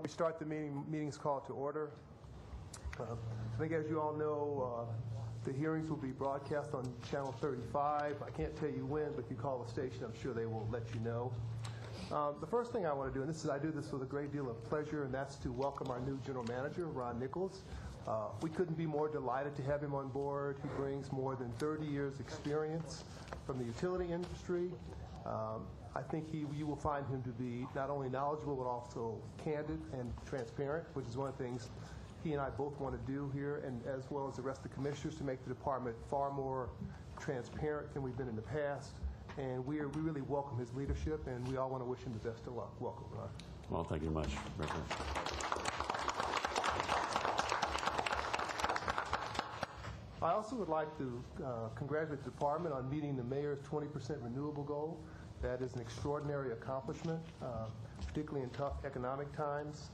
We start the meeting's call to order. I think, as you all know, the hearings will be broadcast on Channel 35. I can't tell you when, but if you call the station, I'm sure they will let you know. The first thing I want to do, and I do this with a great deal of pleasure, and that's to welcome our new general manager, Ron Nichols. We couldn't be more delighted to have him on board. He brings more than 30 years' experience from the utility industry. I think you will find him to be not only knowledgeable but also candid and transparent, which is one of the things he and I both want to do here, and as well as the rest of the commissioners, to make the department far more transparent than we've been in the past. And we really welcome his leadership, and we all want to wish him the best of luck. Welcome, Ron. Well, thank you much, Richard. I also would like to congratulate the department on meeting the mayor's 20% renewable goal. That is an extraordinary accomplishment, particularly in tough economic times.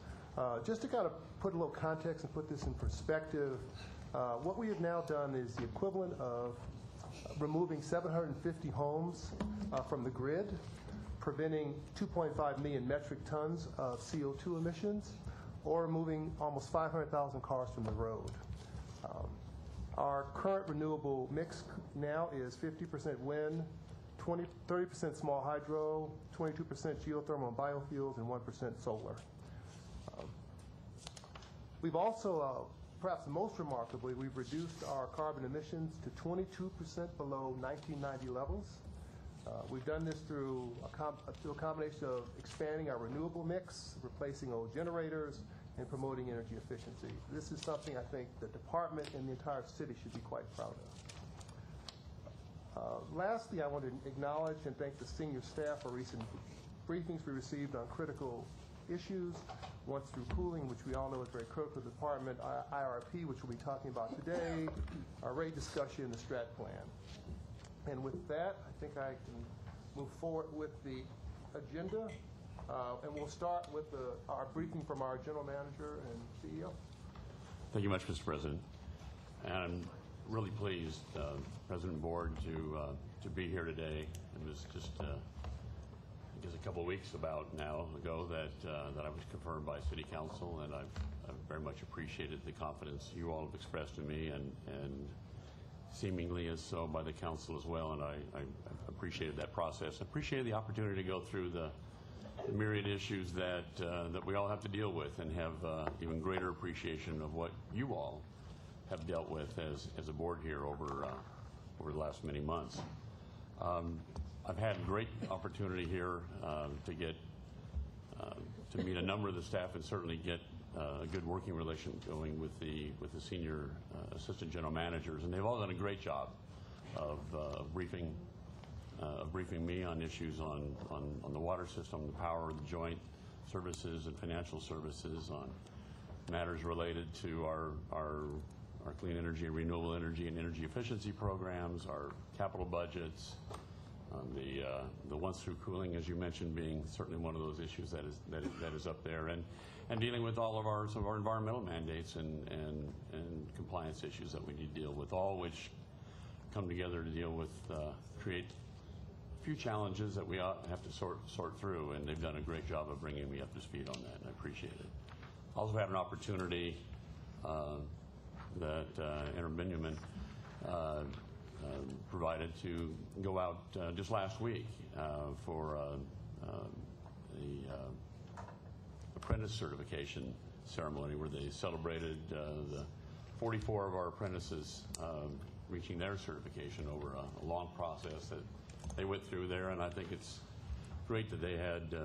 Just to kind of put a little context and put this in perspective, what we have now done is the equivalent of removing 750 homes from the grid, preventing 2.5 million metric tons of CO2 emissions, or removing almost 500,000 cars from the road. Our current renewable mix now is 50% wind, 30% small hydro, 22% geothermal and biofuels, and 1% solar. We've also, perhaps most remarkably, we've reduced our carbon emissions to 22% below 1990 levels. We've done this through a combination of expanding our renewable mix, replacing old generators, and promoting energy efficiency. This is something I think the department and the entire city should be quite proud of. Lastly, I want to acknowledge and thank the senior staff for recent briefings we received on critical issues, once through cooling, which we all know is very critical to the department, IRP, which we'll be talking about today, our rate discussion, and the strat plan. And with that, I think I can move forward with the agenda, and we'll start with our briefing from our general manager and CEO. Thank you much, Mr. President. And I'm really pleased, President and Board, to be here today. It was just I guess a couple of weeks ago that I was confirmed by City Council, and I've very much appreciated the confidence you all have expressed in me, and seemingly as so by the Council as well, and I appreciated that process. I appreciated the opportunity to go through the myriad issues that we all have to deal with, and have even greater appreciation of what you all have dealt with as a board here over the last many months. I've had great opportunity here to get to meet a number of the staff, and certainly get a good working relation going with the senior assistant general managers, and they've all done a great job of briefing me on issues on the water system, the power, the joint services and financial services, on matters related to our clean energy and renewable energy and energy efficiency programs, our capital budgets, the once through cooling, as you mentioned, being certainly one of those issues that is up there, and dealing with all of some of our environmental mandates and compliance issues that we need to deal with, all which come together to deal with create a few challenges that we have to sort through, and they've done a great job of bringing me up to speed on that, and I appreciate it. I also had an opportunity that Aaron Benjamin provided to go out just last week for the apprentice certification ceremony, where they celebrated the 44 of our apprentices reaching their certification over a long process that they went through there. And I think it's great that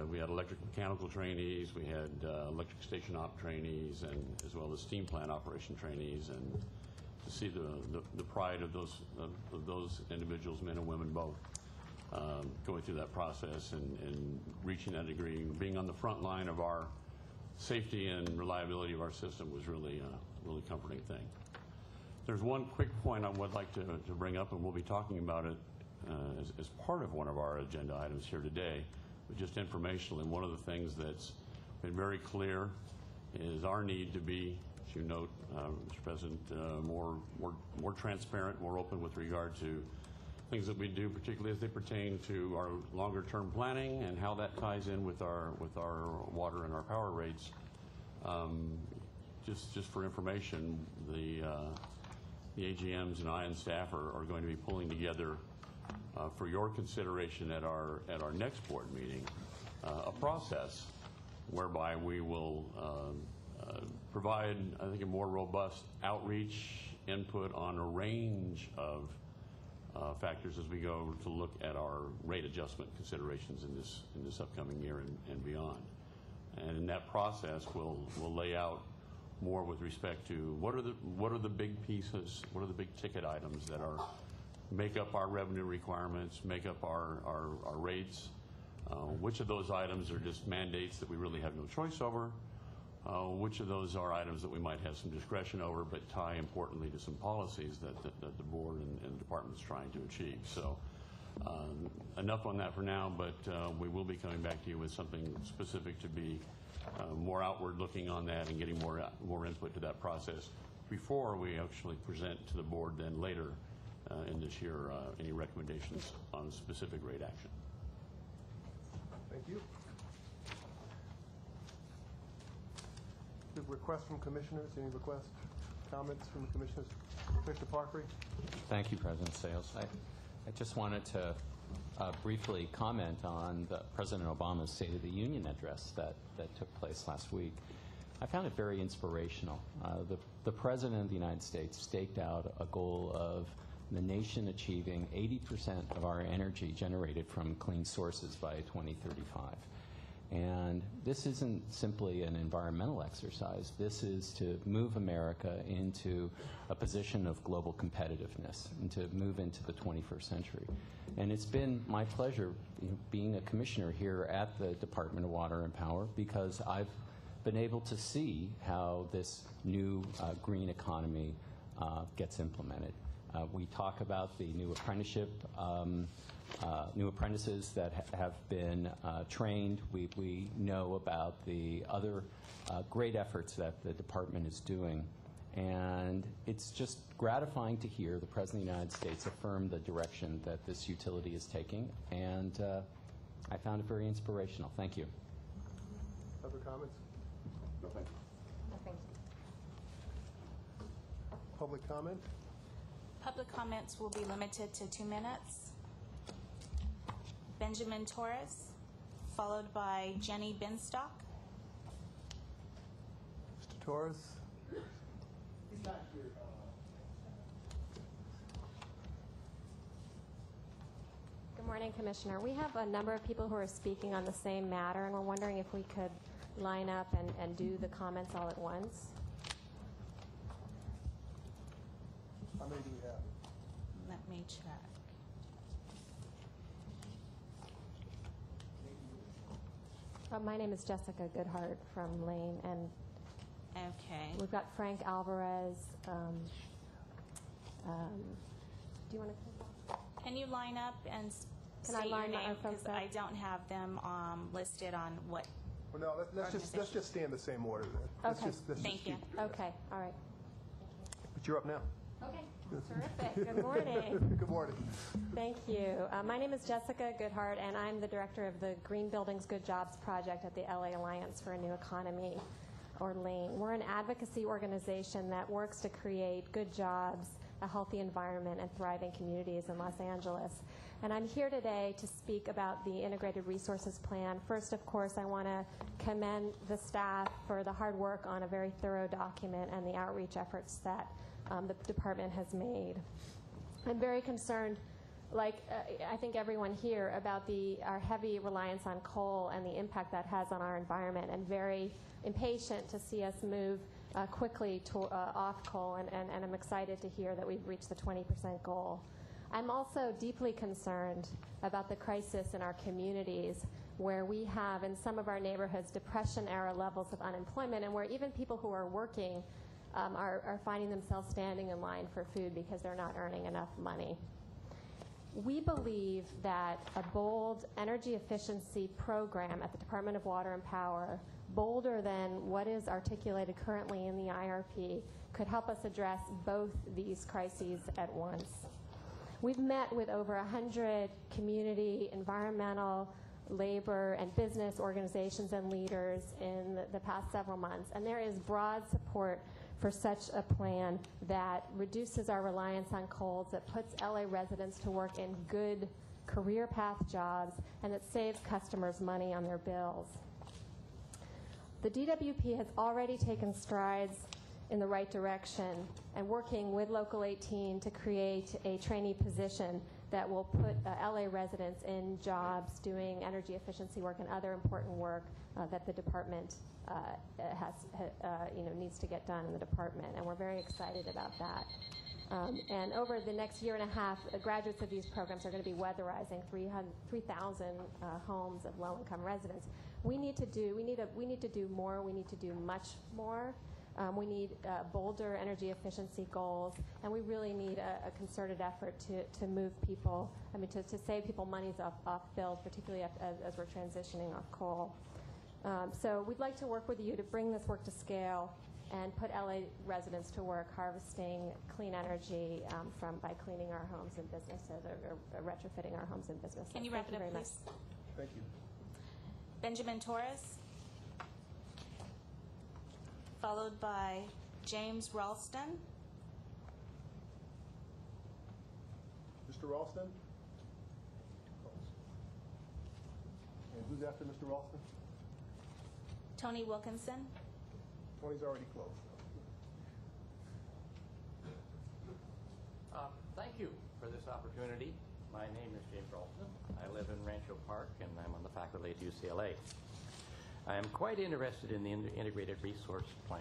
we had electric mechanical trainees, we had electric station op trainees, and as well as steam plant operation trainees, and to see the pride of those individuals, men and women both, going through that process and reaching that degree, being on the front line of our safety and reliability of our system was really a really comforting thing. There's one quick point I would like to bring up, and we'll be talking about it as part of one of our agenda items here today, but just informational. And one of the things that's been very clear is our need to be, as you note, Mr. President, more transparent, more open with regard to things that we do, particularly as they pertain to our longer-term planning and how that ties in with our water and our power rates Just for information, the AGMs and I and staff are going to be pulling together for your consideration at our next board meeting a process whereby we will provide, I think, a more robust outreach input on a range of factors as we go to look at our rate adjustment considerations in this upcoming year and beyond. And in that process, we'll lay out more with respect to what are the big pieces, what are the big ticket items that make up our revenue requirements, make up our rates. Which of those items are just mandates that we really have no choice over? Which of those are items that we might have some discretion over, but tie importantly to some policies that the board and the department is trying to achieve. So enough on that for now, but we will be coming back to you with something specific to be more outward looking on that and getting more input to that process before we actually present to the board then later in this year any recommendations on specific rate action. Thank you. Good requests from commissioners. Any requests, comments from the commissioners? Commissioner Parkery? Thank you, President Sales. I just wanted to briefly comment on President Obama's State of the Union address that took place last week. I found it very inspirational. The President of the United States staked out a goal of the nation achieving 80% of our energy generated from clean sources by 2035. And this isn't simply an environmental exercise. This is to move America into a position of global competitiveness and to move into the 21st century. And it's been my pleasure being a commissioner here at the Department of Water and Power because I've been able to see how this new green economy gets implemented. We talk about the new apprenticeship, new apprentices that have been trained. We know about the other great efforts that the department is doing. And it's just gratifying to hear the President of the United States affirm the direction that this utility is taking. And I found it very inspirational. Thank you. Other comments? No, thank you. No, thank you. Public comment? Public comments will be limited to 2 minutes. Benjamin Torres, followed by Jenny Binstock. Mr. Torres? He's not here. Good morning, Commissioner. We have a number of people who are speaking on the same matter, and we're wondering if we could line up and do the comments all at once. How many do we have? Let me check. My name is Jessica Goodhart from Lane, and Okay. we've got Frank Alvarez. Do you want to? Can you line up and Can I state your line our name? folks Because up? I don't have them listed on what. Well, no, let's just stay in the same order then. Let's Okay. let's Thank you. keep- Okay, all right. But you're up now. Okay, terrific. Good morning. Good morning. Thank you. My name is Jessica Goodhart, and I'm the director of the Green Buildings Good Jobs project at the LA Alliance for a New Economy, or LANE. We're an advocacy organization that works to create good jobs, a healthy environment, and thriving communities in Los Angeles. And I'm here today to speak about the Integrated Resources Plan. First, of course, I want to commend the staff for the hard work on a very thorough document and the outreach efforts that the department has made. I'm very concerned, like I think everyone here, about our heavy reliance on coal and the impact that has on our environment, and very impatient to see us move quickly off coal, and I'm excited to hear that we've reached the 20% goal. I'm also deeply concerned about the crisis in our communities, where we have in some of our neighborhoods depression-era levels of unemployment, and where even people who are working are finding themselves standing in line for food because they're not earning enough money. We believe that a bold energy efficiency program at the Department of Water and Power, bolder than what is articulated currently in the IRP, could help us address both these crises at once. We've met with over 100 community, environmental, labor and business organizations and leaders in the past several months, and there is broad support for such a plan that reduces our reliance on coals, that puts LA residents to work in good career path jobs, and that saves customers money on their bills. The DWP has already taken strides in the right direction and working with Local 18 to create a trainee position that will put LA residents in jobs doing energy efficiency work and other important work that the department needs to get done in the department, and we're very excited about that. And over the next year and a half, graduates of these programs are going to be weatherizing 3,000 homes of low-income residents. We need to do more. We need to do much more. We need bolder energy efficiency goals, and we really need a concerted effort to move people, to save people money off bills, particularly as we're transitioning off coal. So we'd like to work with you to bring this work to scale and put LA residents to work harvesting clean energy by cleaning our homes and businesses or retrofitting our homes and businesses. Can you wrap it up, very please? much. Thank you. Benjamin Torres, followed by James Ralston. Mr. Ralston? And who's after Mr. Ralston? Tony Wilkinson. Tony's already closed. Thank you for this opportunity. My name is James Ralston. I live in Rancho Park, and I'm on the faculty at UCLA. I am quite interested in the integrated resource plan,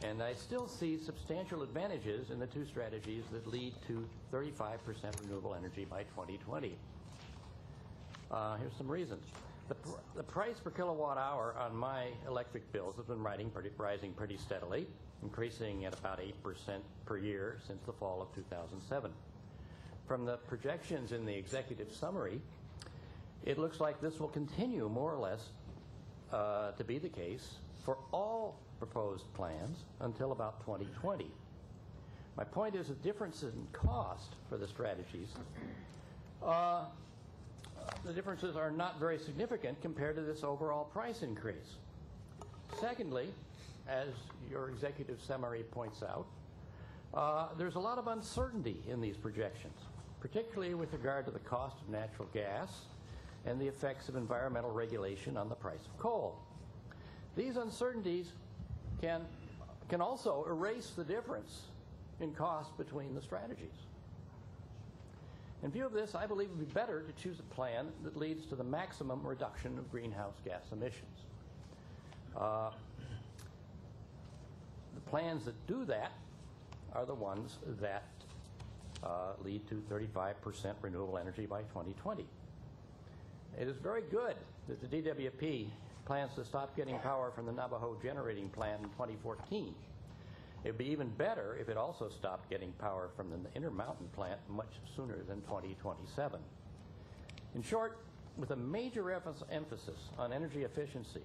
and I still see substantial advantages in the two strategies that lead to 35% renewable energy by 2020. Here's some reasons. The price per kilowatt hour on my electric bills has been rising pretty steadily, increasing at about 8% per year since the fall of 2007. From the projections in the executive summary, it looks like this will continue more or less to be the case for all proposed plans until about 2020. My point is the difference in cost for the strategies, the differences are not very significant compared to this overall price increase. Secondly, as your executive summary points out, there's a lot of uncertainty in these projections, particularly with regard to the cost of natural gas and the effects of environmental regulation on the price of coal. These uncertainties can also erase the difference in cost between the strategies. In view of this, I believe it would be better to choose a plan that leads to the maximum reduction of greenhouse gas emissions. The plans that do that are the ones that lead to 35% renewable energy by 2020. It is very good that the DWP plans to stop getting power from the Navajo generating plant in 2014. It would be even better if it also stopped getting power from the Intermountain plant much sooner than 2027. In short, with a major emphasis on energy efficiency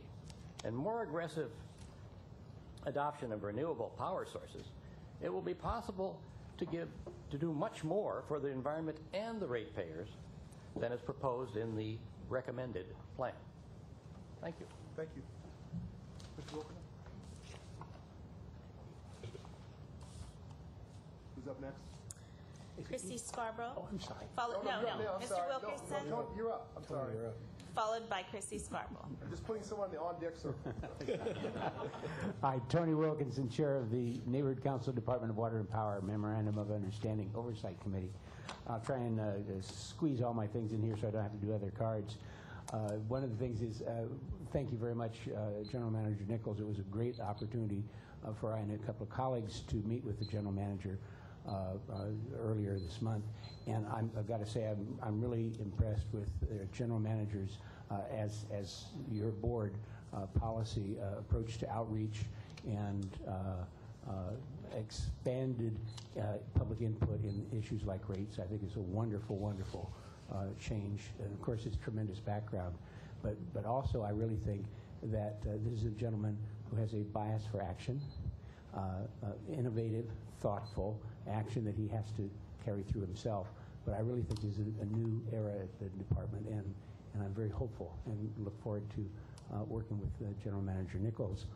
and more aggressive adoption of renewable power sources, it will be possible to do much more for the environment and the ratepayers than is proposed in the recommended plan. Thank you. Thank you. Mr. Wilkins? Who's up next? Christy Scarborough. Oh, I'm sorry. Followed, no, I'm Mr. sorry. Wilkerson, No, you're up. I'm sorry. followed by Christy Scarborough. I'm just putting someone in the on-deck circle. Hi, Tony Wilkinson, Chair of the Neighborhood Council Department of Water and Power Memorandum of Understanding Oversight Committee. I'll try and squeeze all my things in here so I don't have to do other cards. One of the things is, thank you very much, General Manager Nichols. It was a great opportunity for I and a couple of colleagues to meet with the General Manager earlier this month. And I've got to say, I'm really impressed with the General Manager's, as your board, policy approach to outreach and expanded public input in issues like rates. I think it's a wonderful, wonderful change. And of course, it's tremendous background. But also, I really think that this is a gentleman who has a bias for action, innovative, thoughtful action that he has to carry through himself. But I really think this is a new era at the department, and and I'm very hopeful and look forward to working with General Manager Nichols.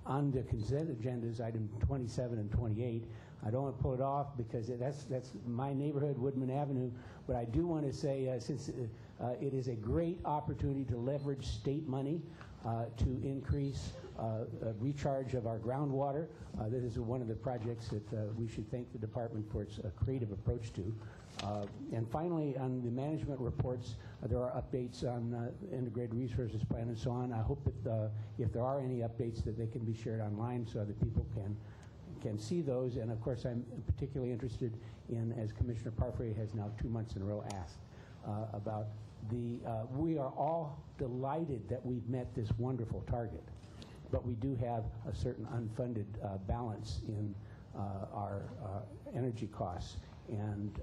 On the consent agendas, item 27 and 28, I don't want to pull it off because that's my neighborhood, Woodman Avenue, but I do want to say since it is a great opportunity to leverage state money to increase recharge of our groundwater. This is one of the projects that we should thank the department for its creative approach to. And finally, on the management reports, there are updates on integrated resources plan and so on. I hope that if there are any updates that they can be shared online so that people can see those. And of course, I'm particularly interested in, as Commissioner Parfrey has now 2 months in a row asked, about we are all delighted that we've met this wonderful target, but we do have a certain unfunded balance in our energy costs, and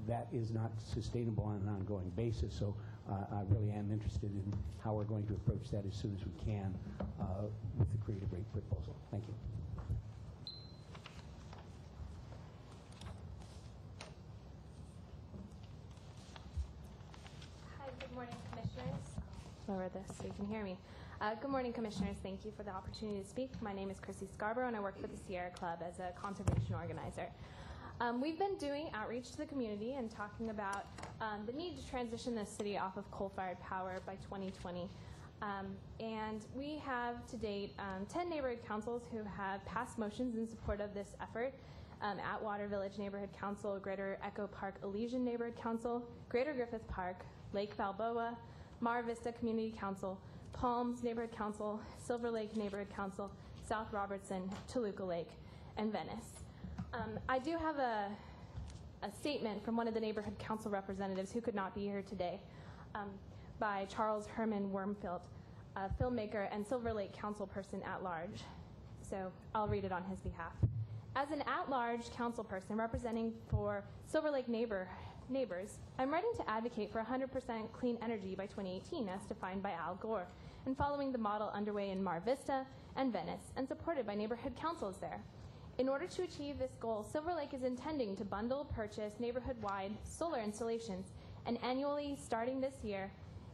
that is not sustainable on an ongoing basis. So I really am interested in how we're going to approach that as soon as we can with the creative rate proposal. Thank you. Hi, good morning, Commissioners. Lower this so you can hear me. Good morning, Commissioners. Thank you for the opportunity to speak. My name is Chrissy Scarborough, and I work for the Sierra Club as a conservation organizer. We've been doing outreach to the community and talking about the need to transition the city off of coal-fired power by 2020. And we have to date 10 neighborhood councils who have passed motions in support of this effort. Atwater Village Neighborhood Council, Greater Echo Park Elysian Neighborhood Council, Greater Griffith Park, Lake Balboa, Mar Vista Community Council, Palms Neighborhood Council, Silver Lake Neighborhood Council, South Robertson, Toluca Lake, and Venice. I do have a statement from one of the neighborhood council representatives who could not be here today by Charles Herman Wormfield, a filmmaker and Silver Lake council person at large. So I'll read it on his behalf. As an at-large council person representing for Silver Lake neighbors, I'm writing to advocate for 100% clean energy by 2018 as defined by Al Gore, and following the model underway in Mar Vista and Venice and supported by neighborhood councils there. In order to achieve this goal, Silver Lake is intending to bundle purchase neighborhood-wide solar installations and annually starting this year,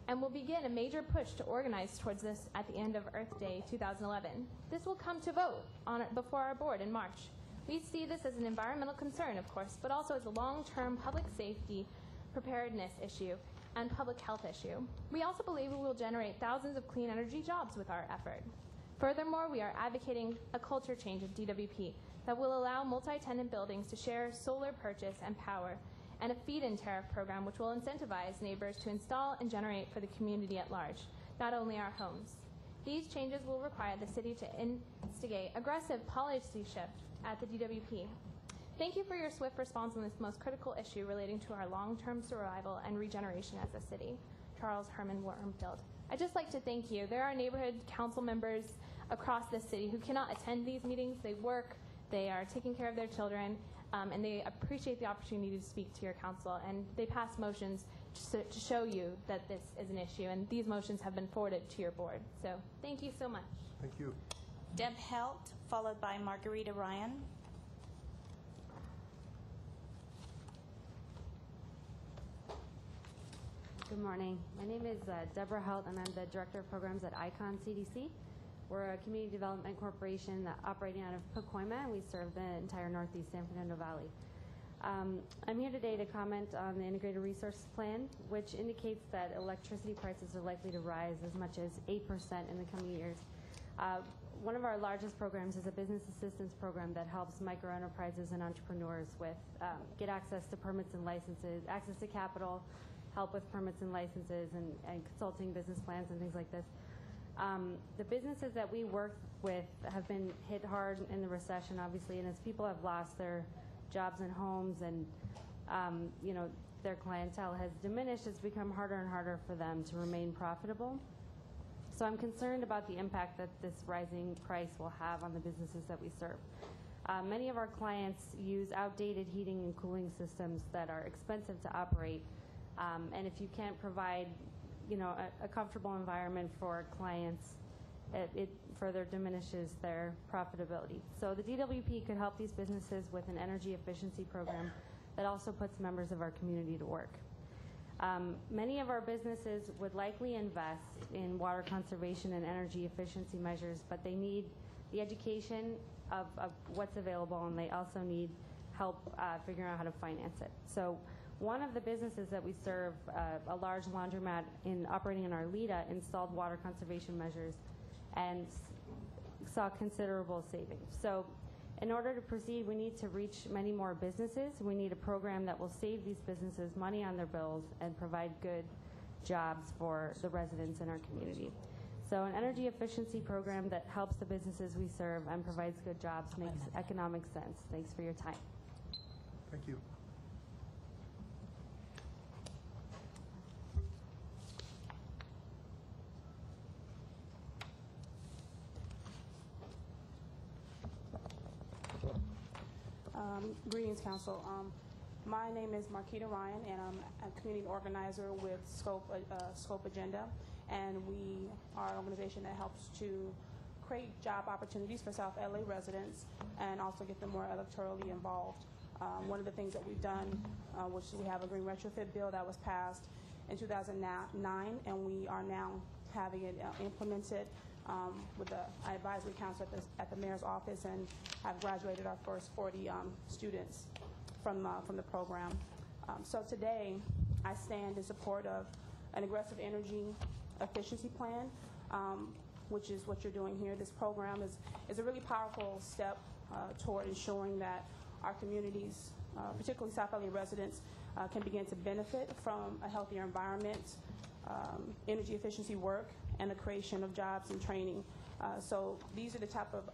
and will begin a major push to organize towards this at the end of Earth Day 2011. This will come to vote on it before our board in March. We see this as an environmental concern, of course, but also as a long-term public safety preparedness issue and public health issue. We also believe we will generate thousands of clean energy jobs with our effort. Furthermore, we are advocating a culture change of DWP that will allow multi-tenant buildings to share solar purchase and power, and a feed-in tariff program which will incentivize neighbors to install and generate for the community at large, not only our homes. These changes will require the city to instigate aggressive policy shift at the DWP. Thank you for your swift response on this most critical issue relating to our long-term survival and regeneration as a city. Charles Herman Wormfield. I'd just like to thank you. There are neighborhood council members across the city who cannot attend these meetings. They work, they are taking care of their children, and they appreciate the opportunity to speak to your council, and they pass motions to show you that this is an issue, and these motions have been forwarded to your board. So thank you so much. Thank you. Deb Helt, followed by Margarita Ryan. Good morning. My name is Deborah Helt, and I'm the Director of Programs at ICON CDC. We're a community development corporation operating out of Pacoima, and we serve the entire northeast San Fernando Valley. I'm here today to comment on the Integrated Resource Plan, which indicates that electricity prices are likely to rise as much as 8% in the coming years. One of our largest programs is a business assistance program that helps micro enterprises and entrepreneurs with get access to permits and licenses, access to capital, help with permits and licenses, and consulting business plans and things like this. The businesses that we work with have been hit hard in the recession, obviously, and as people have lost their jobs and homes, and their clientele has diminished, it's become harder and harder for them to remain profitable. So I'm concerned about the impact that this rising price will have on the businesses that we serve. Many of our clients use outdated heating and cooling systems that are expensive to operate, and if you can't provide a comfortable environment for clients, it further diminishes their profitability. So the DWP could help these businesses with an energy efficiency program that also puts members of our community to work. Many of our businesses would likely invest in water conservation and energy efficiency measures, but they need the education of what's available, and they also need help figuring out how to finance it. So one of the businesses that we serve, a large laundromat operating in Arleta, installed water conservation measures and saw considerable savings. So in order to proceed, we need to reach many more businesses. We need a program that will save these businesses money on their bills and provide good jobs for the residents in our community. So an energy efficiency program that helps the businesses we serve and provides good jobs makes economic sense. Thanks for your time. Thank you. Greetings, Council. My name is Marquita Ryan, and I'm a community organizer with Scope Agenda, and we are an organization that helps to create job opportunities for South LA residents and also get them more electorally involved. One of the things that we've done, which we have a green retrofit bill that was passed in 2009, and we are now having it implemented with the advisory council at the mayor's office, and have graduated our first 40 students from the program. So today, I stand in support of an aggressive energy efficiency plan, which is what you're doing here. This program is a really powerful step toward ensuring that our communities, particularly South LA residents, can begin to benefit from a healthier environment, energy efficiency work, and the creation of jobs and training. So these are the type of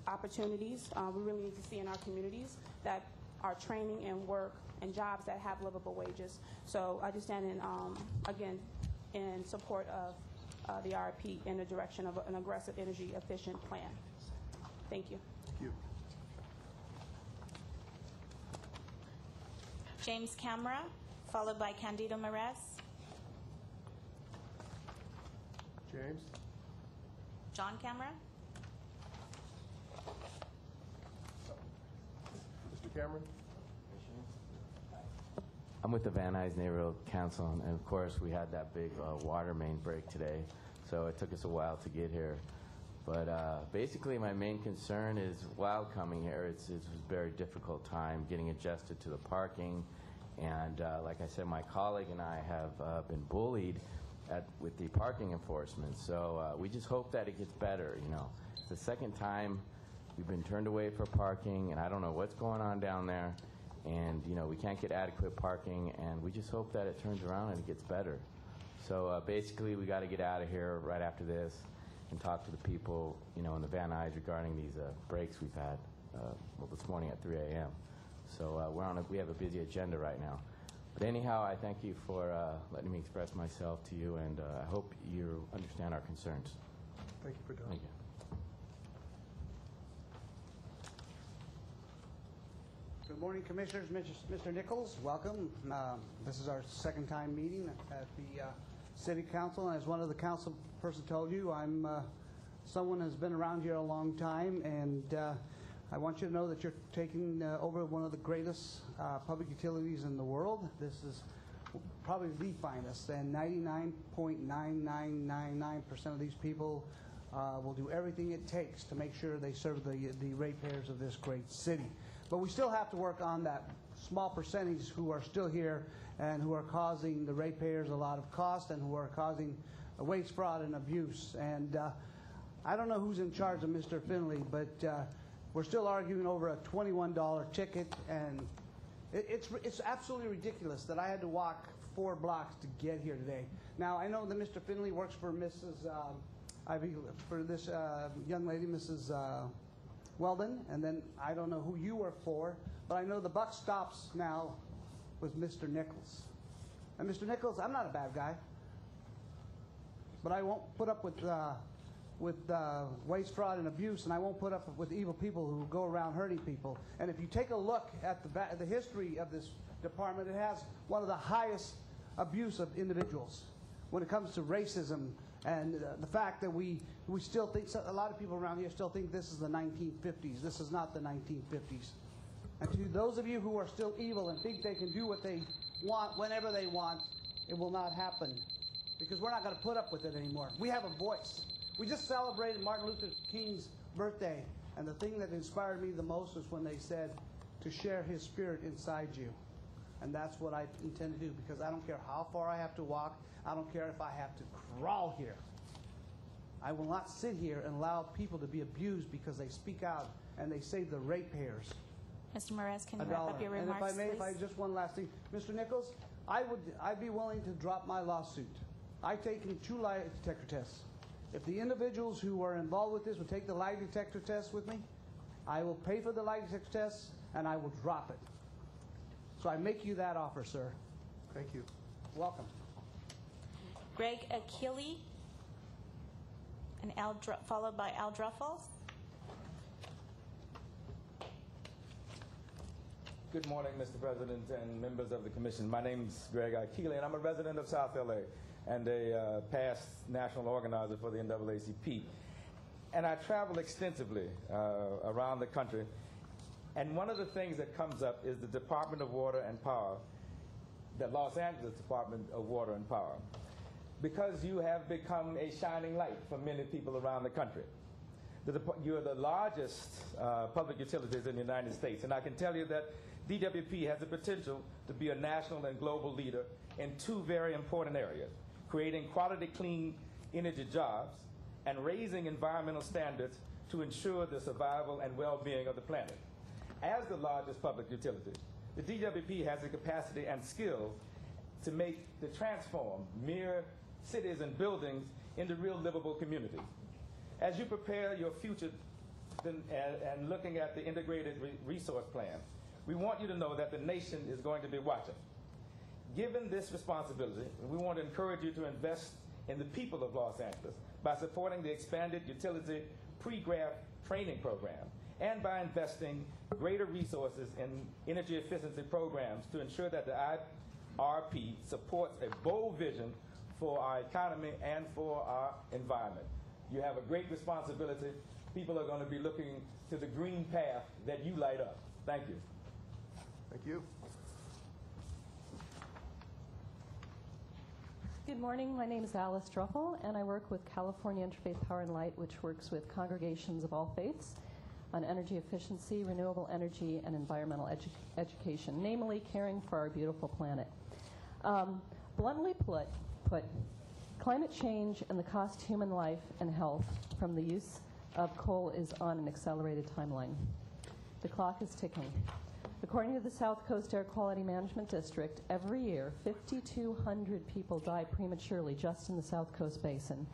opportunities we really need to see in our communities, that are training and work and jobs that have livable wages. So I just stand in, again, in support of the RP in the direction of an aggressive energy efficient plan. Thank you. Thank you. James Camera, followed by Candido Merez. James? John Camera. Mr. Cameron? I'm with the Van Nuys Neighborhood Council, and of course we had that big water main break today, so it took us a while to get here. But basically my main concern is, while coming here, it's a very difficult time getting adjusted to the parking, and like I said, my colleague and I have been bullied with the parking enforcement, so we just hope that it gets better. You know, it's the second time we've been turned away for parking, and I don't know what's going on down there, and you know, we can't get adequate parking, and we just hope that it turns around and it gets better. So basically we got to get out of here right after this and talk to the people, you know, in the Van Nuys regarding these breaks we've had well, this morning at 3 a.m. So we have a busy agenda right now. But anyhow, I thank you for letting me express myself to you, and I hope you understand our concerns. Thank you for doing Thank you. Good morning, Commissioners. Mr. Nichols, welcome. This is our second time meeting at the City Council, and as one of the council person told you, I'm someone who's been around here a long time, and I want you to know that you're taking over one of the greatest public utilities in the world. This is probably the finest, and 99.9999% of these people will do everything it takes to make sure they serve the ratepayers of this great city. But we still have to work on that small percentage who are still here and who are causing the ratepayers a lot of cost and who are causing waste, fraud, and abuse. And I don't know who's in charge of Mr. Finley, but we're still arguing over a $21 ticket, and it's absolutely ridiculous that I had to walk 4 blocks to get here today. Now, I know that Mr. Finley works for for this young lady, Mrs. Weldon, and then I don't know who you work for, but I know the buck stops now with Mr. Nichols. And Mr. Nichols, I'm not a bad guy, but I won't put up with waste, fraud, and abuse, and I won't put up with evil people who go around hurting people. And if you take a look at the history of this department, it has one of the highest abuse of individuals when it comes to racism, and the fact that we still think, a lot of people around here still think this is the 1950s. This is not the 1950s. And to those of you who are still evil and think they can do what they want whenever they want, It will not happen because we're not going to put up with it anymore. We have a voice. We just celebrated Martin Luther King's birthday, and the thing that inspired me the most was when they said to share his spirit inside you. And that's what I intend to do, because I don't care how far I have to walk. I don't care if I have to crawl here. I will not sit here and allow people to be abused because they speak out and they save the ratepayers Mr. Morez, can you $1. wrap up your remarks, And if I may, please? just one last thing. Mr. Nichols, I'd be willing to drop my lawsuit. I've taken 2 lie detector tests. If the individuals who are involved with this would take the lie detector test with me, I will pay for the lie detector tests and I will drop it. So I make you that offer, sir. Thank you. Welcome. Greg Achille, and followed by Al Druffels. Good morning, Mr. President and members of the Commission. My name is Greg Achille, and I'm a resident of South LA and a past national organizer for the NAACP. And I travel extensively around the country. And one of the things that comes up is the Department of Water and Power, the Los Angeles Department of Water and Power, because you have become a shining light for many people around the country. You're the largest public utilities in the United States, and I can tell you that DWP has the potential to be a national and global leader in 2 very important areas: creating quality, clean energy jobs and raising environmental standards to ensure the survival and well-being of the planet. As the largest public utility, the DWP has the capacity and skills to transform mere cities and buildings into real livable communities. As you prepare your future and looking at the integrated resource plan, we want you to know that the nation is going to be watching. Given this responsibility, we want to encourage you to invest in the people of Los Angeles by supporting the expanded utility pre-grad training program and by investing greater resources in energy efficiency programs to ensure that the IRP supports a bold vision for our economy and for our environment. You have a great responsibility. People are going to be looking to the green path that you light up. Thank you. Thank you. Good morning. My name is Alice Druffel, and I work with California Interfaith Power and Light, which works with congregations of all faiths on energy efficiency, renewable energy, and environmental education, namely caring for our beautiful planet. Bluntly put, climate change and the cost to human life and health from the use of coal is on an accelerated timeline. The clock is ticking. According to the South Coast Air Quality Management District, every year 5,200 people die prematurely just in the South Coast Basin.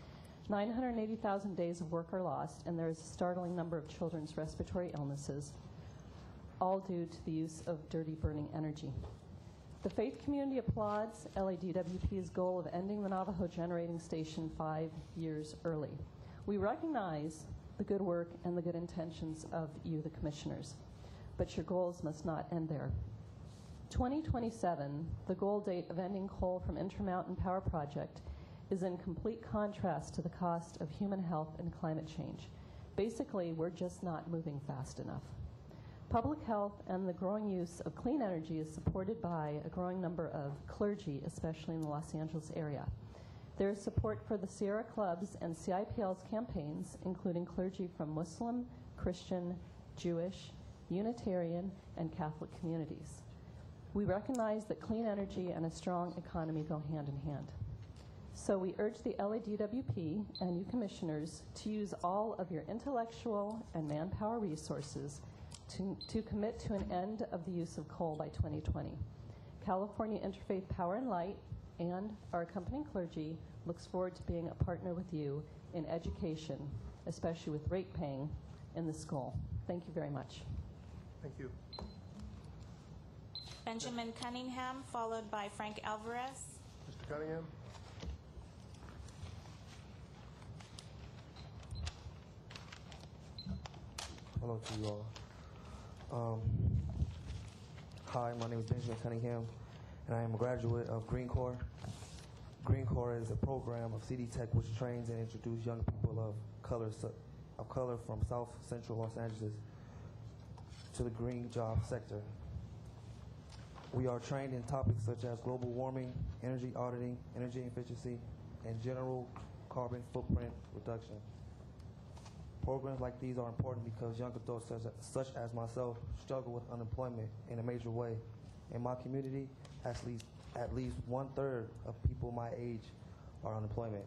980,000 days of work are lost, and there is a startling number of children's respiratory illnesses, all due to the use of dirty burning energy. The faith community applauds LADWP's goal of ending the Navajo generating station 5 years early. We recognize the good work and the good intentions of you, the commissioners, but your goals must not end there. 2027, the goal date of ending coal from Intermountain Power Project, is in complete contrast to the cost of human health and climate change. Basically, we're just not moving fast enough. Public health and the growing use of clean energy is supported by a growing number of clergy, especially in the Los Angeles area. There is support for the Sierra Club's and CIPL's campaigns, including clergy from Muslim, Christian, Jewish, Unitarian, and Catholic communities. We recognize that clean energy and a strong economy go hand in hand. So we urge the LADWP and you commissioners to use all of your intellectual and manpower resources to commit to an end of the use of coal by 2020. California Interfaith Power and Light and our accompanying clergy looks forward to being a partner with you in education, especially with rate paying in the school. Thank you very much. Thank you. Benjamin Cunningham, followed by Frank Alvarez. Mr. Cunningham? Hello to you all. Hi, my name is Benjamin Cunningham, and I am a graduate of Green Corps. Green Corps is a program of CD Tech which trains and introduces young people of color from South Central Los Angeles to the green job sector. We are trained in topics such as global warming, energy auditing, energy efficiency, and general carbon footprint reduction. Programs like these are important because young adults such as myself struggle with unemployment in a major way. In my community, at least 1/3 of people my age are unemployment.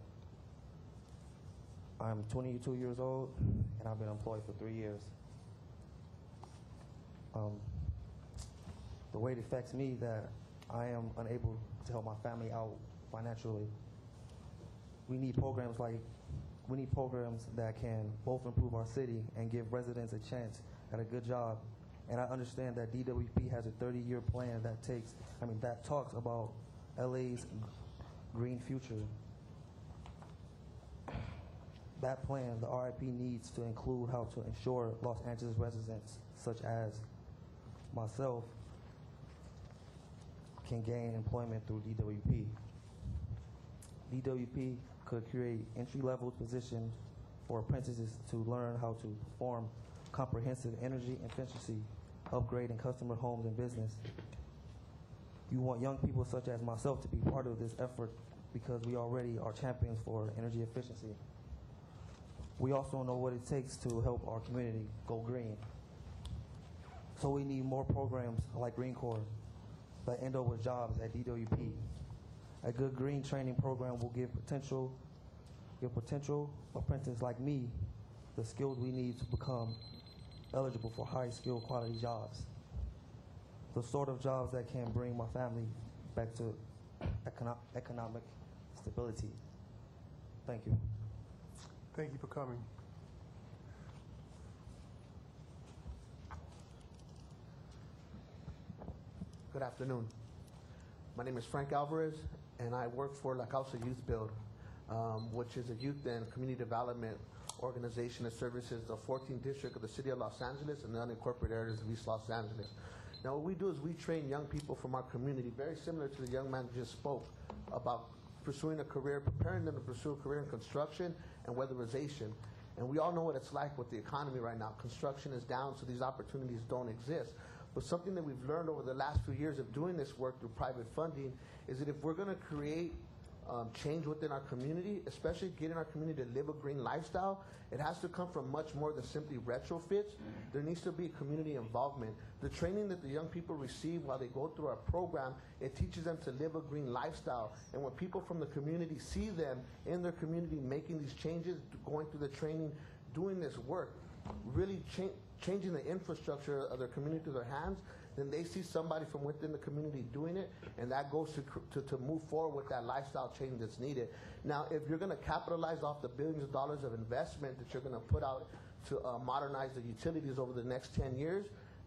I'm 22 years old, and I've been employed for 3 years. The way it affects me that I am unable to help my family out financially. We need programs that can both improve our city and give residents a chance at a good job. And I understand that DWP has a 30-year plan that talks about LA's green future. That plan, the RIP needs to include how to ensure Los Angeles residents, such as myself, can gain employment through DWP. DWP could create entry-level positions for apprentices to learn how to perform comprehensive energy efficiency, upgrading customer homes and business. You want young people such as myself to be part of this effort because we already are champions for energy efficiency. We also know what it takes to help our community go green. So we need more programs like Green Corps that end up with jobs at DWP. A good green training program will give potential apprentices like me the skills we need to become eligible for high-skilled quality jobs. The sort of jobs that can bring my family back to economic stability. Thank you. Thank you for coming. Good afternoon. My name is Frank Alvarez, and I work for La Causa Youth Build, which is a youth and community development organization that services the 14th district of the city of Los Angeles and the unincorporated areas of East Los Angeles. Now, what we do is we train young people from our community, very similar to the young man who just spoke, about pursuing a career, preparing them to pursue a career in construction and weatherization. And we all know what it's like with the economy right now. Construction is down, so these opportunities don't exist. But something that we've learned over the last few years of doing this work through private funding is that if we're going to create change within our community, especially getting our community to live a green lifestyle, it has to come from much more than simply retrofits. There needs to be community involvement. The training that the young people receive while they go through our program, it teaches them to live a green lifestyle. And when people from the community see them in their community making these changes, going through the training, doing this work, really changing the infrastructure of their community through their hands, then they see somebody from within the community doing it, and that goes to move forward with that lifestyle change that's needed. Now, if you're going to capitalize off the billions of dollars of investment that you're going to put out to modernize the utilities over the next 10 years,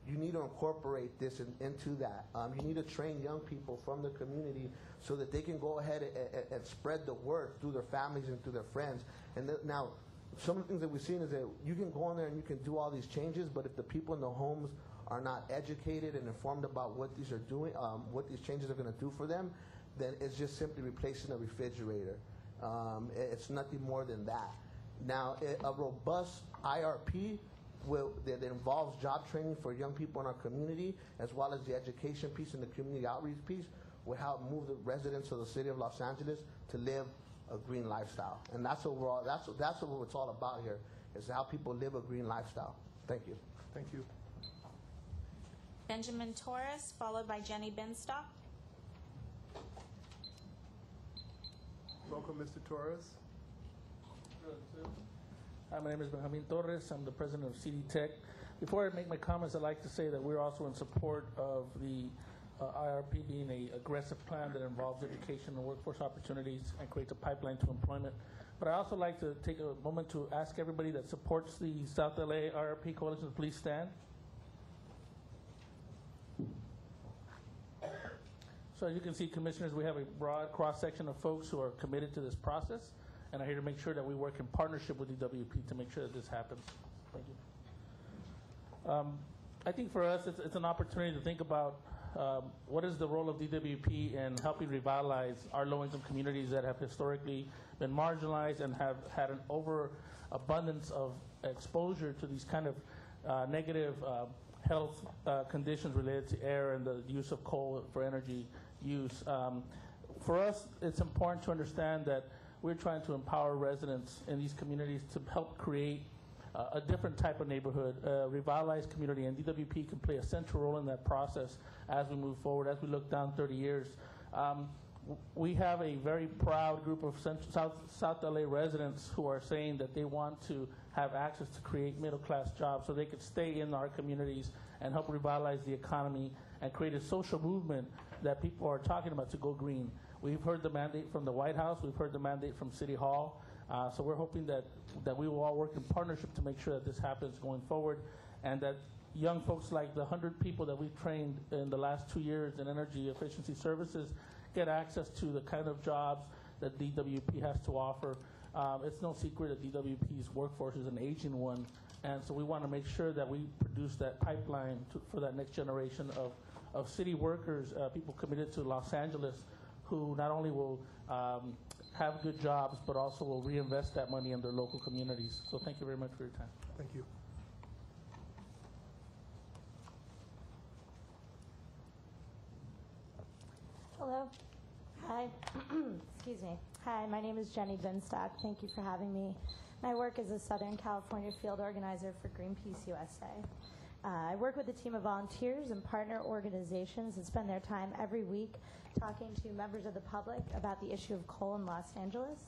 you need to incorporate this into that. You need to train young people from the community so that they can go ahead and spread the word through their families and through their friends. And now, some of the things that we've seen is that you can go in there and you can do all these changes, but if the people in the homes are not educated and informed about what these are doing, what these changes are going to do for them, then it's just simply replacing a refrigerator. It's nothing more than that. Now, a robust IRP that involves job training for young people in our community, as well as the education piece and the community outreach piece, will help move the residents of the city of Los Angeles to live a green lifestyle. And that's what it's all about here, is how people live a green lifestyle. Thank you. Thank you. Benjamin Torres, followed by Jenny Benstock. Welcome, Mr. Torres. Hi, my name is Benjamin Torres. I'm the president of CD Tech. Before I make my comments, I'd like to say that we're also in support of the IRP being an aggressive plan that involves education and workforce opportunities and creates a pipeline to employment. But I also like to take a moment to ask everybody that supports the South LA IRP coalition to please stand. So as you can see, commissioners, we have a broad cross-section of folks who are committed to this process, and I'm here to make sure that we work in partnership with DWP to make sure that this happens. Thank you. I think for us, it's an opportunity to think about what is the role of DWP in helping revitalize our low-income communities that have historically been marginalized and have had an overabundance of exposure to these kind of negative health conditions related to air and the use of coal for energy use. For us, it's important to understand that we're trying to empower residents in these communities to help create a different type of neighborhood, a revitalized community, and DWP can play a central role in that process as we move forward, as we look down 30 years. We have a very proud group of South LA residents who are saying that they want to have access to create middle-class jobs so they could stay in our communities and help revitalize the economy and create a social movement that people are talking about to go green. We've heard the mandate from the White House. We've heard the mandate from City Hall. So we're hoping that we will all work in partnership to make sure that this happens going forward, and that young folks like the 100 people that we've trained in the last 2 years in energy efficiency services get access to the kind of jobs that DWP has to offer. It's no secret that DWP's workforce is an aging one, and so we want to make sure that we produce that pipeline for that next generation of city workers, people committed to Los Angeles, who not only will have good jobs, but also will reinvest that money in their local communities. So thank you very much for your time. Thank you. Hello. Hi. Excuse me. Hi, my name is Jenny Binstock. Thank you for having me. My work is a Southern California field organizer for Greenpeace USA. I work with a team of volunteers and partner organizations that spend their time every week talking to members of the public about the issue of coal in Los Angeles.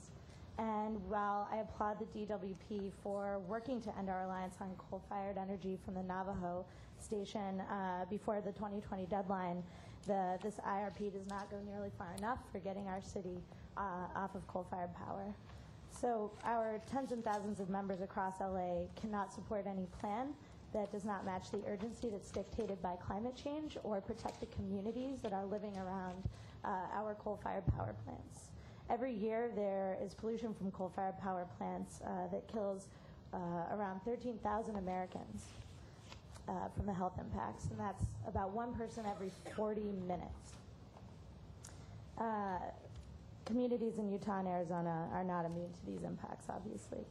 And while I applaud the DWP for working to end our reliance on coal-fired energy from the Navajo station before the 2020 deadline, this IRP does not go nearly far enough for getting our city off of coal-fired power. So our tens and thousands of members across LA cannot support any plan that does not match the urgency that's dictated by climate change or protect the communities that are living around our coal-fired power plants. Every year there is pollution from coal-fired power plants that kills around 13,000 Americans from the health impacts, and that's about one person every 40 minutes. Communities in Utah and Arizona are not immune to these impacts, obviously.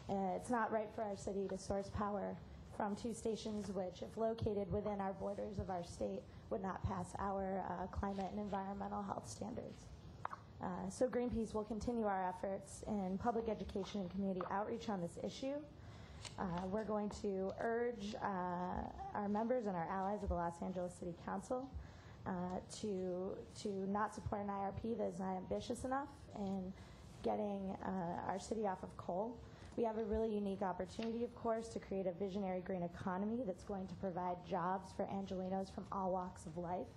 It's not right for our city to source power from two stations which, if located within our borders of our state, would not pass our climate and environmental health standards. So Greenpeace will continue our efforts in public education and community outreach on this issue. We're going to urge our members and our allies of the Los Angeles City Council to not support an IRP that is not ambitious enough in getting our city off of coal. We have a really unique opportunity, of course, to create a visionary green economy that's going to provide jobs for Angelenos from all walks of life.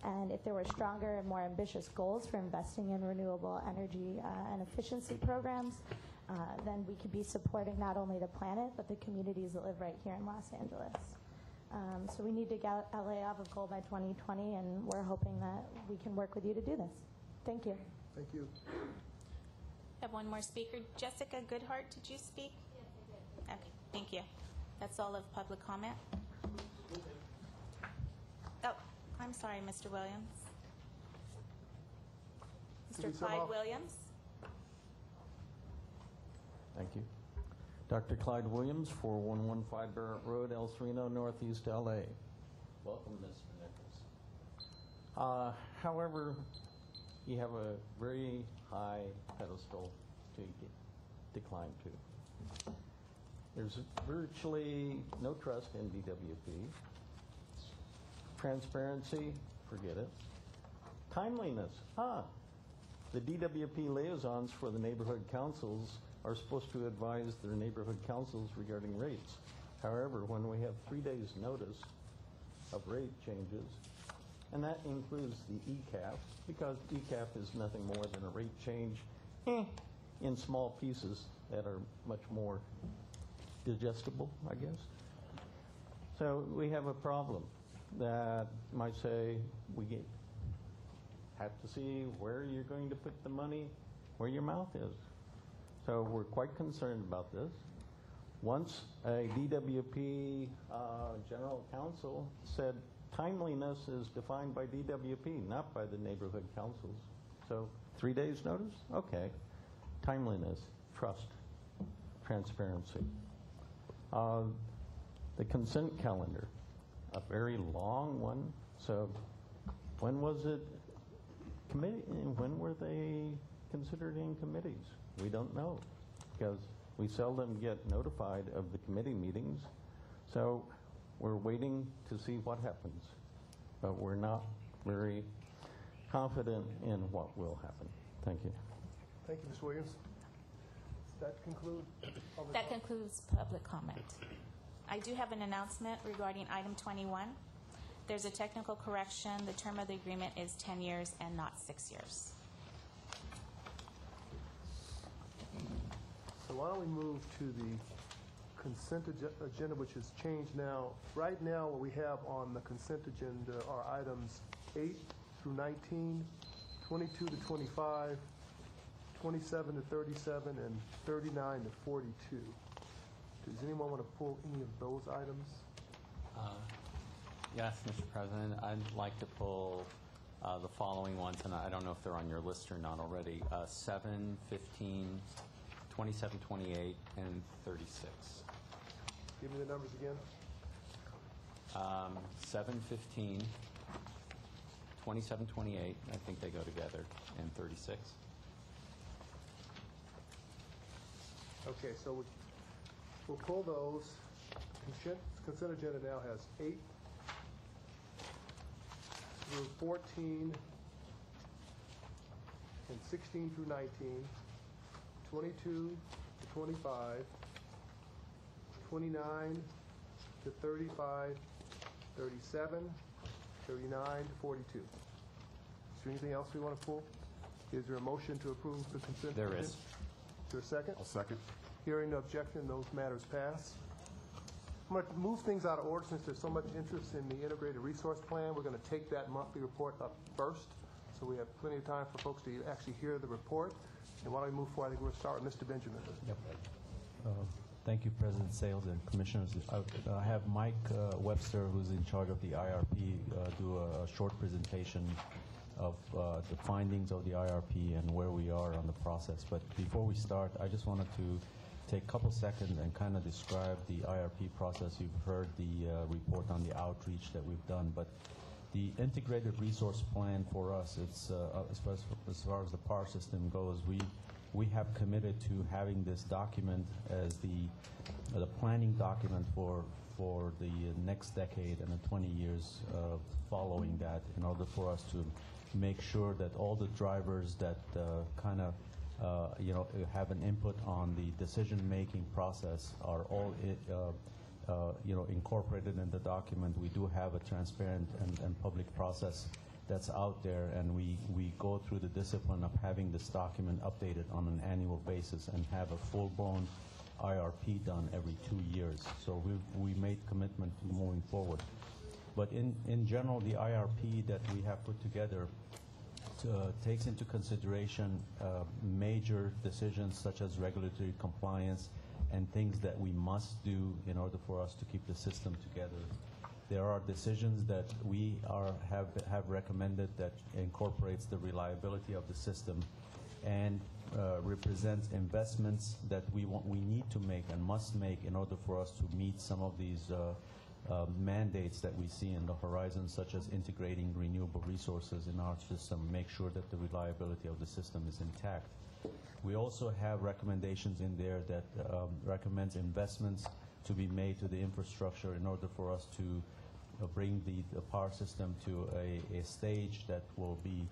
And if there were stronger and more ambitious goals for investing in renewable energy and efficiency programs, then we could be supporting not only the planet, but the communities that live right here in Los Angeles. So we need to get LA off of coal by 2020, and we're hoping that we can work with you to do this. Thank you. Thank you. I have one more speaker. Jessica Goodhart, did you speak? Yes, I did. Okay, thank you. That's all of public comment. Oh, I'm sorry, Mr. Williams. Mr. Clyde Williams. Thank you. Dr. Clyde Williams, 4115 Barrett Road, El Sereno, Northeast LA. Welcome, Mr. Nichols. However, you have a very high pedestal to climb to. There's virtually no trust in DWP. Transparency, forget it. Timeliness, the DWP liaisons for the neighborhood councils are supposed to advise their neighborhood councils regarding rates. However, when we have 3 days notice of rate changes, and that includes the ECAF, because ECAF is nothing more than a rate change in small pieces that are much more digestible, I guess. So we have a problem that might say we have to see where you're going to put the money, where your mouth is. So we're quite concerned about this. Once a DWP general counsel said timeliness is defined by DWP, not by the neighborhood councils. So 3 days notice? Okay. Timeliness, trust, transparency. The consent calendar. a very long one. So when was it committee? When were they considered in committees? We don't know, because we seldom get notified of the committee meetings. So we're waiting to see what happens, but we're not very confident in what will happen. Thank you. Thank you, Ms. Williams. Does that conclude? That concludes public comment. I do have an announcement regarding item 21. There's a technical correction. The term of the agreement is 10 years and not 6 years. So why don't we move to the consent agenda, which has changed now. Right now, what we have on the consent agenda are items 8 through 19, 22 to 25, 27 to 37, and 39 to 42. Does anyone want to pull any of those items? Yes, Mr. President. I'd like to pull the following ones, and I don't know if they're on your list or not already. 7, 15, 27, 28, and 36. Give me the numbers again. 7, 15, 27, 28, I think they go together, and 36. Okay, so we'll pull those. Consent agenda now has 8 through 14, and 16 through 19, 22 to 25, 29 to 35, 37, 39 to 42. Is there anything else we want to pull? Is there a motion to approve the consent? There is. Is there a second? I'll second. Hearing no objection, those matters pass. I'm going to move things out of order since there's so much interest in the integrated resource plan. We're going to take that monthly report up first, so we have plenty of time for folks to actually hear the report. And while we move forward, I think we'll start with Mr. Benjamin. Yep. Thank you, President Sales and Commissioners. I have Mike Webster, who's in charge of the IRP, do a short presentation of the findings of the IRP and where we are on the process. But before we start, I just wanted to take a couple seconds and kind of describe the IRP process. You've heard the report on the outreach that we've done, but the integrated resource plan for us, it's as far as the power system goes, we have committed to having this document as the planning document for the next decade and the 20 years following that, in order for us to make sure that all the drivers that kind of have an input on the decision-making process are all incorporated in the document. We do have a transparent and public process that's out there, and we go through the discipline of having this document updated on an annual basis and have a full-blown IRP done every 2 years. So we made commitment to moving forward. But in general, the IRP that we have put together takes into consideration major decisions such as regulatory compliance and things that we must do in order for us to keep the system together. There are decisions that we have recommended that incorporates the reliability of the system and represents investments that we need to make and must make in order for us to meet some of these mandates that we see in the horizon, such as integrating renewable resources in our system, make sure that the reliability of the system is intact. We also have recommendations in there that recommends investments to be made to the infrastructure in order for us to bring the power system to a stage that will be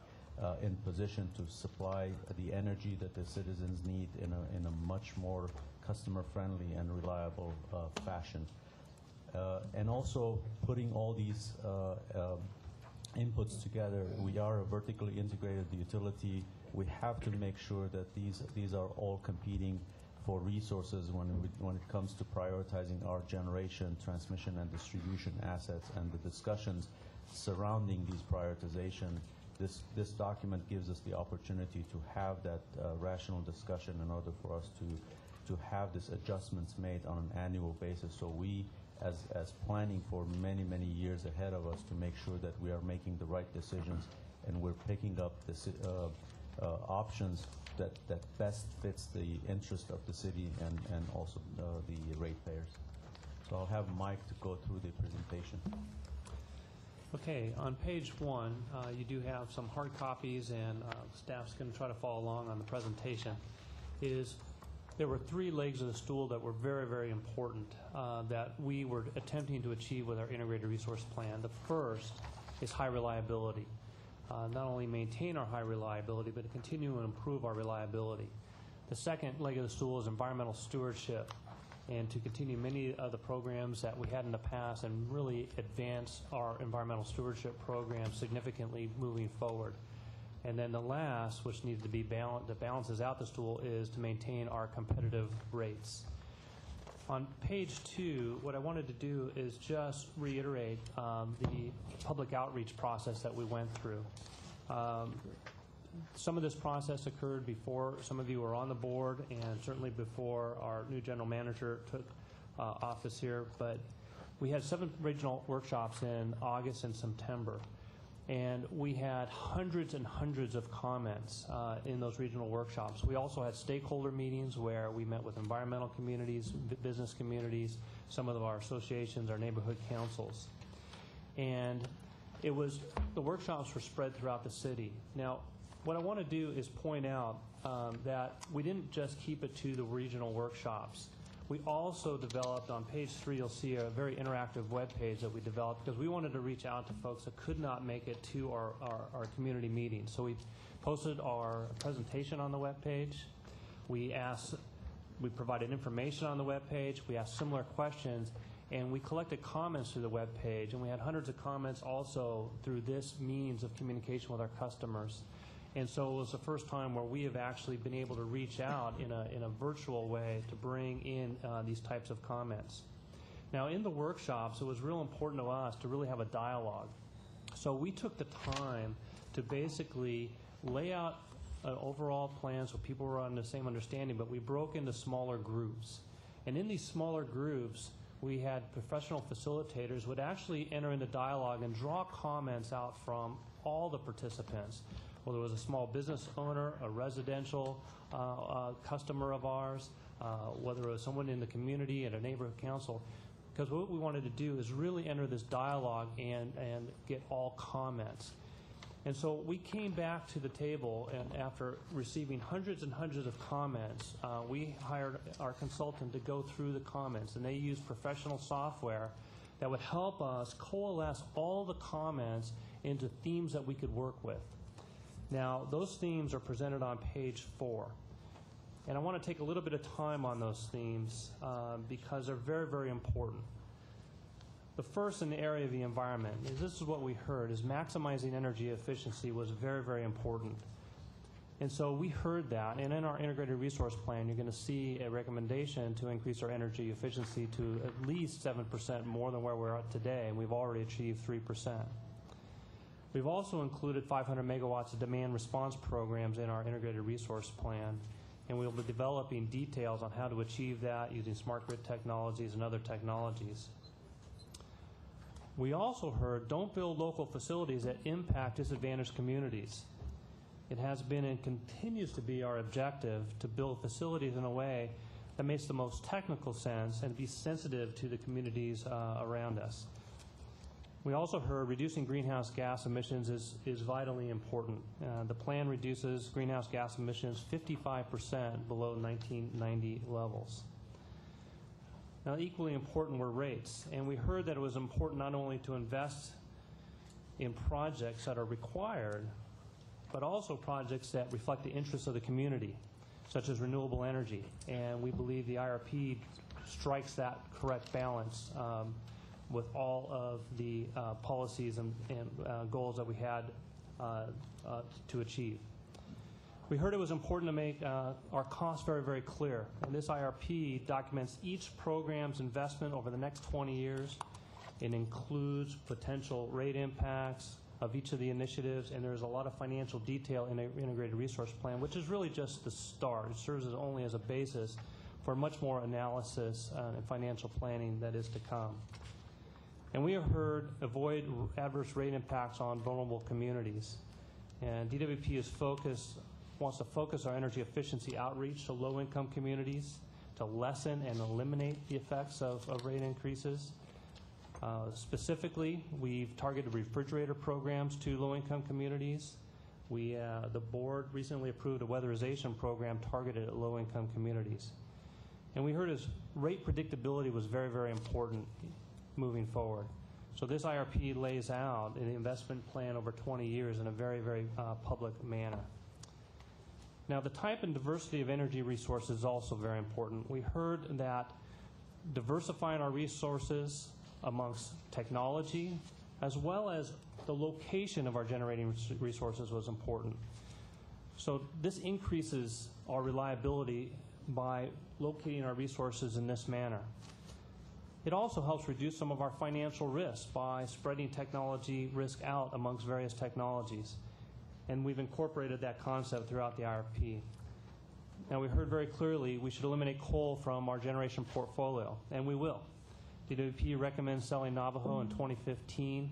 in position to supply the energy that the citizens need in a much more customer-friendly and reliable fashion. And also putting all these inputs together, we are a vertically integrated utility. We have to make sure that these are all competing for resources when it comes to prioritizing our generation, transmission, and distribution assets, and the discussions surrounding these prioritization. This document gives us the opportunity to have that rational discussion in order for us to have these adjustments made on an annual basis. So we, as planning for many, many years ahead of us, to make sure that we are making the right decisions and we're picking up the options that best fits the interest of the city and also the ratepayers. So I'll have Mike to go through the presentation. Okay, on page 1, you do have some hard copies, and staff's going to try to follow along on the presentation. There were 3 legs of the stool that were very, very important that we were attempting to achieve with our integrated resource plan. The first is high reliability. Not only maintain our high reliability, but to continue to improve our reliability. The second leg of the stool is environmental stewardship, and to continue many of the programs that we had in the past and really advance our environmental stewardship program significantly moving forward. And then the last, which needs to be that balances out the stool, is to maintain our competitive rates. On page 2, what I wanted to do is just reiterate the public outreach process that we went through. Some of this process occurred before some of you were on the board, and certainly before our new general manager took office here. But we had 7 regional workshops in August and September. And we had hundreds and hundreds of comments in those regional workshops. We also had stakeholder meetings where we met with environmental communities, business communities, some of our associations, our neighborhood councils. And the workshops were spread throughout the city. Now, what I want to do is point out that we didn't just keep it to the regional workshops. We also developed, on page 3, you'll see a very interactive web page that we developed because we wanted to reach out to folks that could not make it to our community meetings. So we posted our presentation on the web page. We provided information on the web page. We asked similar questions, and we collected comments through the web page. And we had hundreds of comments also through this means of communication with our customers. And so it was the first time where we have actually been able to reach out in a virtual way to bring in these types of comments. Now, in the workshops, it was real important to us to really have a dialogue. So we took the time to basically lay out an overall plan so people were on the same understanding, but we broke into smaller groups. And in these smaller groups, we had professional facilitators would actually enter into dialogue and draw comments out from all the participants. Whether it was a small business owner, a residential customer of ours, whether it was someone in the community at a neighborhood council. Because what we wanted to do is really enter this dialogue and get all comments. And so we came back to the table, and after receiving hundreds and hundreds of comments, we hired our consultant to go through the comments, and they used professional software that would help us coalesce all the comments into themes that we could work with. Now, those themes are presented on page 4. And I want to take a little bit of time on those themes because they're very, very important. The first in the area of the environment, this is what we heard, is maximizing energy efficiency was very, very important. And so we heard that, and in our integrated resource plan, you're going to see a recommendation to increase our energy efficiency to at least 7% more than where we're at today, and we've already achieved 3%. We've also included 500 megawatts of demand response programs in our integrated resource plan, and we'll be developing details on how to achieve that using smart grid technologies and other technologies. We also heard, don't build local facilities that impact disadvantaged communities. It has been and continues to be our objective to build facilities in a way that makes the most technical sense and be sensitive to the communities around us. We also heard reducing greenhouse gas emissions is vitally important. The plan reduces greenhouse gas emissions 55% below 1990 levels. Now, equally important were rates, and we heard that it was important not only to invest in projects that are required, but also projects that reflect the interests of the community, such as renewable energy. And we believe the IRP strikes that correct balance with all of the policies and goals that we had to achieve. We heard it was important to make our costs very, very clear. And this IRP documents each program's investment over the next 20 years. It includes potential rate impacts of each of the initiatives, and there's a lot of financial detail in an integrated resource plan, which is really just the start. It serves only as a basis for much more analysis and financial planning that is to come. And we have heard avoid adverse rate impacts on vulnerable communities. And DWP wants to focus our energy efficiency outreach to low-income communities, to lessen and eliminate the effects of rate increases. Specifically, we've targeted refrigerator programs to low-income communities. The board recently approved a weatherization program targeted at low-income communities. And we heard as rate predictability was very, very important moving forward. So this IRP lays out an investment plan over 20 years in a very, very public manner. Now, the type and diversity of energy resources is also very important. We heard that diversifying our resources amongst technology as well as the location of our generating resources was important. So this increases our reliability by locating our resources in this manner. It also helps reduce some of our financial risks by spreading technology risk out amongst various technologies. And we've incorporated that concept throughout the IRP. Now, we heard very clearly we should eliminate coal from our generation portfolio, and we will. DWP recommends selling Navajo in 2015,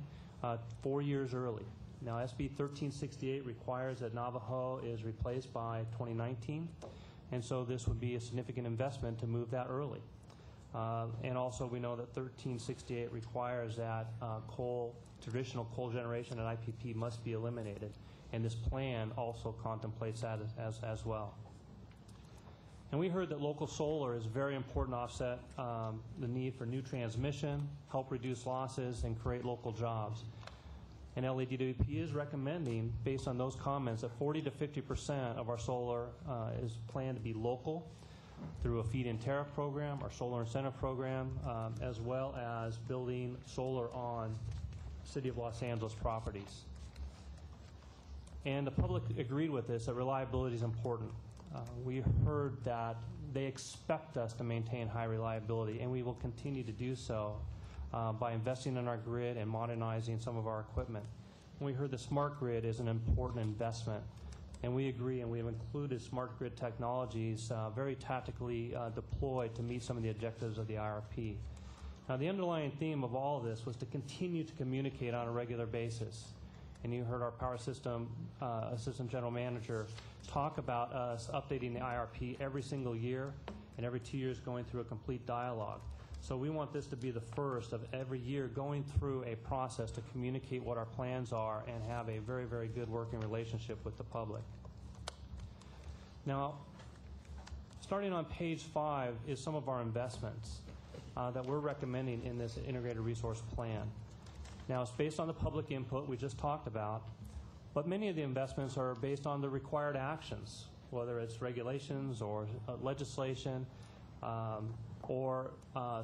4 years early. Now, SB 1368 requires that Navajo is replaced by 2019, and so this would be a significant investment to move that early. And also, we know that 1368 requires that traditional coal generation at IPP must be eliminated, and this plan also contemplates that as well. And we heard that local solar is very important to offset the need for new transmission, help reduce losses, and create local jobs. And LADWP is recommending, based on those comments, that 40 to 50% of our solar is planned to be local through a feed-in tariff program, our solar incentive program, as well as building solar on City of Los Angeles properties. And the public agreed with this, that reliability is important. We heard that they expect us to maintain high reliability, and we will continue to do so by investing in our grid and modernizing some of our equipment. And we heard the smart grid is an important investment, and we agree, and we have included smart grid technologies very tactically deployed to meet some of the objectives of the IRP. Now, the underlying theme of all of this was to continue to communicate on a regular basis. And you heard our Power System Assistant General Manager talk about us updating the IRP every single year and every 2 years going through a complete dialogue. So we want this to be the first of every year going through a process to communicate what our plans are and have a very, very good working relationship with the public. Now, starting on page 5 is some of our investments that we're recommending in this integrated resource plan. Now, it's based on the public input we just talked about, but many of the investments are based on the required actions, whether it's regulations or legislation or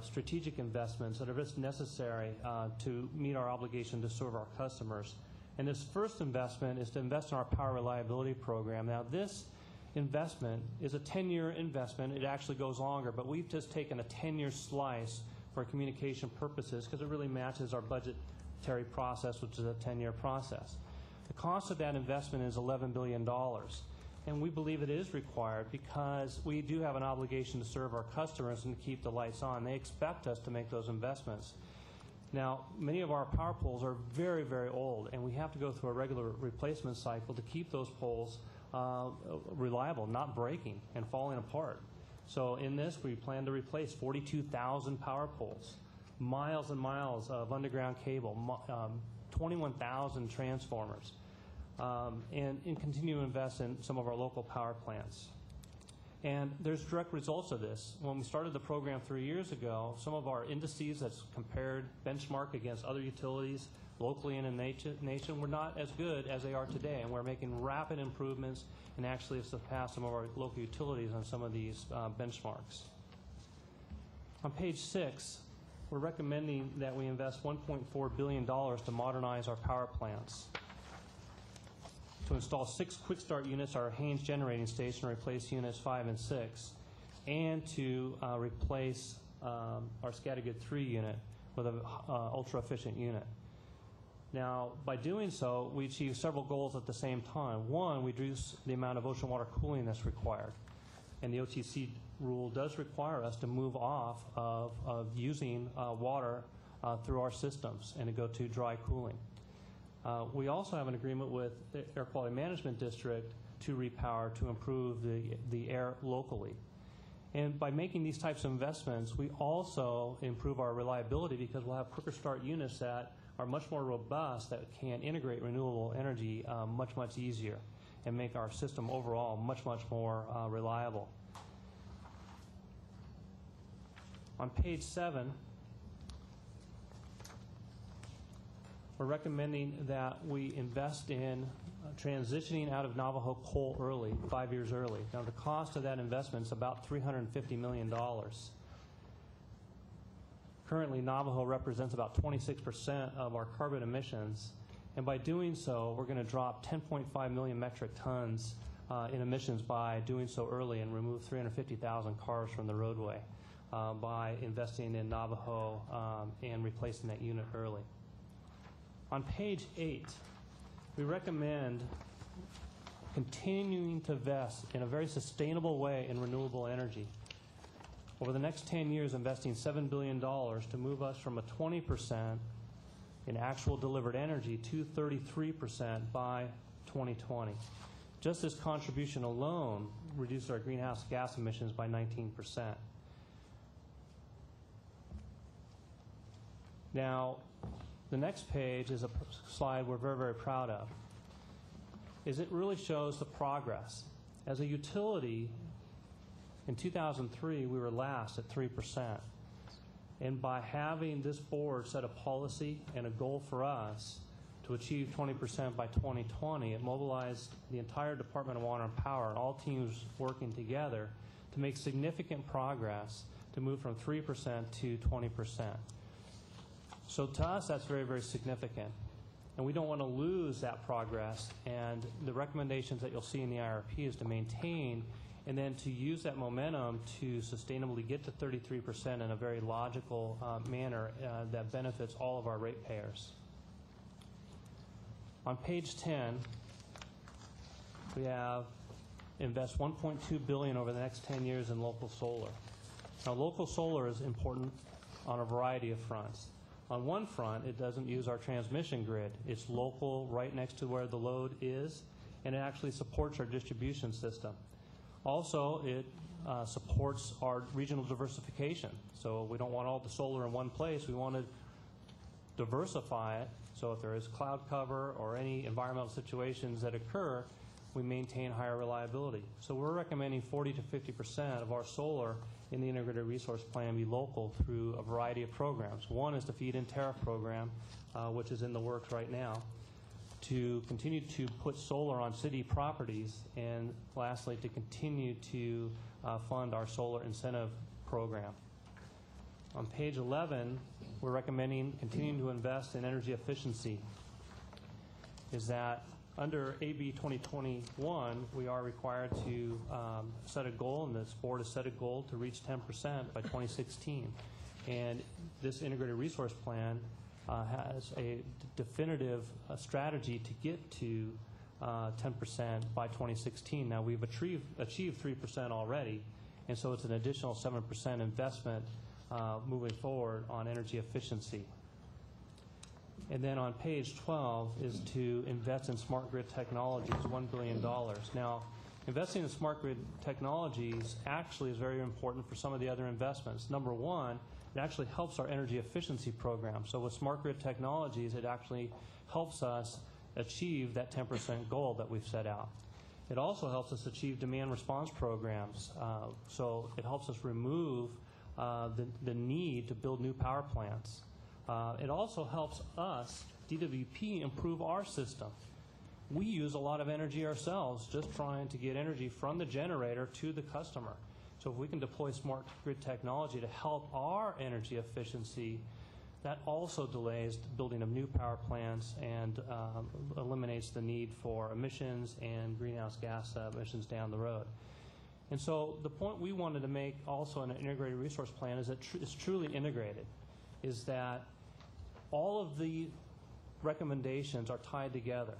strategic investments that are just necessary to meet our obligation to serve our customers. And this first investment is to invest in our power reliability program. Now, this investment is a 10-year investment. It actually goes longer, but we've just taken a 10-year slice for communication purposes because it really matches our budgetary process, which is a 10-year process. The cost of that investment is $11 billion, and we believe it is required because we do have an obligation to serve our customers and to keep the lights on. They expect us to make those investments. Now, many of our power poles are very, very old, and we have to go through a regular replacement cycle to keep those poles reliable, not breaking and falling apart. So in this, we plan to replace 42,000 power poles, miles and miles of underground cable, 21,000 transformers, and continue to invest in some of our local power plants. And there's direct results of this. When we started the program 3 years ago, some of our indices that's compared benchmark against other utilities locally and in the nation were not as good as they are today, and we're making rapid improvements and actually have surpassed some of our local utilities on some of these benchmarks. On page 6, we're recommending that we invest $1.4 billion to modernize our power plants, to install 6 quick start units at our Haynes generating station, replace units 5 and 6, and to replace our Scattergood 3 unit with an ultra efficient unit. Now, by doing so, we achieve several goals at the same time. One, we reduce the amount of ocean water cooling that's required. And the OTC rule does require us to move off of using water through our systems and to go to dry cooling. We also have an agreement with the Air Quality Management District to repower to improve the air locally. And by making these types of investments, we also improve our reliability because we'll have quicker start units that are much more robust, that can integrate renewable energy much easier and make our system overall much more reliable. On page 7, we're recommending that we invest in transitioning out of Navajo coal early, 5 years early. Now, the cost of that investment is about $350 million. Currently, Navajo represents about 26% of our carbon emissions, and by doing so, we're going to drop 10.5 million metric tons in emissions by doing so early and remove 350,000 cars from the roadway by investing in Navajo and replacing that unit early. On page 8, we recommend continuing to invest in a very sustainable way in renewable energy. Over the next 10 years, investing $7 billion to move us from a 20% in actual delivered energy to 33% by 2020. Just this contribution alone reduced our greenhouse gas emissions by 19%. Now, the next page is a slide we're very proud of. It really shows the progress. As a utility, in 2003, we were last at 3%. And by having this board set a policy and a goal for us to achieve 20% by 2020, it mobilized the entire Department of Water and Power and all teams working together to make significant progress to move from 3% to 20%. So to us, that's very significant. And we don't want to lose that progress. And the recommendations that you'll see in the IRP is to maintain and then to use that momentum to sustainably get to 33% in a very logical manner that benefits all of our ratepayers. On page 10, we have invest $1.2 billion over the next 10 years in local solar. Now, local solar is important on a variety of fronts. On one front, it doesn't use our transmission grid. It's local, right next to where the load is, and it actually supports our distribution system. Also, it supports our regional diversification. So we don't want all the solar in one place. We want to diversify it, so if there is cloud cover or any environmental situations that occur, we maintain higher reliability. So we're recommending 40 to 50% of our solar in the Integrated Resource Plan be local through a variety of programs. One is the feed-in tariff program, which is in the works right now, to continue to put solar on city properties, and lastly, to continue to fund our solar incentive program. On page 11, we're recommending continuing to invest in energy efficiency. Is that under AB 2021, we are required to set a goal, and this board has set a goal to reach 10% by 2016. And this Integrated Resource Plan has a definitive strategy to get to 10% by 2016. Now, we've achieved 3% already, and so it's an additional 7% investment moving forward on energy efficiency. And then on page 12 is to invest in smart grid technologies, $1 billion. Now, investing in smart grid technologies actually is very important for some of the other investments. Number one, it actually helps our energy efficiency program. So with smart grid technologies, it actually helps us achieve that 10% goal that we've set out. It also helps us achieve demand response programs. So it helps us remove the need to build new power plants. It also helps us, DWP, improve our system. We use a lot of energy ourselves just trying to get energy from the generator to the customer. So if we can deploy smart grid technology to help our energy efficiency, that also delays the building of new power plants and eliminates the need for emissions and greenhouse gas emissions down the road. And so the point we wanted to make also in an integrated resource plan is that it's truly integrated, is that all of the recommendations are tied together,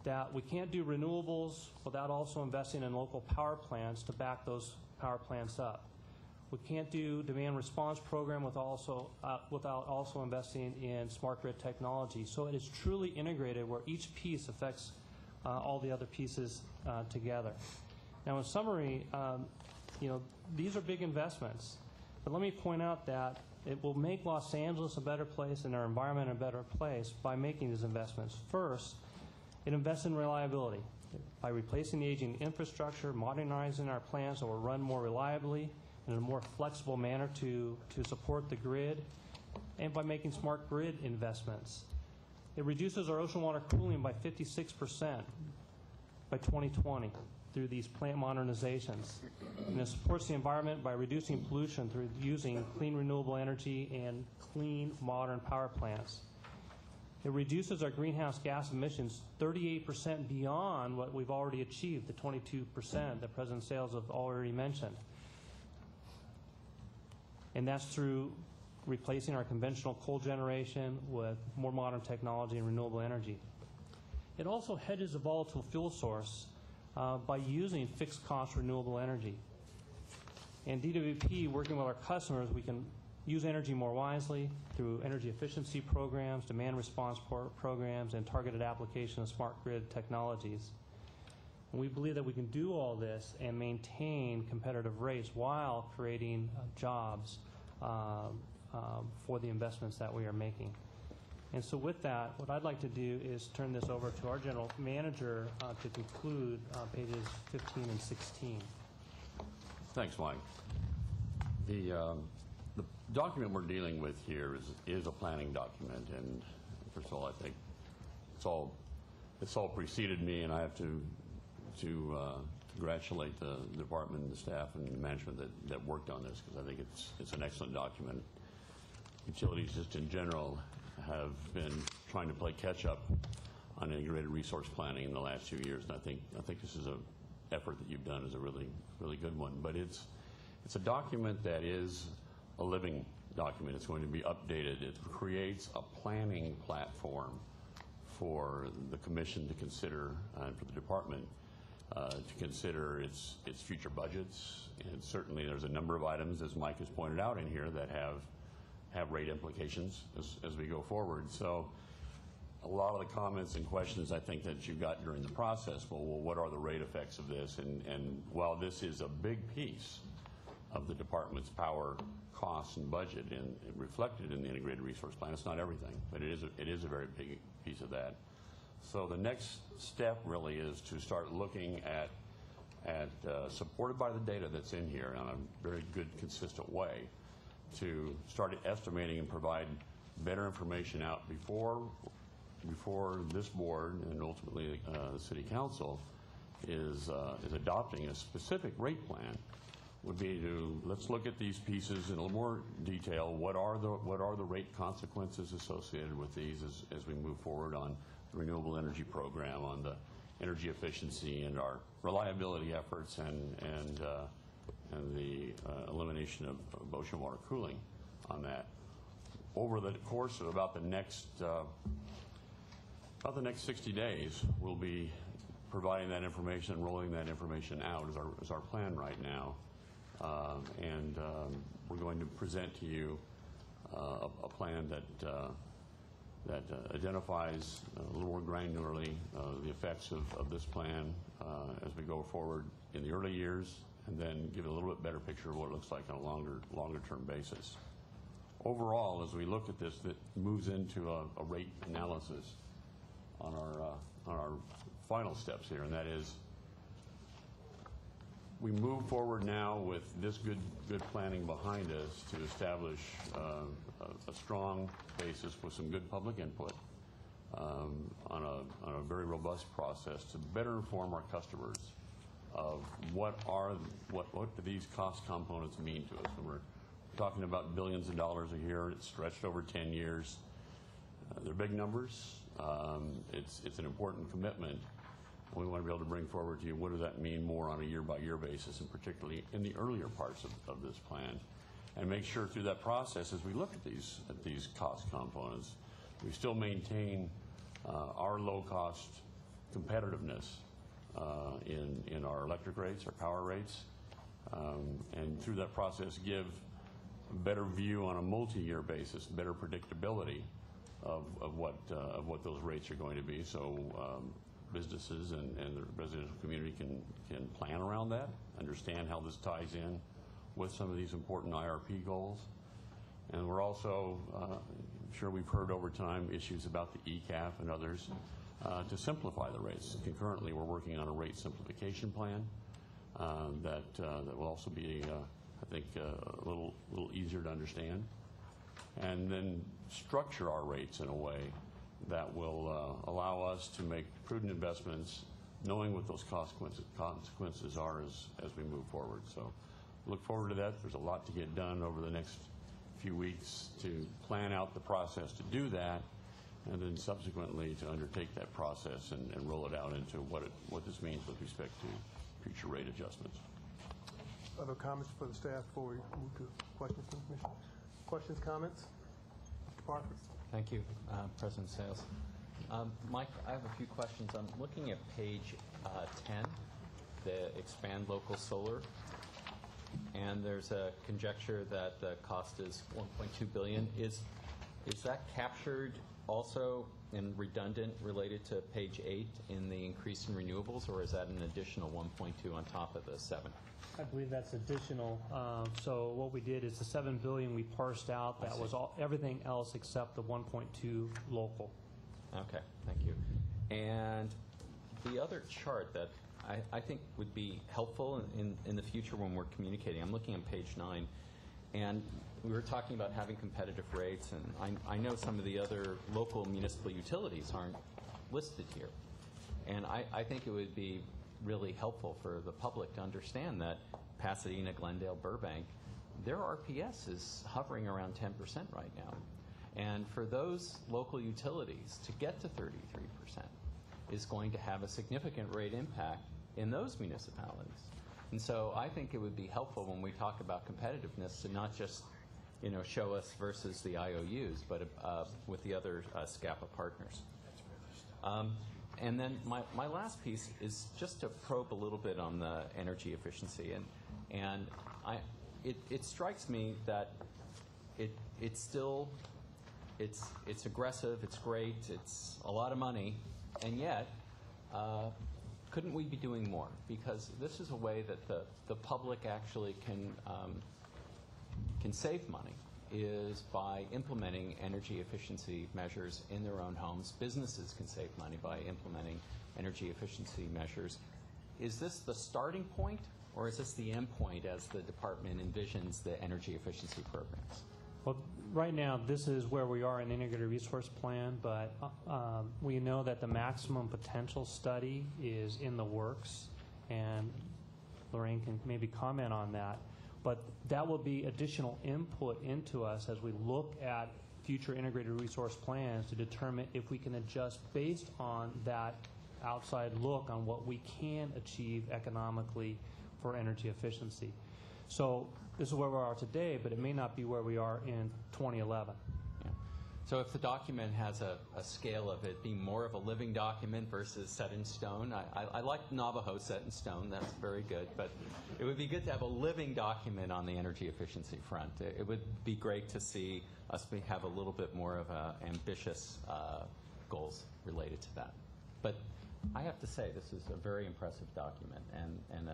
that we can't do renewables without also investing in local power plants to back those power plants up. We can't do demand response program without also investing in smart grid technology. So it is truly integrated where each piece affects all the other pieces together. Now, in summary, these are big investments. But let me point out that it will make Los Angeles a better place and our environment a better place by making these investments. First, it invests in reliability by replacing the aging infrastructure, modernizing our plants that will run more reliably in a more flexible manner to support the grid, and by making smart grid investments. It reduces our ocean water cooling by 56% by 2020 through these plant modernizations. And it supports the environment by reducing pollution through using clean renewable energy and clean modern power plants. It reduces our greenhouse gas emissions 38% beyond what we've already achieved, the 22% that President Sales have already mentioned. And that's through replacing our conventional coal generation with more modern technology and renewable energy. It also hedges a volatile fuel source by using fixed cost renewable energy. And DWP, working with our customers, we can use energy more wisely through energy efficiency programs, demand response programs, and targeted application of smart grid technologies. And we believe that we can do all this and maintain competitive rates while creating jobs for the investments that we are making. And so with that, what I'd like to do is turn this over to our general manager to conclude pages 15 and 16. Thanks, Mike. The document we're dealing with here is a planning document, and first of all, I think it's all preceded me, and I have to congratulate the department and the staff and the management that worked on this, because I think it's an excellent document. Utilities, just in general, have been trying to play catch-up on integrated resource planning in the last few years, and I think this is an effort that you've done is a really, really good one. But it's a document that is a living document. It's going to be updated. It creates a planning platform for the commission to consider and for the department to consider its future budgets. And certainly there's a number of items, as Mike has pointed out in here, that have rate implications as we go forward. So a lot of the comments and questions I think that you got during the process, well, what are the rate effects of this? And while this is a big piece of the department's power costs and budget and reflected in the integrated resource plan, it's not everything, but it is a very big piece of that. So the next step really is to start looking at supported by the data that's in here in a very good, consistent way, to start estimating and provide better information out before this board and ultimately the city council is adopting a specific rate plan. Would be to let's look at these pieces in a little more detail. What are the rate consequences associated with these as we move forward on the renewable energy program, on the energy efficiency and our reliability efforts, and the elimination of ocean water cooling on that. Over the course of about the next 60 days, we'll be providing that information and rolling that information out as our plan right now. We're going to present to you a plan that identifies a little more granularly the effects of this plan as we go forward in the early years, and then give a little bit better picture of what it looks like on a longer term basis. Overall, as we look at this, that moves into a rate analysis on our final steps here, and that is we move forward now with this good planning behind us to establish a strong basis with some good public input on a very robust process to better inform our customers of what do these cost components mean to us. And we're talking about billions of dollars a year. It's stretched over 10 years. They're big numbers. It's an important commitment. We want to be able to bring forward to you what does that mean more on a year-by-year basis, and particularly in the earlier parts of this plan, and make sure through that process as we look at these cost components, we still maintain our low-cost competitiveness in our electric rates, our power rates, and through that process give a better view on a multi-year basis, better predictability of what those rates are going to be. So businesses and the residential community can plan around that, understand how this ties in with some of these important IRP goals. And we're also, I'm sure we've heard over time, issues about the ECAF and others to simplify the rates. Concurrently, we're working on a rate simplification plan that will also be, I think, a little easier to understand. And then structure our rates in a way that will allow us to make prudent investments, knowing what those consequences are as we move forward. So look forward to that. There's a lot to get done over the next few weeks to plan out the process to do that, and then subsequently to undertake that process and roll it out into what this means with respect to future rate adjustments. Other comments for the staff before we move to questions from the commission? Questions, comments? Mr. Parker? Thank you, President Sales. Mike, I have a few questions. I'm looking at page 10, the expand local solar, and there's a conjecture that the cost is $1.2 billion. Is that captured also and redundant related to page 8 in the increase in renewables, or is that an additional 1.2 on top of the 7? I believe that's additional. So what we did is the $7 billion we parsed out. That was everything else except the 1.2 local. Okay, thank you. And the other chart that I think would be helpful in the future when we're communicating, I'm looking on page 9, and we were talking about having competitive rates, and I know some of the other local municipal utilities aren't listed here. And I think it would be really helpful for the public to understand that Pasadena, Glendale, Burbank, their RPS is hovering around 10% right now. And for those local utilities to get to 33% is going to have a significant rate impact in those municipalities. And so I think it would be helpful when we talk about competitiveness to not just show us versus the IOUs, but with the other SCAPA partners. And then my last piece is just to probe a little bit on the energy efficiency, and it strikes me that it's still it's aggressive, it's great, it's a lot of money, and yet couldn't we be doing more? Because this is a way that the public actually can save money, is by implementing energy efficiency measures in their own homes. Businesses can save money by implementing energy efficiency measures. Is this the starting point, or is this the end point as the department envisions the energy efficiency programs? Well, right now, this is where we are in the integrated resource plan, but we know that the maximum potential study is in the works, and Lorraine can maybe comment on that. But that will be additional input into us as we look at future integrated resource plans to determine if we can adjust based on that outside look on what we can achieve economically for energy efficiency. So this is where we are today, but it may not be where we are in 2011. Yeah. So if the document has a scale of it being more of a living document versus set in stone, I like Navajo set in stone, that's very good, but it would be good to have a living document on the energy efficiency front. It would be great to see us have a little bit more of ambitious goals related to that. But I have to say, this is a very impressive document, and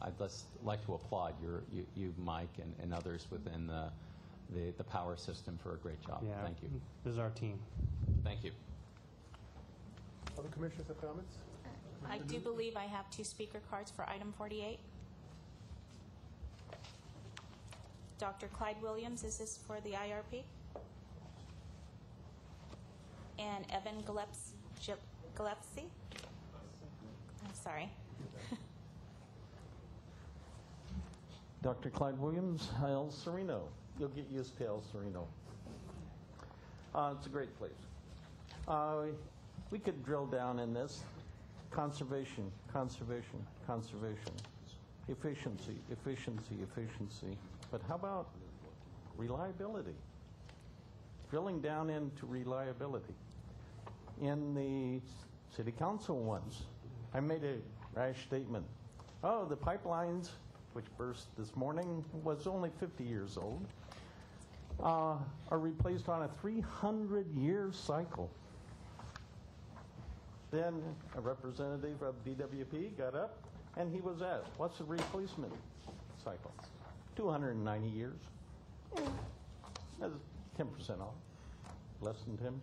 I'd just like to applaud you, Mike, and others within the power system for a great job. Yeah, thank you. This is our team. Thank you. Other commissioners have comments? I do believe I have 2 speaker cards for item 48. Dr. Clyde Williams, is this for the IRP? And Evan Gillespie? I'm sorry. Dr. Clyde Williams, El Sereno. You'll get used to El Sereno. It's a great place. We could drill down in this. Conservation, conservation, conservation. Efficiency, efficiency, efficiency. But how about reliability? Drilling down into reliability. In the city council once, I made a rash statement. Oh, the pipelines, which burst this morning, was only 50 years old, are replaced on a 300-year cycle. Then a representative of DWP got up and he was asked, what's the replacement cycle? 290 years. That's 10% off, less than 10.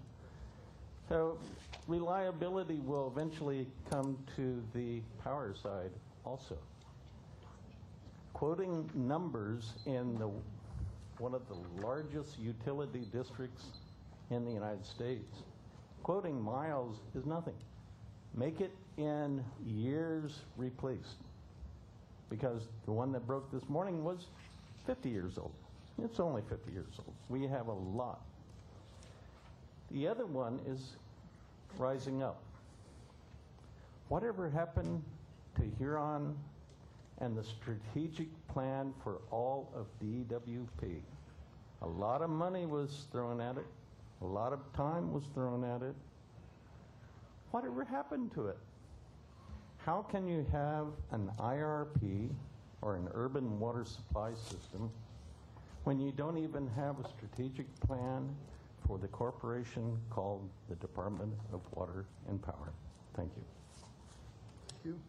So reliability will eventually come to the power side also. Quoting numbers in one of the largest utility districts in the United States, quoting miles is nothing. Make it in years replaced, because the one that broke this morning was 50 years old. It's only 50 years old. We have a lot. The other one is rising up. Whatever happened to Huron and the strategic plan for all of DWP? A lot of money was thrown at it. A lot of time was thrown at it. Whatever happened to it? How can you have an IRP or an urban water supply system when you don't even have a strategic plan for the corporation called the Department of Water and Power? Thank you. Thank you.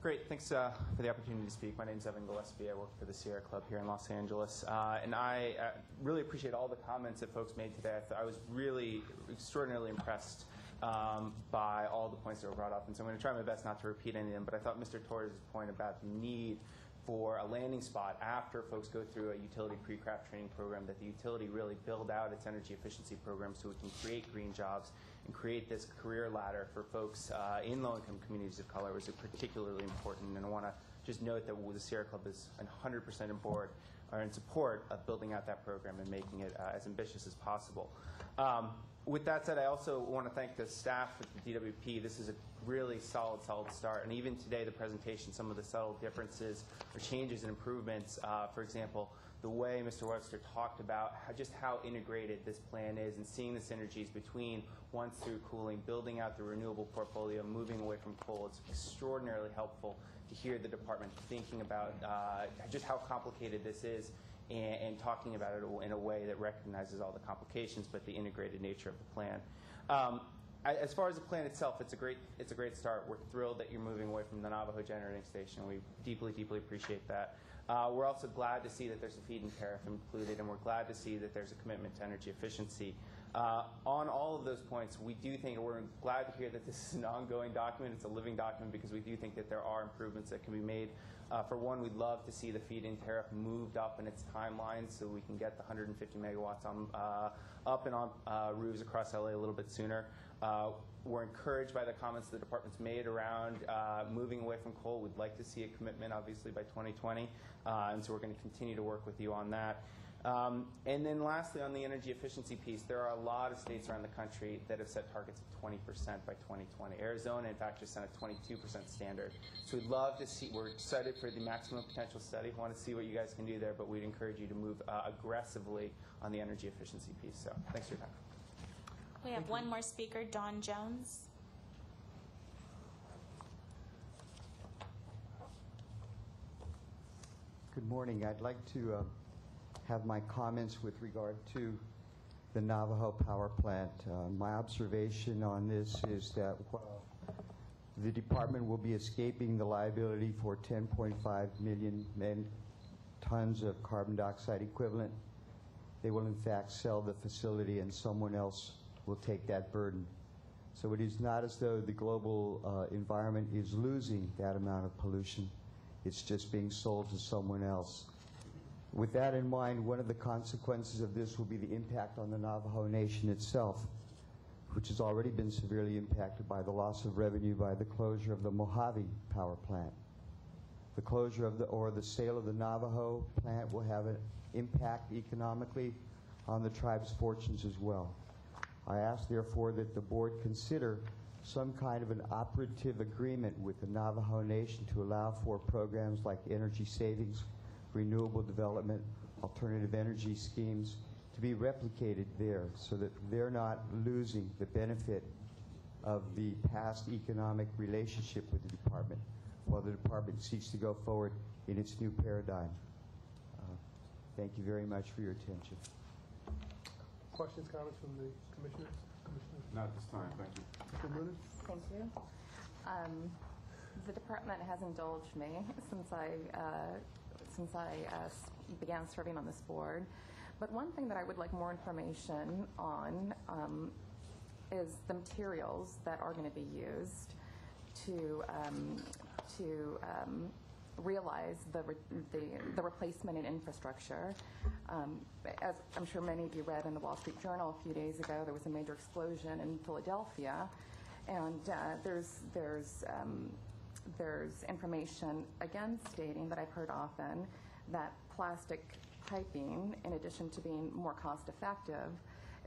Great, thanks for the opportunity to speak. My name is Evan Gillespie. I work for the Sierra Club here in Los Angeles. And I really appreciate all the comments that folks made today. I was really extraordinarily impressed by all the points that were brought up. And so I'm going to try my best not to repeat any of them, but I thought Mr. Torres' point about the need for a landing spot after folks go through a utility pre-craft training program, that the utility really build out its energy efficiency program so we can create green jobs and create this career ladder for folks in low-income communities of color was particularly important. And I want to just note that the Sierra Club is 100% on board or in support of building out that program and making it as ambitious as possible. With that said, I also want to thank the staff at the DWP. This is a really solid start. And even today, the presentation, some of the subtle differences or changes and improvements, for example, the way Mr. Webster talked about just how integrated this plan is and seeing the synergies between once through cooling, building out the renewable portfolio, moving away from coal. It's extraordinarily helpful to hear the department thinking about just how complicated this is and talking about it in a way that recognizes all the complications but the integrated nature of the plan. As far as the plan itself, it's a great start. We're thrilled that you're moving away from the Navajo generating station. We deeply, deeply appreciate that. We're also glad to see that there's a feed-in tariff included, and we're glad to see that there's a commitment to energy efficiency. On all of those points, we do think, we're glad to hear that this is an ongoing document. It's a living document because we do think that there are improvements that can be made. For one, we'd love to see the feed-in tariff moved up in its timeline so we can get the 150 megawatts up and on roofs across LA a little bit sooner. We're encouraged by the comments the department's made around moving away from coal. We'd like to see a commitment, obviously, by 2020, and so we're going to continue to work with you on that. And then lastly, on the energy efficiency piece, there are a lot of states around the country that have set targets of 20% by 2020. Arizona, in fact, just set a 22% standard. So we'd love to see, we're excited for the maximum potential study. We want to see what you guys can do there, but we'd encourage you to move aggressively on the energy efficiency piece. So thanks for your time. We have one more speaker, Don Jones. Good morning. I'd like to have my comments with regard to the Navajo power plant. My observation on this is that while the department will be escaping the liability for 10.5 million tons of carbon dioxide equivalent, they will in fact sell the facility and someone else will take that burden. So it is not as though the global environment is losing that amount of pollution. It's just being sold to someone else. With that in mind, one of the consequences of this will be the impact on the Navajo Nation itself, which has already been severely impacted by the loss of revenue by the closure of the Mojave power plant. The closure of the sale of the Navajo plant will have an impact economically on the tribe's fortunes as well. I ask, therefore, that the board consider some kind of an operative agreement with the Navajo Nation to allow for programs like energy savings, renewable development, alternative energy schemes to be replicated there so that they're not losing the benefit of the past economic relationship with the department while the department seeks to go forward in its new paradigm. Thank you very much for your attention. Questions, comments from the commissioners? Not at this time, thank you. Mr. Noonan? Thank you. The department has indulged me since I began serving on this board. But one thing that I would like more information on is the materials that are going to be used to realize the replacement in infrastructure. As I'm sure many of you read in the Wall Street Journal a few days ago, there was a major explosion in Philadelphia, and there's information again stating that I've heard often that plastic piping, in addition to being more cost effective,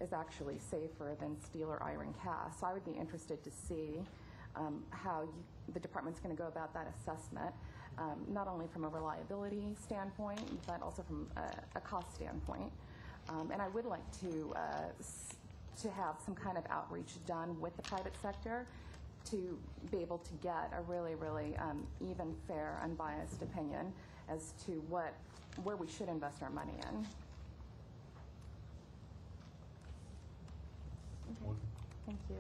is actually safer than steel or iron cast. So I would be interested to see how the department's going to go about that assessment, not only from a reliability standpoint, but also from a cost standpoint. And I would like to have some kind of outreach done with the private sector to be able to get a really, really even, fair, unbiased opinion as to where we should invest our money in. Okay. Thank you.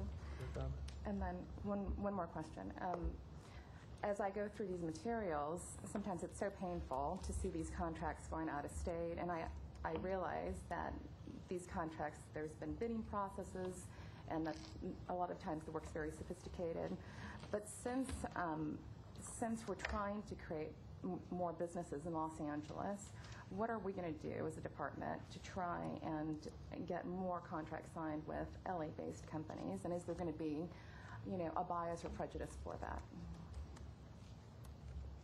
And then one more question. As I go through these materials, sometimes it's so painful to see these contracts going out of state, and I realize that these contracts, there's been bidding processes, and that a lot of times the work's very sophisticated. But since we're trying to create more businesses in Los Angeles, what are we going to do as a department to try and get more contracts signed with LA-based companies? And is there going to be, a bias or prejudice for that?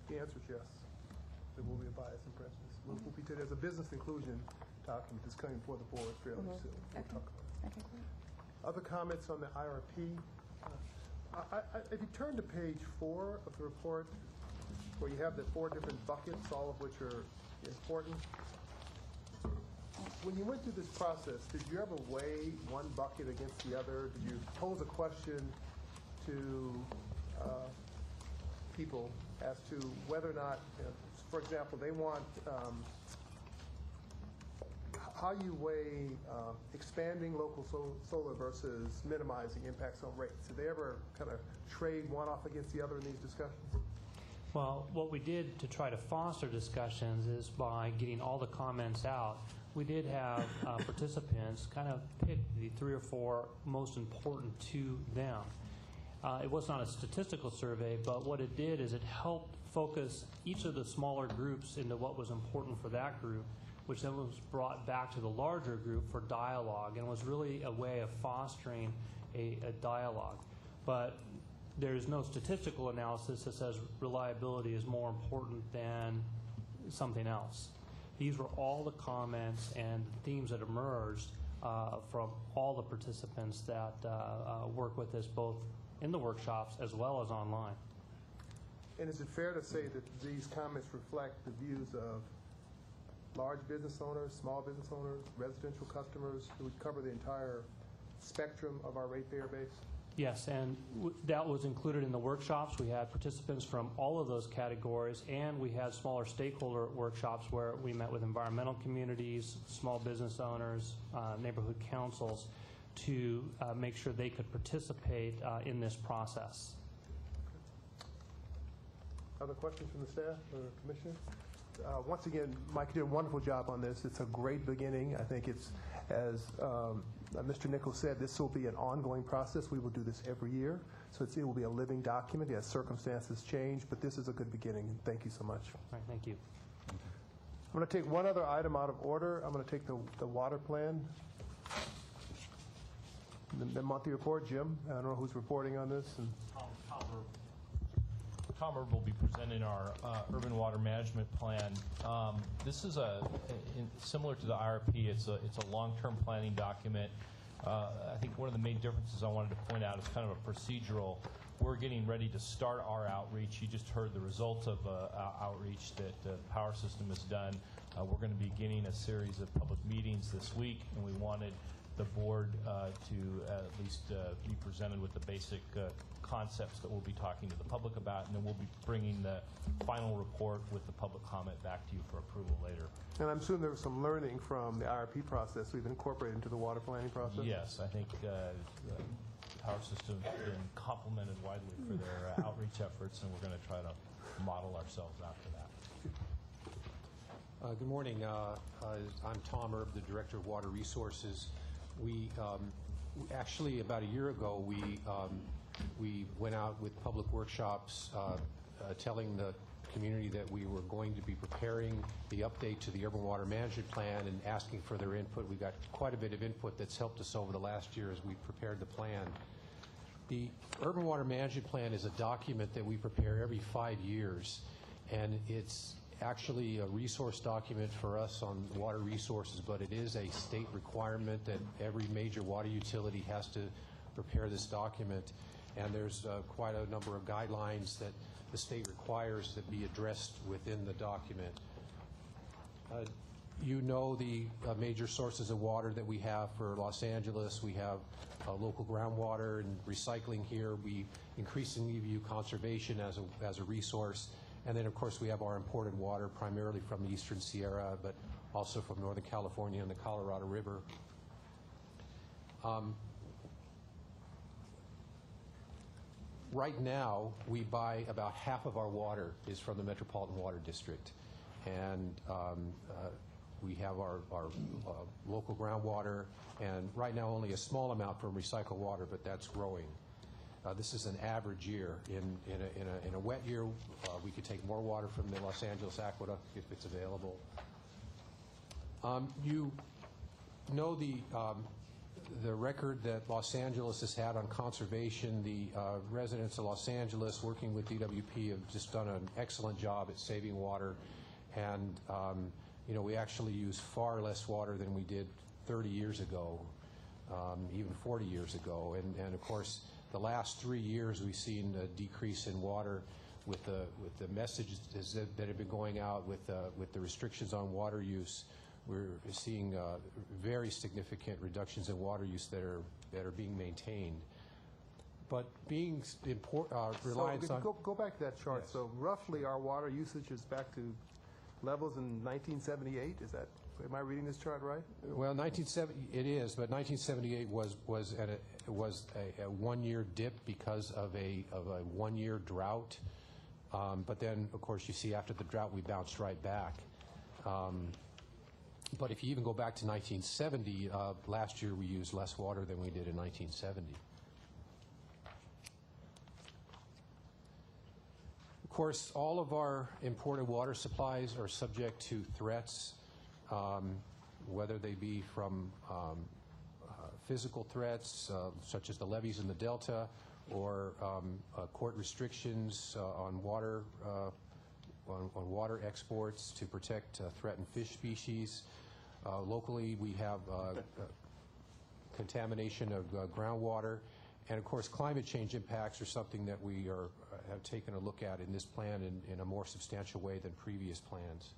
The answer is yes. There will be a bias and prejudice. There's a business inclusion document that's coming before the board fairly soon. We'll talk about it. Okay, great. Other comments on the IRP? If you turn to page 4 of the report, where you have the 4 different buckets, all of which are important. When you went through this process, did you ever weigh one bucket against the other? Did you pose a question to people as to whether or not, for example, they want how you weigh expanding local solar versus minimizing impacts on rates? Did they ever kind of trade one off against the other in these discussions? Well, what we did to try to foster discussions is by getting all the comments out. We did have participants kind of pick the 3 or 4 most important to them. It was not a statistical survey, but what it did is it helped focus each of the smaller groups into what was important for that group, which then was brought back to the larger group for dialogue, and was really a way of fostering a dialogue. But there's no statistical analysis that says reliability is more important than something else. These were all the comments and themes that emerged from all the participants that work with us, both in the workshops as well as online. And is it fair to say that these comments reflect the views of large business owners, small business owners, residential customers, who would cover the entire spectrum of our ratepayer base? Yes, and that was included in the workshops. We had participants from all of those categories, and we had smaller stakeholder workshops where we met with environmental communities, small business owners, neighborhood councils, to make sure they could participate in this process. Other questions from the staff or commissioner? Once again, Mike, you did a wonderful job on this. It's a great beginning. I think it's, as Mr. Nichols said, this will be an ongoing process. We will do this every year. So it will be a living document as circumstances change, but this is a good beginning. And thank you so much. All right, thank you. I'm going to take one other item out of order. I'm going to take the water plan. The monthly report, Jim. I don't know who's reporting on this. And Tom Erb will be presenting our urban water management plan. This is similar to the IRP. It's a long-term planning document. I think one of the main differences I wanted to point out is kind of a procedural. We're getting ready to start our outreach. You just heard the results of outreach that the power system has done. We're going to be beginning a series of public meetings this week, and we wanted the board to at least be presented with the basic concepts that we'll be talking to the public about, and then we'll be bringing the final report with the public comment back to you for approval later. And I'm assuming there was some learning from the IRP process we've incorporated into the water planning process? Yes, I think Power System has been complimented widely for their outreach efforts, and we're going to try to model ourselves after that. Good morning. I'm Tom Erb, the Director of Water Resources. We actually, about a year ago, we went out with public workshops telling the community that we were going to be preparing the update to the Urban Water Management Plan and asking for their input. We got quite a bit of input that's helped us over the last year as we prepared the plan. The Urban Water Management Plan is a document that we prepare every 5 years, and it's actually a resource document for us on water resources, but it is a state requirement that every major water utility has to prepare this document, and there's quite a number of guidelines that the state requires to be addressed within the document. You know the major sources of water that we have for Los Angeles. We have local groundwater and recycling here. We increasingly view conservation as a resource. And then, of course, we have our imported water, primarily from the Eastern Sierra, but also from Northern California and the Colorado River. Right now, we buy about half of our water is from the Metropolitan Water District. And we have our local groundwater, and right now only a small amount from recycled water, but that's growing. This is an average year. In a wet year, we could take more water from the Los Angeles Aqueduct if it's available. You know the record that Los Angeles has had on conservation. The residents of Los Angeles, working with DWP, have just done an excellent job at saving water. And you know, we actually use far less water than we did 30 years ago, even 40 years ago. And of course, the last 3 years we've seen a decrease in water with the messages that have been going out with the restrictions on water use. We're seeing very significant reductions in water use that are being maintained. But being reliance on... Go back to that chart. Yes. So roughly our water usage is back to levels in 1978. Is that, am I reading this chart right? Well, it is, but 1978 was a one-year dip because of a one-year drought. But then, of course, you see after the drought we bounced right back. But if you even go back to 1970, last year we used less water than we did in 1970. Of course, all of our imported water supplies are subject to threats, whether they be from physical threats, such as the levees in the Delta, or court restrictions on water exports to protect threatened fish species. Locally, we have contamination of groundwater, and of course, climate change impacts are something that we have taken a look at in this plan in a more substantial way than previous plans.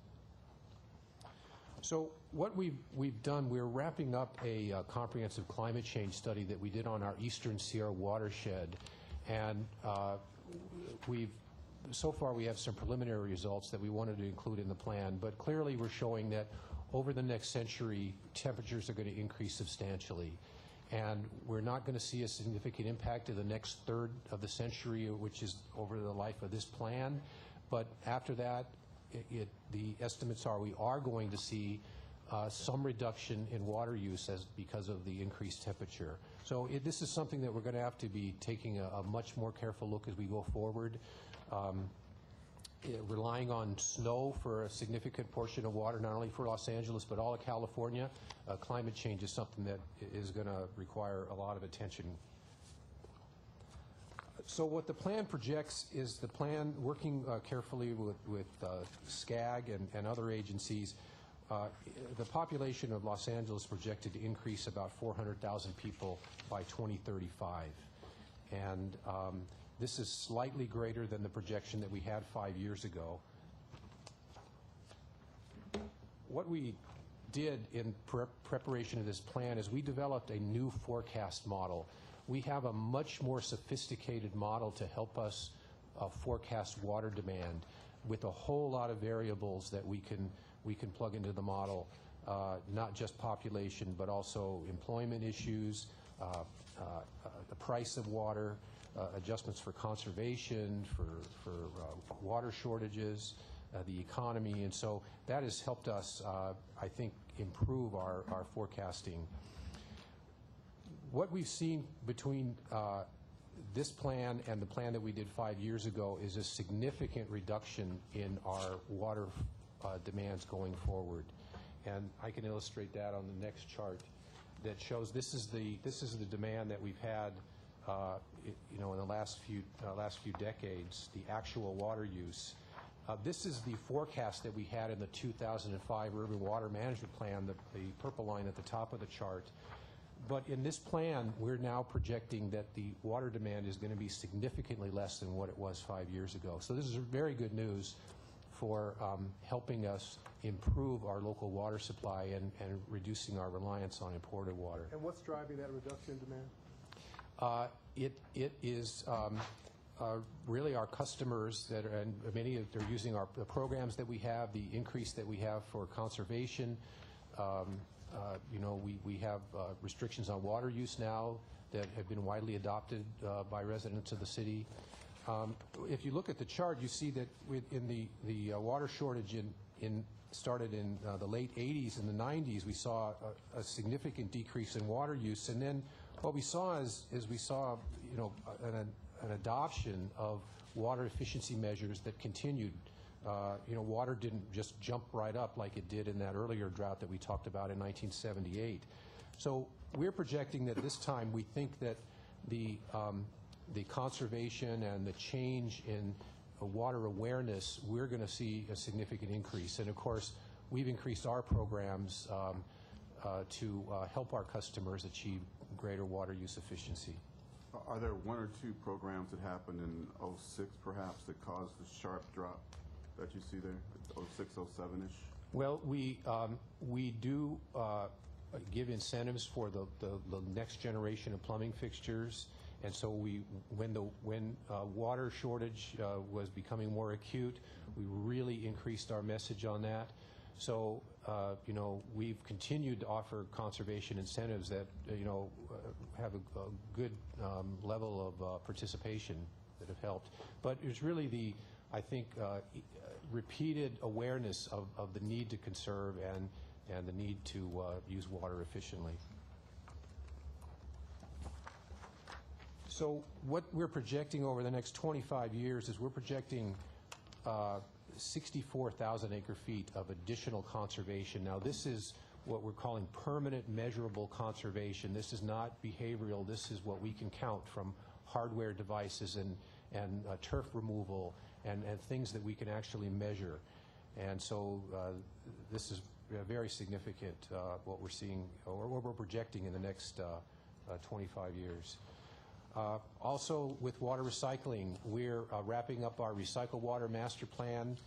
So what we've done, we're wrapping up a comprehensive climate change study that we did on our Eastern Sierra watershed, and so far we have some preliminary results that we wanted to include in the plan, but clearly we're showing that over the next century, temperatures are going to increase substantially. And we're not going to see a significant impact in the next third of the century, which is over the life of this plan. But after that, the estimates are we are going to see some reduction in water use because of the increased temperature. So this is something that we're going to have to be taking a much more careful look as we go forward. Relying on snow for a significant portion of water, not only for Los Angeles, but all of California. Climate change is something that is going to require a lot of attention. So what the plan projects is the plan, working carefully with SCAG and other agencies, the population of Los Angeles projected to increase about 400,000 people by 2035. And this is slightly greater than the projection that we had 5 years ago. What we did in preparation of this plan is we developed a new forecast model. We have a much more sophisticated model to help us forecast water demand with a whole lot of variables that we we can plug into the model not just population, but also employment issues, the price of water, adjustments for conservation, for water shortages, the economy, and so that has helped us, I think, improve our forecasting. What we've seen between this plan and the plan that we did 5 years ago is a significant reduction in our water demands going forward, and I can illustrate that on the next chart. That shows this is the demand that we've had, in the last few decades, the actual water use. This is the forecast that we had in the 2005 Urban Water Management Plan, the purple line at the top of the chart. But in this plan, we're now projecting that the water demand is going to be significantly less than what it was 5 years ago. So this is very good news for helping us improve our local water supply and reducing our reliance on imported water. And what's driving that reduction in demand? It is really our customers that are, and many they're using the programs that we have, the increase that we have for conservation. We have restrictions on water use now that have been widely adopted by residents of the city. If you look at the chart, you see that in the water shortage started in the late 80s and the 90s, we saw a significant decrease in water use, and then what we saw is we saw an adoption of water efficiency measures that continued. Water didn't just jump right up like it did in that earlier drought that we talked about in 1978. So we're projecting that this time we think that the conservation and the change in water awareness, we're going to see a significant increase. And of course, we've increased our programs to help our customers achieve greater water use efficiency. Are there one or two programs that happened in '06 perhaps that caused the sharp drop that you see there, '06, '07-ish? Well, we do give incentives for the next generation of plumbing fixtures, and so when water shortage was becoming more acute, we really increased our message on that. So we've continued to offer conservation incentives that have a good level of participation that have helped. But it's really I think repeated awareness of the need to conserve and the need to use water efficiently. So what we're projecting over the next 25 years is we're projecting 64,000 acre-feet of additional conservation. Now, this is what we're calling permanent measurable conservation. This is not behavioral. This is what we can count from hardware devices and turf removal and things that we can actually measure. And so this is very significant, what we're seeing, or what we're projecting in the next 25 years. Also, with water recycling, we're wrapping up our Recycle Water Master Plan,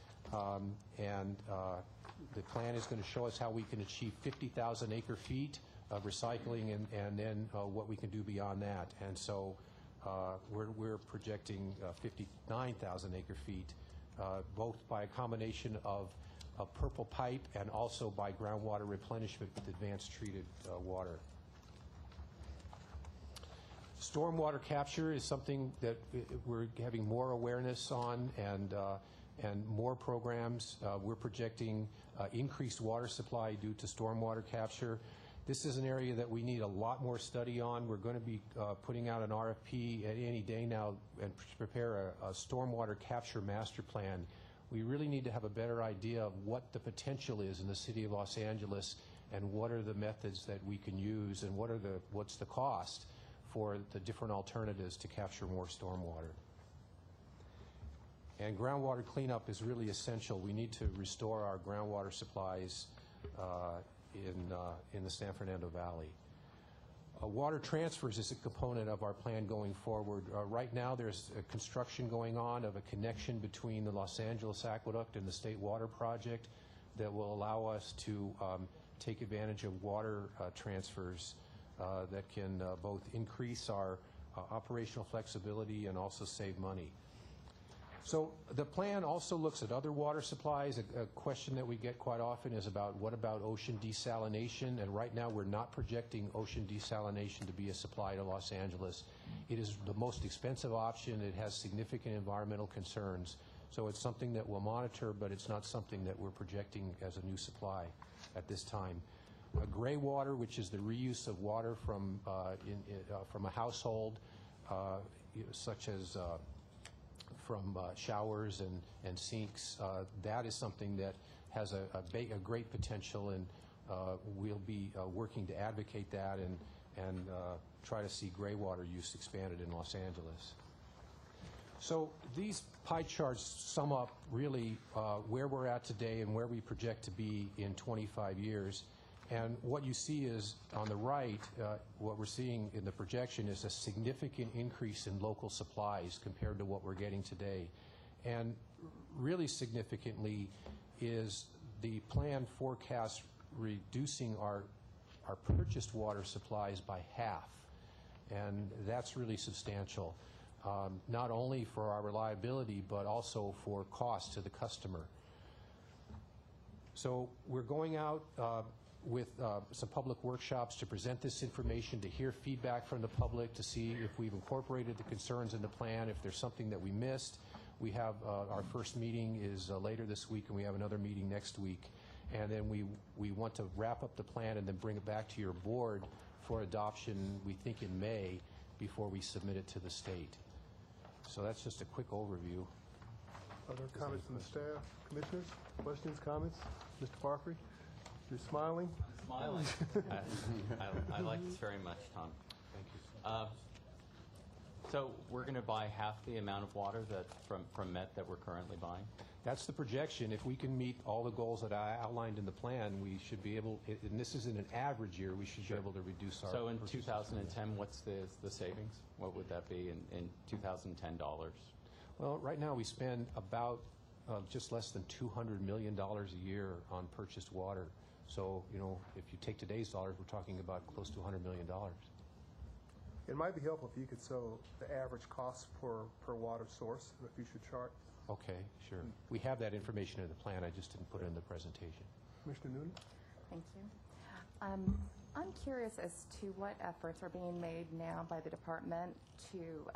and the plan is going to show us how we can achieve 50,000 acre-feet of recycling and then what we can do beyond that. And so we're projecting 59,000 acre-feet, both by a combination of purple pipe and also by groundwater replenishment with advanced treated water. Stormwater capture is something that we're having more awareness on and more programs. We're projecting increased water supply due to stormwater capture. This is an area that we need a lot more study on. We're going to be putting out an RFP any day now and prepare a stormwater capture master plan. We really need to have a better idea of what the potential is in the city of Los Angeles and what are the methods that we can use and what's the cost for the different alternatives to capture more stormwater. And groundwater cleanup is really essential. We need to restore our groundwater supplies in the San Fernando Valley. Water transfers is a component of our plan going forward. Right now there's a construction going on of a connection between the Los Angeles Aqueduct and the State Water Project that will allow us to take advantage of water transfers that can both increase our operational flexibility and also save money. So the plan also looks at other water supplies. A question that we get quite often is about what about ocean desalination? And right now we're not projecting ocean desalination to be a supply to Los Angeles. It is the most expensive option. It has significant environmental concerns. So it's something that we'll monitor, but it's not something that we're projecting as a new supply at this time. Gray water, which is the reuse of water from a household, such as from showers and sinks, that is something that has a great potential, and we'll be working to advocate that and try to see gray water use expanded in Los Angeles. So these pie charts sum up really where we're at today and where we project to be in 25 years. And what you see is, on the right, what we're seeing in the projection is a significant increase in local supplies compared to what we're getting today. And really significantly is the plan forecast reducing our purchased water supplies by half. And that's really substantial, not only for our reliability, but also for cost to the customer. So we're going out with some public workshops to present this information, to hear feedback from the public, to see if we've incorporated the concerns in the plan, if there's something that we missed. We have our first meeting is later this week, and we have another meeting next week. And then we want to wrap up the plan and then bring it back to your board for adoption, we think in May, before we submit it to the state. So that's just a quick overview. Other comments from the staff, commissioners? Questions, comments? Mr. Parker? You're smiling? Smiling. I like this very much, Tom. Thank you. So we're going to buy half the amount of water that from Met that we're currently buying? That's the projection. If we can meet all the goals that I outlined in the plan, we should be able, and this is in an average year, we should be able to reduce our... So in 2010, what's the savings? What would that be in 2010 dollars? Well, right now we spend about just less than $200 million a year on purchased water. So, you know, if you take today's dollars, we're talking about close to $100 million. It might be helpful if you could show the average cost per water source in a future chart. Okay, sure. We have that information in the plan. I just didn't put it in the presentation. Commissioner Noonan? Thank you. I'm curious as to what efforts are being made now by the department to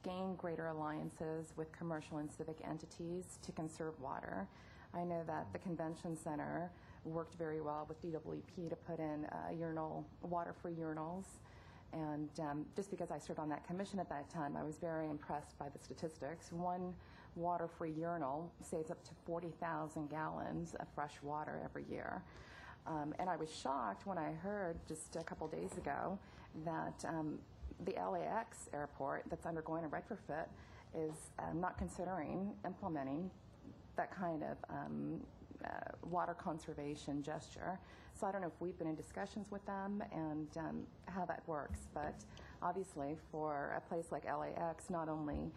gain greater alliances with commercial and civic entities to conserve water. I know that the convention center worked very well with DWP to put in water-free urinals. And just because I served on that commission at that time, I was very impressed by the statistics. One water-free urinal saves up to 40,000 gallons of fresh water every year. And I was shocked when I heard just a couple days ago that the LAX airport that's undergoing a retrofit is not considering implementing that kind of water conservation gesture. So I don't know if we've been in discussions with them and how that works, but obviously for a place like LAX, not only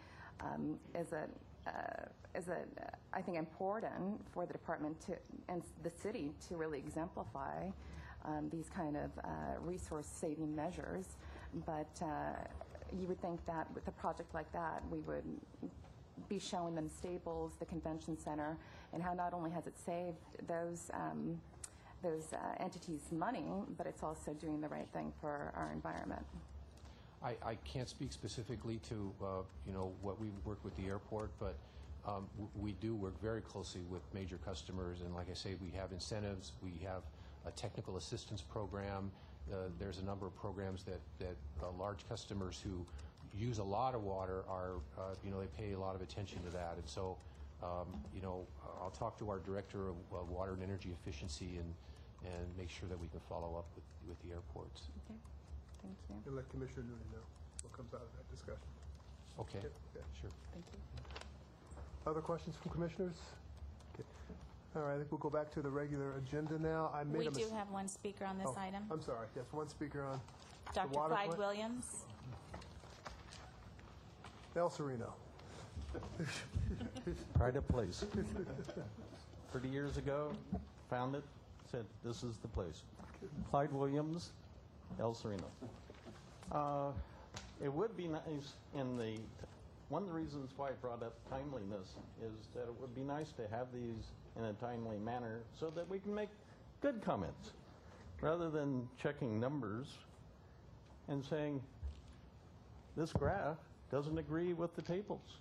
is it I think important for the department and the city to really exemplify these kind of resource-saving measures, but you would think that with a project like that, we would be showing them Staples, the convention center, and how not only has it saved those entities money, but it's also doing the right thing for our environment. I can't speak specifically to what we work with the airport, but we do work very closely with major customers, and like I say, we have incentives, we have a technical assistance program. There's a number of programs that large customers who use a lot of water are, they pay a lot of attention to that. And so, I'll talk to our director of water and energy efficiency and make sure that we can follow up with the airports. Okay, thank you. And let Commissioner Noonan know what comes out of that discussion. Okay, sure. Thank you. Other questions from commissioners? Okay. All right, I think we'll go back to the regular agenda now. We do have one speaker on this item. I'm sorry. Yes, one speaker on Dr. the water Clyde plant. Williams. El Sereno. Pride of place. 30 years ago, found it, said this is the place. Clyde Williams, El Sereno. It would be nice in the one of the reasons why I brought up timeliness is that it would be nice to have these in a timely manner so that we can make good comments rather than checking numbers and saying, this graph doesn't agree with the tables.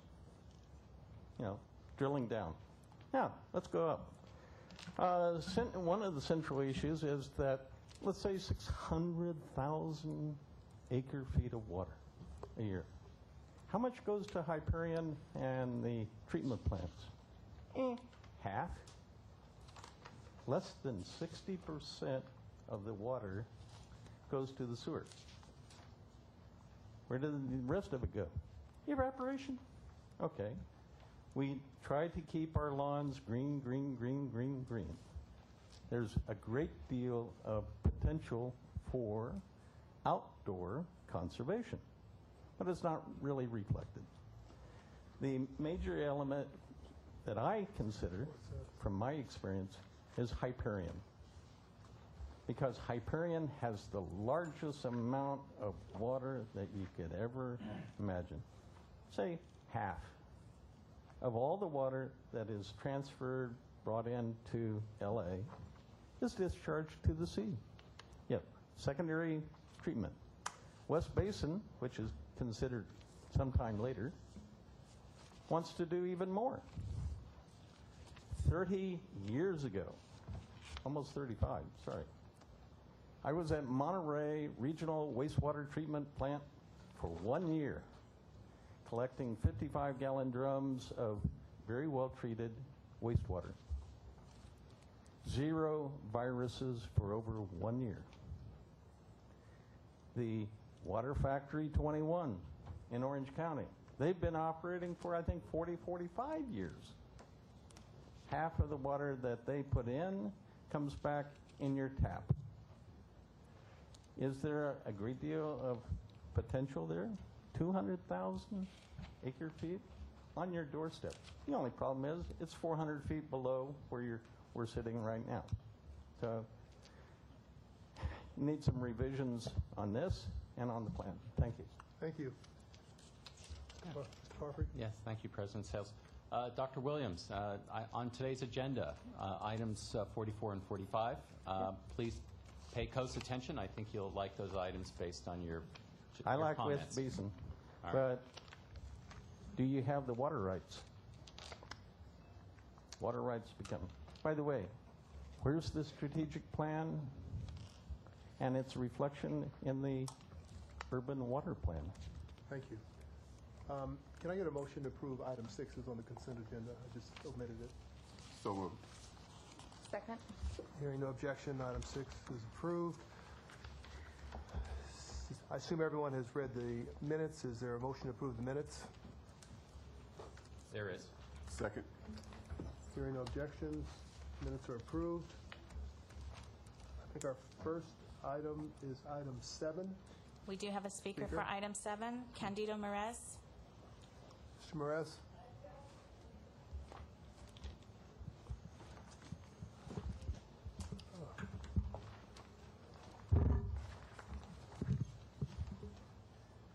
You know, drilling down. Now, let's go up. One of the central issues is that, let's say, 600,000 acre-feet of water a year. How much goes to Hyperion and the treatment plants? Half. Less than 60% of the water goes to the sewer. Where did the rest of it go? Evaporation. Okay. We try to keep our lawns green, green, green, green, green. There's a great deal of potential for outdoor conservation, but it's not really reflected. The major element that I consider, from my experience, is Hyperion. Because Hyperion has the largest amount of water that you could ever imagine. Say half of all the water that is transferred, brought into LA, is discharged to the sea. Yep, secondary treatment. West Basin, which is considered sometime later, wants to do even more. 30 years ago, almost 35, sorry, I was at Monterey Regional Wastewater Treatment Plant for 1 year, collecting 55-gallon drums of very well-treated wastewater. 0 viruses for over 1 year. The Water Factory 21 in Orange County, they've been operating for, I think, 40, 45 years. Half of the water that they put in comes back in your tap. Is there a great deal of potential there? 200,000 acre-feet on your doorstep. The only problem is it's 400 feet below where we're sitting right now. So you need some revisions on this and on the plan. Thank you. Thank you. Crawford? Yes, thank you, President Sales. Dr. Williams, on today's agenda, items 44 and 45, please pay close attention. I think you'll like those items based on your I like comments. West Basin, All but right. do you have the water rights? Water rights become. By the way, where's the strategic plan and its reflection in the urban water plan? Thank you. Can I get a motion to approve item 6 is on the consent agenda? I just omitted it. So moved. Second. Hearing no objection, item 6 is approved. I assume everyone has read the minutes. Is there a motion to approve the minutes? There is. Second. Hearing no objections, minutes are approved. I think our first item is item 7. We do have a speaker Speaker. for item 7, Candido Merez. Mr. Merez?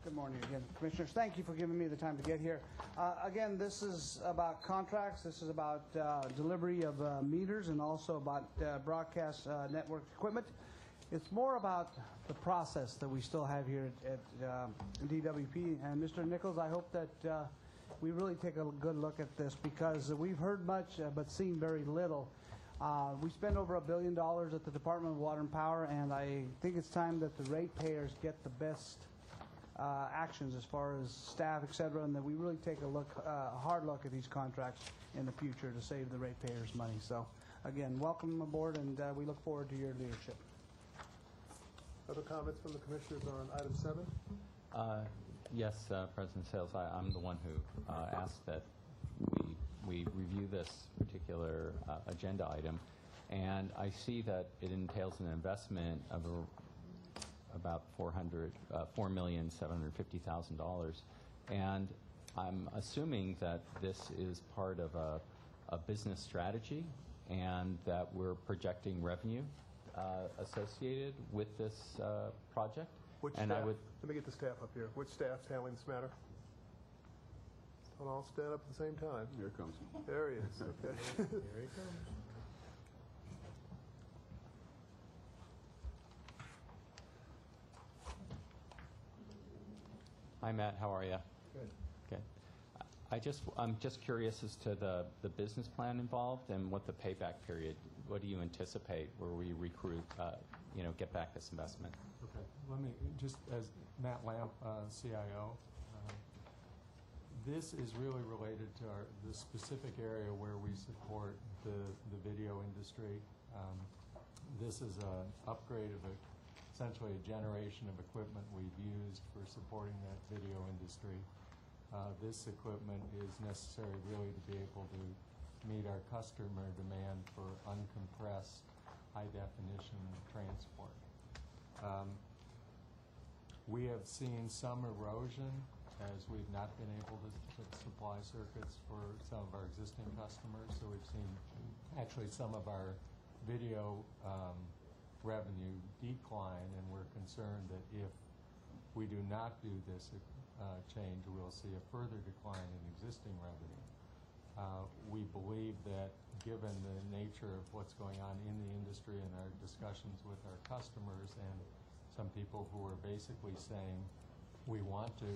Good morning again, Commissioners. Thank you for giving me the time to get here. Again, this is about contracts. This is about delivery of meters and also about broadcast network equipment. It's more about the process that we still have here at DWP. And Mr. Nichols, I hope that we really take a good look at this because we've heard much but seen very little. We spend over $1 billion at the Department of Water and Power, and I think it's time that the ratepayers get the best actions as far as staff, et cetera, and that we really take a hard look at these contracts in the future to save the ratepayers money. So, again, welcome aboard, and we look forward to your leadership. Other comments from the commissioners on item 7? Yes, President Sales, I'm the one who asked that we review this particular agenda item, and I see that it entails an investment of about $4,750,000, and I'm assuming that this is part of a business strategy, and that we're projecting revenue associated with this project. Which and staff? I would. Let me get the staff up here. Which staff's handling this matter? Don't all stand up at the same time. Here it comes. There he is, okay. Here he comes. Hi, Matt. How are you? Good. Okay. I'm just curious as to the business plan involved and what the payback period. What do you anticipate where we recruit, get back this investment? Okay. Let me just as Matt Lamp, CIO. This is really related to the specific area where we support the video industry. This is an upgrade of essentially a generation of equipment we've used for supporting that video industry. This equipment is necessary really to be able to meet our customer demand for uncompressed, high-definition transport. We have seen some erosion as we've not been able to supply circuits for some of our existing customers. So we've seen actually some of our video revenue decline, and we're concerned that if we do not do this change, we'll see a further decline in existing revenue. We believe that given the nature of what's going on in the industry and our discussions with our customers and some people who are basically saying, we want to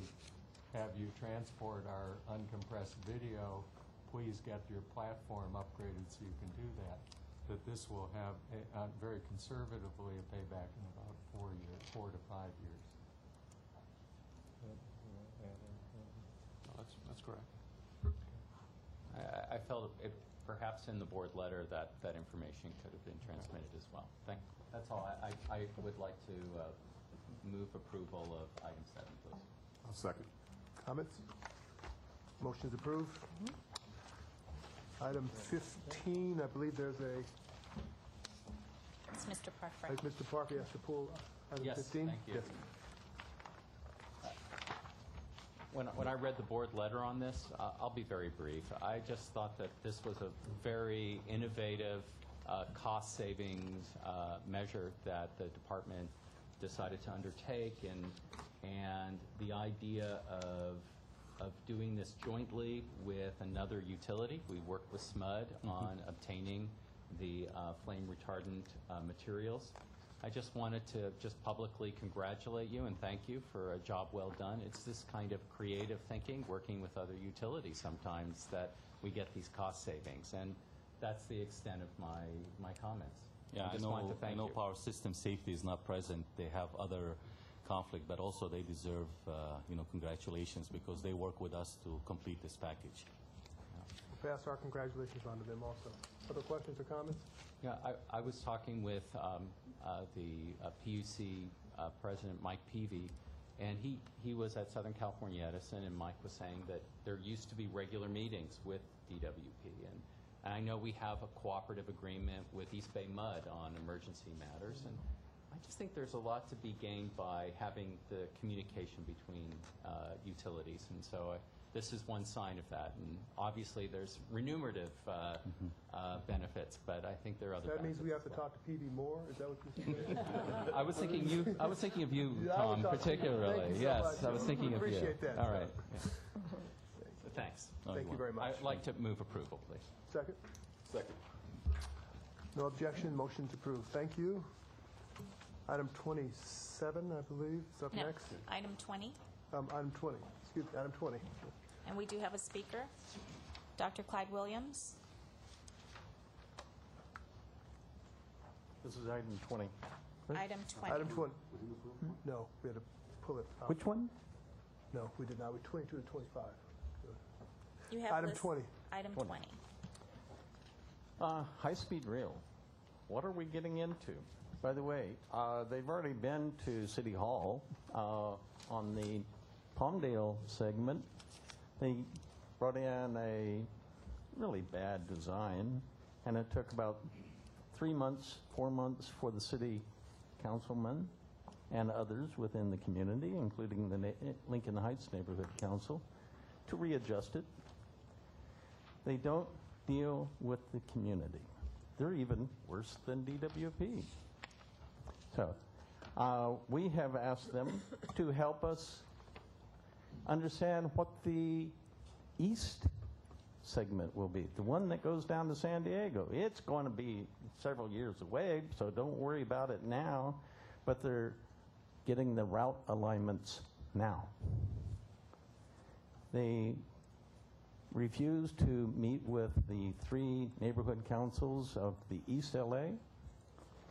have you transport our uncompressed video, please get your platform upgraded so you can do that, that this will have, very conservatively, a payback in about 4 to 5 years. That's correct. I felt perhaps in the board letter that information could have been transmitted as well. That's all. I would like to move approval of item 7, please. I'll second. Comments? Motion's approved. Item 15, I believe there's a... It's Mr. Parker. Mr. Parker has to pull item Yes, 15? thank you. Yes. When I read the board letter on this, I'll be very brief. I just thought that this was a very innovative cost savings measure that the department decided to undertake, and the idea of doing this jointly with another utility. We worked with SMUD on obtaining the flame retardant materials. I just wanted to publicly congratulate you and thank you for a job well done. It's this kind of creative thinking, working with other utilities sometimes, that we get these cost savings, and that's the extent of my comments. Yeah, I know power system safety is not present. They have other conflict, but also they deserve congratulations because they work with us to complete this package. Pass our congratulations on to them also. Other questions or comments? Yeah, I was talking with the PUC President Mike Peavy, and he was at Southern California Edison, and Mike was saying that there used to be regular meetings with DWP, and I know we have a cooperative agreement with East Bay Mud on emergency matters, and I just think there's a lot to be gained by having the communication between utilities, and so this is one sign of that. And obviously, there's remunerative benefits, but I think there are other. That means benefits we have to as well. talk to PV more. Is that what you're saying? I was thinking of you, Tom, particularly. Thank you so Yes, much. I was thinking of you. Appreciate that. All right. Yeah. Thanks. Thank you very much. I'd like to move approval, please. Second? Second. No objection. Motion's approved. Thank you. Item 27, I believe, is up No, next. item 20. Item 20. Excuse me, item 20. And we do have a speaker, Dr. Clyde Williams. This is item 20. Item 20. Item 20. No, we had to pull it out. Which one? No, we did not. We're 22 to 25. You have Item list- 20. Item 20. High-speed rail. What are we getting into? By the way, they've already been to City Hall on the Palmdale segment. They brought in a really bad design, and it took about 3 months, 4 months for the city councilmen and others within the community, including the Lincoln Heights Neighborhood Council, to readjust it. They don't deal with the community. They're even worse than DWP. So we have asked them to help us understand what the east segment will be. The one that goes down to San Diego, it's going to be several years away, so don't worry about it now, but they're getting the route alignments now. They refused to meet with the 3 neighborhood councils of the East LA,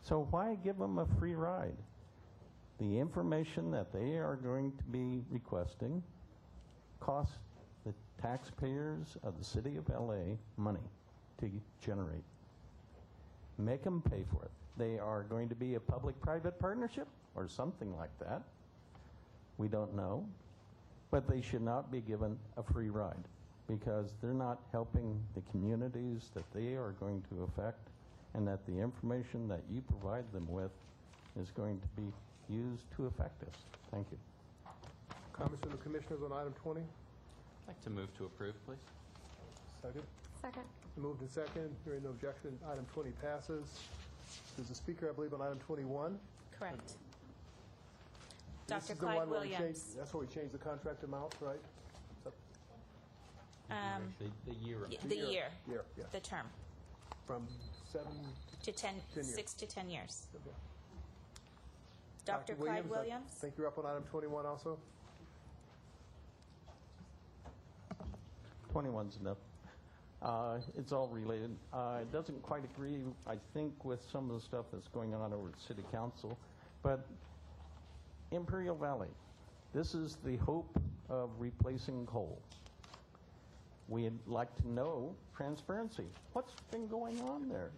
so why give them a free ride? The information that they are going to be requesting costs the taxpayers of the city of LA money to generate. Make them pay for it. They are going to be a public-private partnership or something like that. We don't know. But they should not be given a free ride because they're not helping the communities that they are going to affect, and that the information that you provide them with is going to be used to affect us. Thank you. Comments from the commissioners on item 20? I'd like to move to approve, please. Second? Second. Moved and second. Hearing no objection, item 20 passes. There's a speaker, I believe, on item 21. Correct. This Dr. is the Clyde one where we Williams. changed- That's where we changed the contract amount, right? The year. The year. Year, yeah. The term. From 7 To 10, 10 years. 6 to 10 years. Okay. Dr. Clyde Williams? I think you're up on item 21 also. 21's enough. It's all related. It doesn't quite agree, I think, with some of the stuff that's going on over at City Council, but Imperial Valley, this is the hope of replacing coal. We'd like to know transparency. What's been going on there?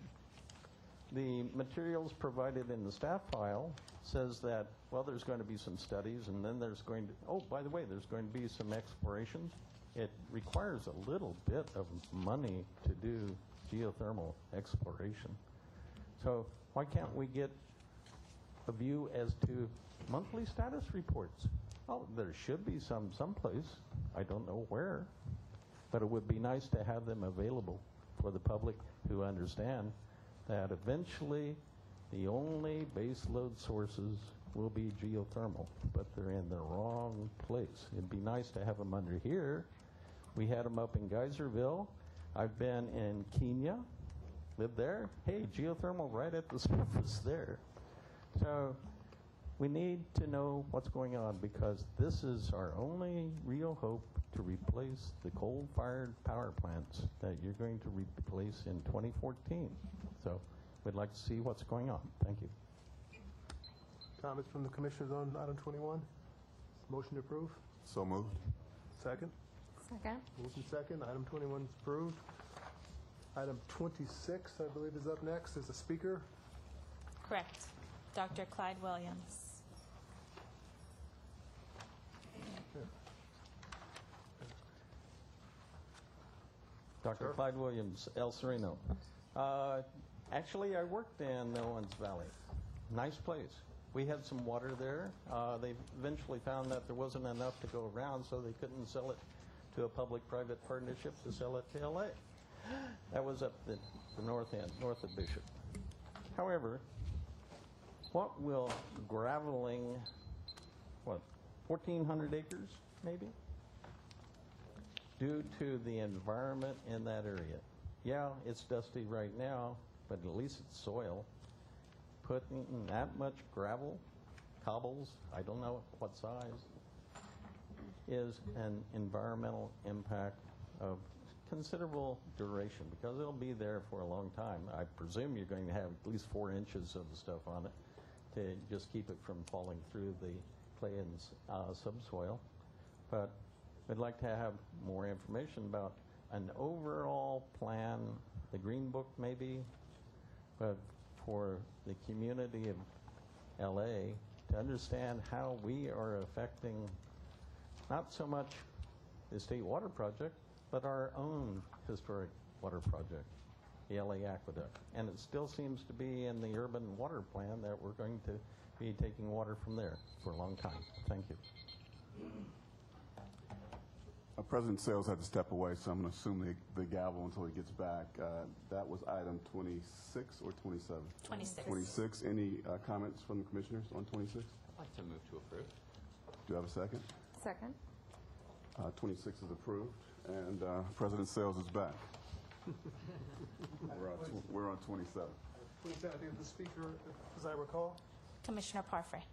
The materials provided in the staff file says that, well, there's going to be some studies, and then there's going to, oh, by the way, there's going to be some explorations. It requires a little bit of money to do geothermal exploration. So why can't we get a view as to monthly status reports? Oh, there should be some someplace. I don't know where. But it would be nice to have them available for the public who understand that eventually the only base load sources will be geothermal, but they're in the wrong place. It'd be nice to have them under here. We had them up in Geyserville. I've been in Kenya, lived there. Hey, geothermal right at the surface there. So we need to know what's going on because this is our only real hope to replace the coal-fired power plants that you're going to replace in 2014. So we'd like to see what's going on. Thank you. Comments from the commissioners on item 21? Motion to approve? So moved. Second? Second. Moved and second. Item 21 is approved. Item 26, I believe, is up next. Is a speaker. Correct. Dr. Clyde Williams. Dr. Clyde Williams, El Sereno. Actually, I worked in Owens Valley. Nice place. We had some water there. They eventually found that there wasn't enough to go around, so they couldn't sell it to a public-private partnership to sell it to LA. That was up the north end, north of Bishop. However, what will graveling, 1,400 acres, maybe? Due to the environment in that area. Yeah, it's dusty right now, but at least it's soil. Putting that much gravel, cobbles, I don't know what size, is an environmental impact of considerable duration because it'll be there for a long time. I presume you're going to have at least 4 inches of the stuff on it to just keep it from falling through the clay and subsoil. But we'd like to have more information about an overall plan, the Green Book maybe, but for the community of LA to understand how we are affecting not so much the state water project, but our own historic water project, the LA Aqueduct. And it still seems to be in the urban water plan that we're going to be taking water from there for a long time. Thank you. President Sales had to step away, so I'm going to assume the gavel until he gets back. That was item 26 or 27? 26. 26. Any comments from the commissioners on 26? I'd like to move to approve. Do you have a second? Second. 26 is approved. And President Sales is back. We're on 27. I think the speaker, as I recall. Commissioner Parfrey.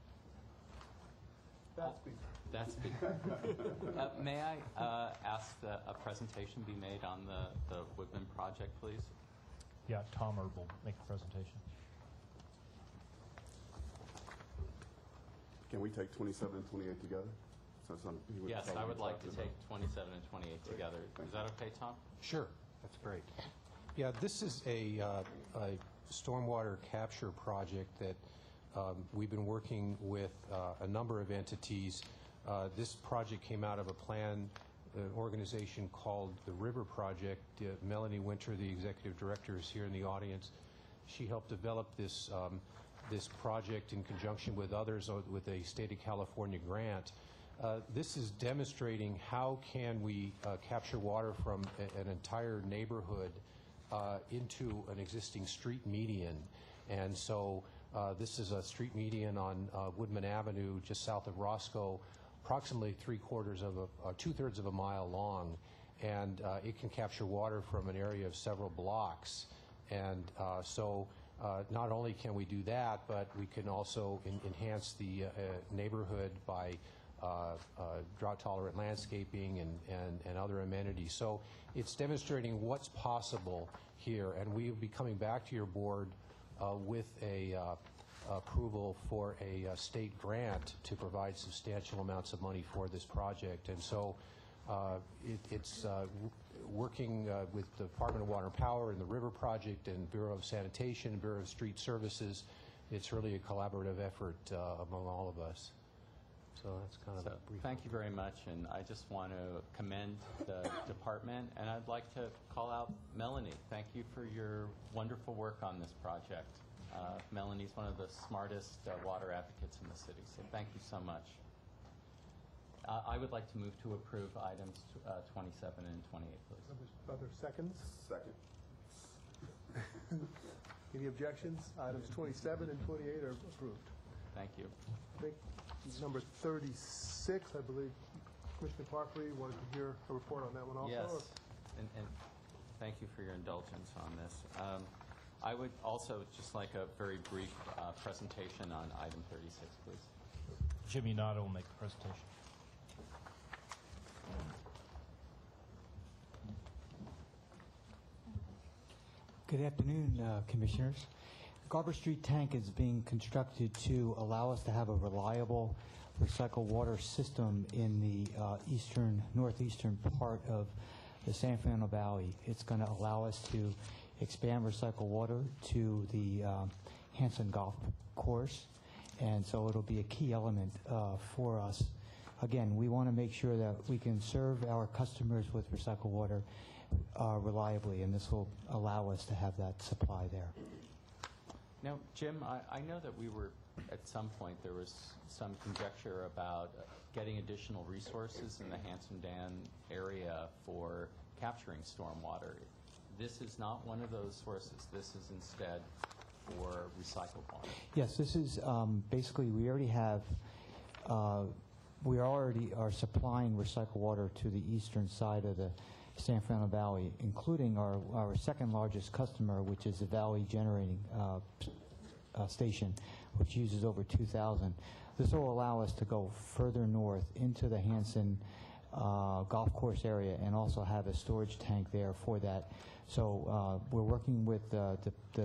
That speaker. That speaker. May I ask that a presentation be made on the Woodman project, please? Yeah, Tom Erb will make the presentation. Can we take 27 and 28 together? Yes, I would like to take 27 and 28 together. Is that okay, Tom? Sure, that's great. Yeah, this is a stormwater capture project that we've been working with a number of entities. This project came out of a plan, an organization called the River Project. Melanie Winter, the executive director, is here in the audience. She helped develop this this project in conjunction with others with a state of California grant. This is demonstrating how can we capture water from an entire neighborhood into an existing street median. And so this is a street median on Woodman Avenue just south of Roscoe, approximately two-thirds of a mile long. And it can capture water from an area of several blocks. And so not only can we do that, but we can also enhance the neighborhood by drought-tolerant landscaping and other amenities. So it's demonstrating what's possible here, and we will be coming back to your board with a approval for a state grant to provide substantial amounts of money for this project. And so it's working with the Department of Water and Power and the River Project and Bureau of Sanitation and Bureau of Street Services. It's really a collaborative effort among all of us. So that's kind of a brief. Thank you very much, and I just want to commend the department, and I'd like to call out Melanie. Thank you for your wonderful work on this project. Melanie's one of the smartest water advocates in the city, so thank you so much. I would like to move to approve items 27 and 28, please. Other seconds? Second. Any objections? Items 27 and 28 are approved. Thank you. I think number 36, I believe, Commissioner Parfrey wanted to hear a report on that one also. Yes, and thank you for your indulgence on this. I would also just like a very brief presentation on item 36, please. Jimmy Nato will make the presentation. Good afternoon, Commissioners. Garber Street Tank is being constructed to allow us to have a reliable recycled water system in the northeastern part of the San Fernando Valley. It's going to allow us to expand recycled water to the Hanson Golf Course, and so it'll be a key element for us. Again, we want to make sure that we can serve our customers with recycled water reliably, and this will allow us to have that supply there. Now, Jim, I know that we were, at some point, there was some conjecture about getting additional resources in the Hanson Dam area for capturing stormwater. This is not one of those sources. This is instead for recycled water. Yes, this is basically, we already have, we already are supplying recycled water to the eastern side of the San Fernando Valley, including our second largest customer, which is the Valley Generating Station, which uses over 2,000. This will allow us to go further north into the Hanson golf course area and also have a storage tank there for that. So we're working with the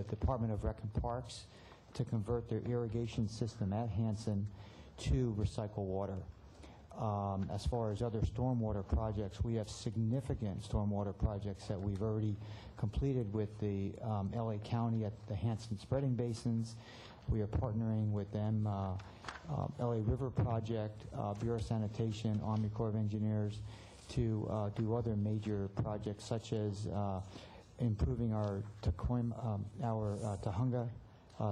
Department of Rec and Parks to convert their irrigation system at Hanson to recycled water. As far as other stormwater projects, we have significant stormwater projects that we've already completed with the LA County at the Hanson Spreading Basins. We are partnering with them, LA River Project, Bureau of Sanitation, Army Corps of Engineers, to do other major projects such as improving our Tahunga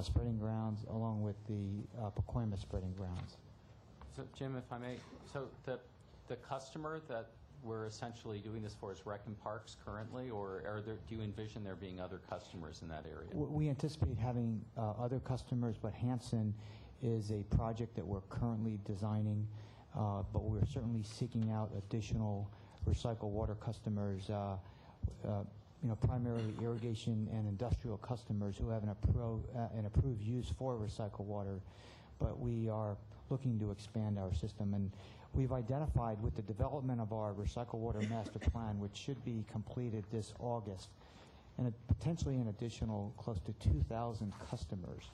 spreading grounds along with the Pacoima spreading grounds. So, Jim, if I may, so the customer that we're essentially doing this for is Rec and Parks currently, or do you envision there being other customers in that area? We anticipate having other customers, but Hanson is a project that we're currently designing, but we're certainly seeking out additional recycled water customers, primarily irrigation and industrial customers who have an approved use for recycled water, but we are looking to expand our system. And we've identified with the development of our recycled water master plan, which should be completed this August, and potentially an additional close to 2,000 customers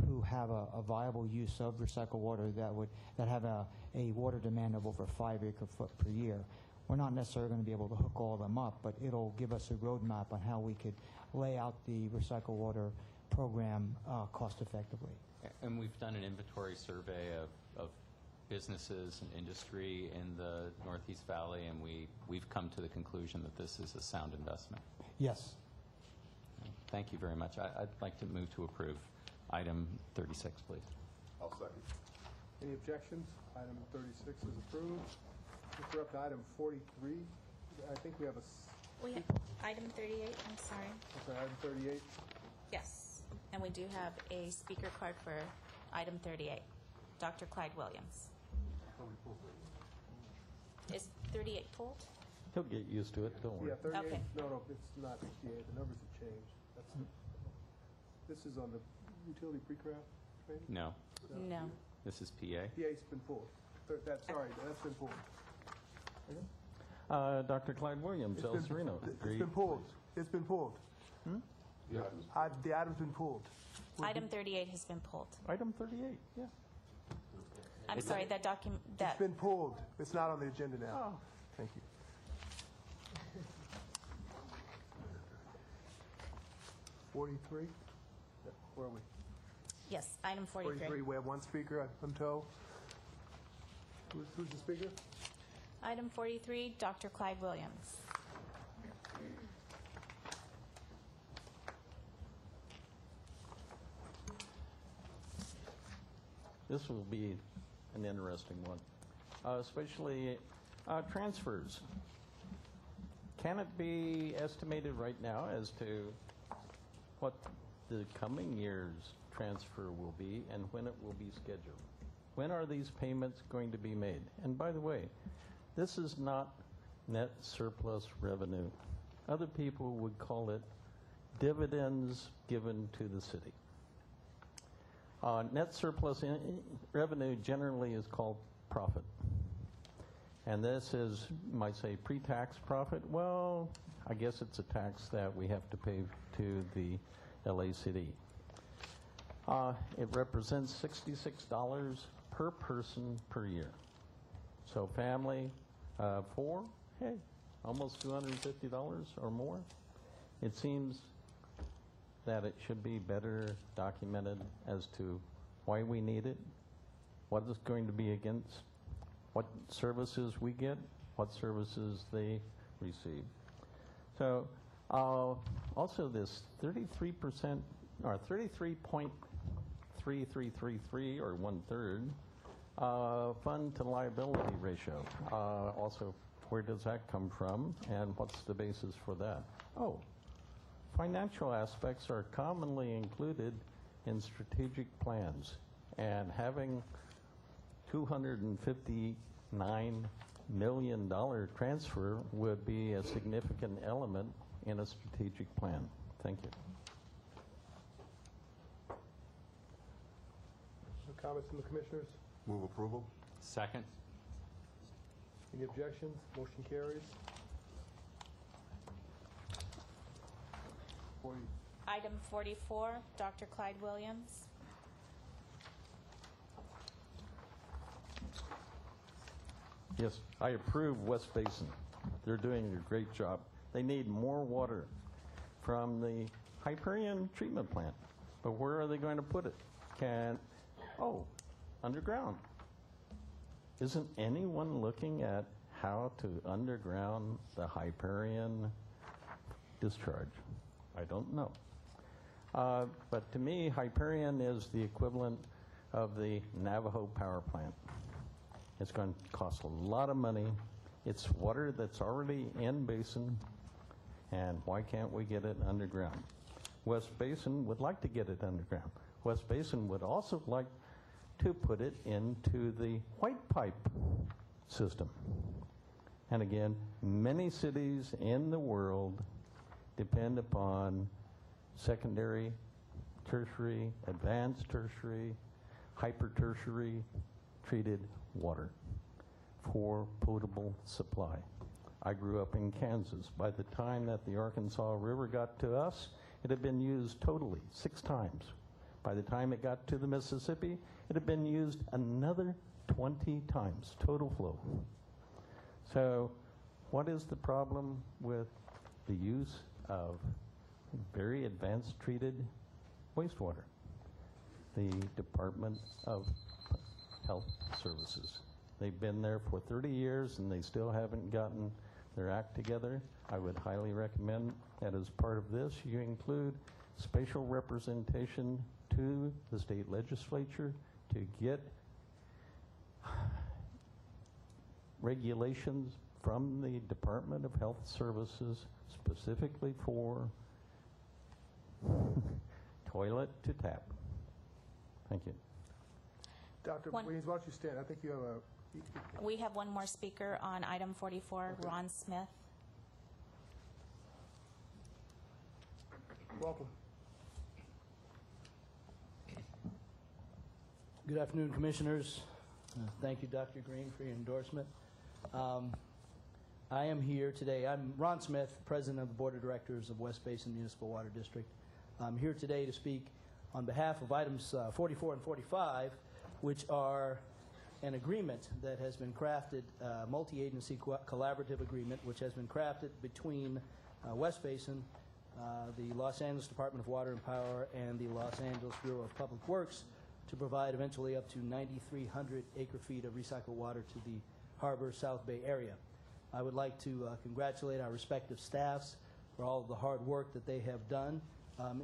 who have a viable use of recycled water that have a water demand of over 5 acre-foot per year. We're not necessarily going to be able to hook all of them up, but it'll give us a roadmap on how we could lay out the recycled water program cost effectively. And we've done an inventory survey of businesses and industry in the Northeast Valley, and we've come to the conclusion that this is a sound investment. Yes. Thank you very much. I'd like to move to approve item 36, please. I'll second. Any objections? Item 36 is approved. We're up to item 43. I think we have We have item 38, I'm sorry. item 38. Yes, and we do have a speaker card for item 38. Dr. Clyde Williams. Is 38 pulled? He'll get used to it, don't worry. Yeah, 38. Okay. No, it's not 68. The numbers have changed. This is on the utility pre-craft training? No. No. This is PA. PA's been pulled. That's been pulled. Dr. Clyde Williams, El Sereno. It's been pulled. It's been pulled. The item's been pulled. Item 38 has been pulled. Item 38, yeah. I'm sorry, that document, It's been pulled. It's not on the agenda now. Oh. Thank you. 43? Where are we? yes, item 43. 43. We have one speaker, I'm told. Who's the speaker? Item 43, Dr. Clyde Williams. This will be an interesting one, especially transfers. Can it be estimated right now as to what the coming year's transfer will be and when it will be scheduled? When are these payments going to be made? And by the way, this is not net surplus revenue. Other people would call it dividends given to the city. Net surplus revenue generally is called profit. And this is, you might say, pre-tax profit. Well, I guess it's a tax that we have to pay to the LACD. It represents $66 per person per year. So family, 4, hey, almost $250 or more. It seems that it should be better documented as to why we need it, what it's going to be against, what services we get, what services they receive. So also this 33% or 33.3333 or 1/3 fund to liability ratio. Also, where does that come from and what's the basis for that? Oh, financial aspects are commonly included in strategic plans, and having $259 million transfer would be a significant element in a strategic plan. Thank you. No comments from the commissioners? Move approval. Second. Any objections? Motion carries. 40. Item 44, Dr. Clyde Williams. Yes, I approve West Basin. They're doing a great job. They need more water from the Hyperion treatment plant. But where are they going to put it? Underground. Isn't anyone looking at how to underground the Hyperion discharge? I don't know. But to me, Hyperion is the equivalent of the Navajo power plant. It's going to cost a lot of money. It's water that's already in basin, and why can't we get it underground? West Basin would like to get it underground. West Basin would also like to put it into the white pipe system. and again, many cities in the world depend upon secondary, tertiary, advanced tertiary, hyper-tertiary treated water for potable supply. I grew up in Kansas. By the time that the Arkansas River got to us, it had been used totally 6 times. By the time it got to the Mississippi, it had been used another 20 times, total flow. So what is the problem with the use of very advanced treated wastewater? The Department of Health Services. They've been there for 30 years and they still haven't gotten their act together. I would highly recommend that as part of this, you include spatial representation to the state legislature to get regulations from the Department of Health Services specifically for toilet to tap. Thank you. Dr. Williams, why don't you stand? I think you have a... We have one more speaker on item 44, okay. Ron Smith. Welcome. Good afternoon, Commissioners. Thank you, Dr. Green, for your endorsement. I am here today. I'm Ron Smith, President of the Board of Directors of West Basin Municipal Water District. I'm here today to speak on behalf of items 44 and 45, which are an agreement that has been crafted, multi-agency collaborative agreement, which has been crafted between West Basin, the Los Angeles Department of Water and Power, and the Los Angeles Bureau of Public Works to provide eventually up to 9,300 acre-feet of recycled water to the Harbor South Bay area. I would like to congratulate our respective staffs for all of the hard work that they have done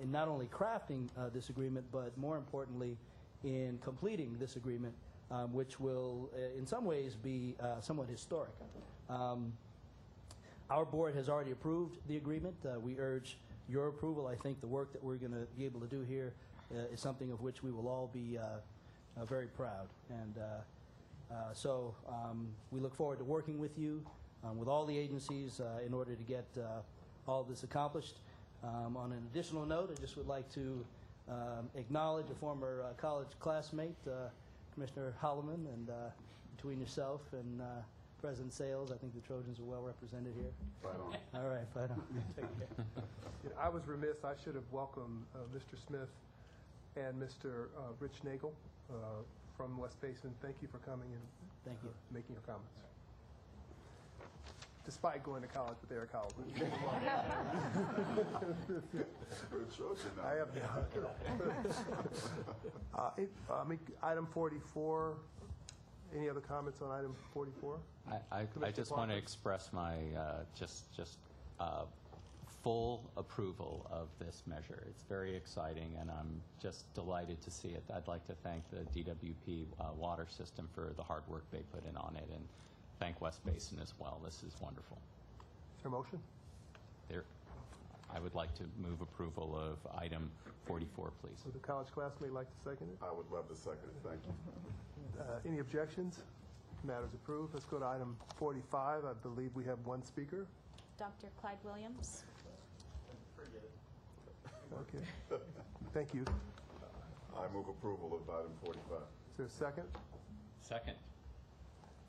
in not only crafting this agreement, but more importantly, in completing this agreement, which will in some ways be somewhat historic. Our board has already approved the agreement. We urge your approval. I think the work that we're going to be able to do here is something of which we will all be very proud. And so we look forward to working with you, with all the agencies in order to get all of this accomplished. On an additional note, I just would like to acknowledge a former college classmate, Commissioner Holloman, and between yourself and President Sales, I think the Trojans are well represented here. Right on. All right, right on. Take care. Yeah, I was remiss. I should have welcomed Mr. Smith and Mr. Rich Nagel from West Basin. Thank you for coming and making your comments. Despite going to college, but they're a college. I have item 44. Any other comments on item 44? I just want to express my full approval of this measure. It's very exciting, and I'm just delighted to see it. I'd like to thank the DWP water system for the hard work they put in on it, and thank West Basin as well. This is wonderful. Is there a motion? I would like to move approval of item 44, please. Would the college classmate like to second it? I would love to second it. Thank you. Any objections? Matters approved. Let's go to item 45. I believe we have one speaker. Dr. Clyde Williams. Okay. Thank you. I move approval of item 45. Is there a second? Second.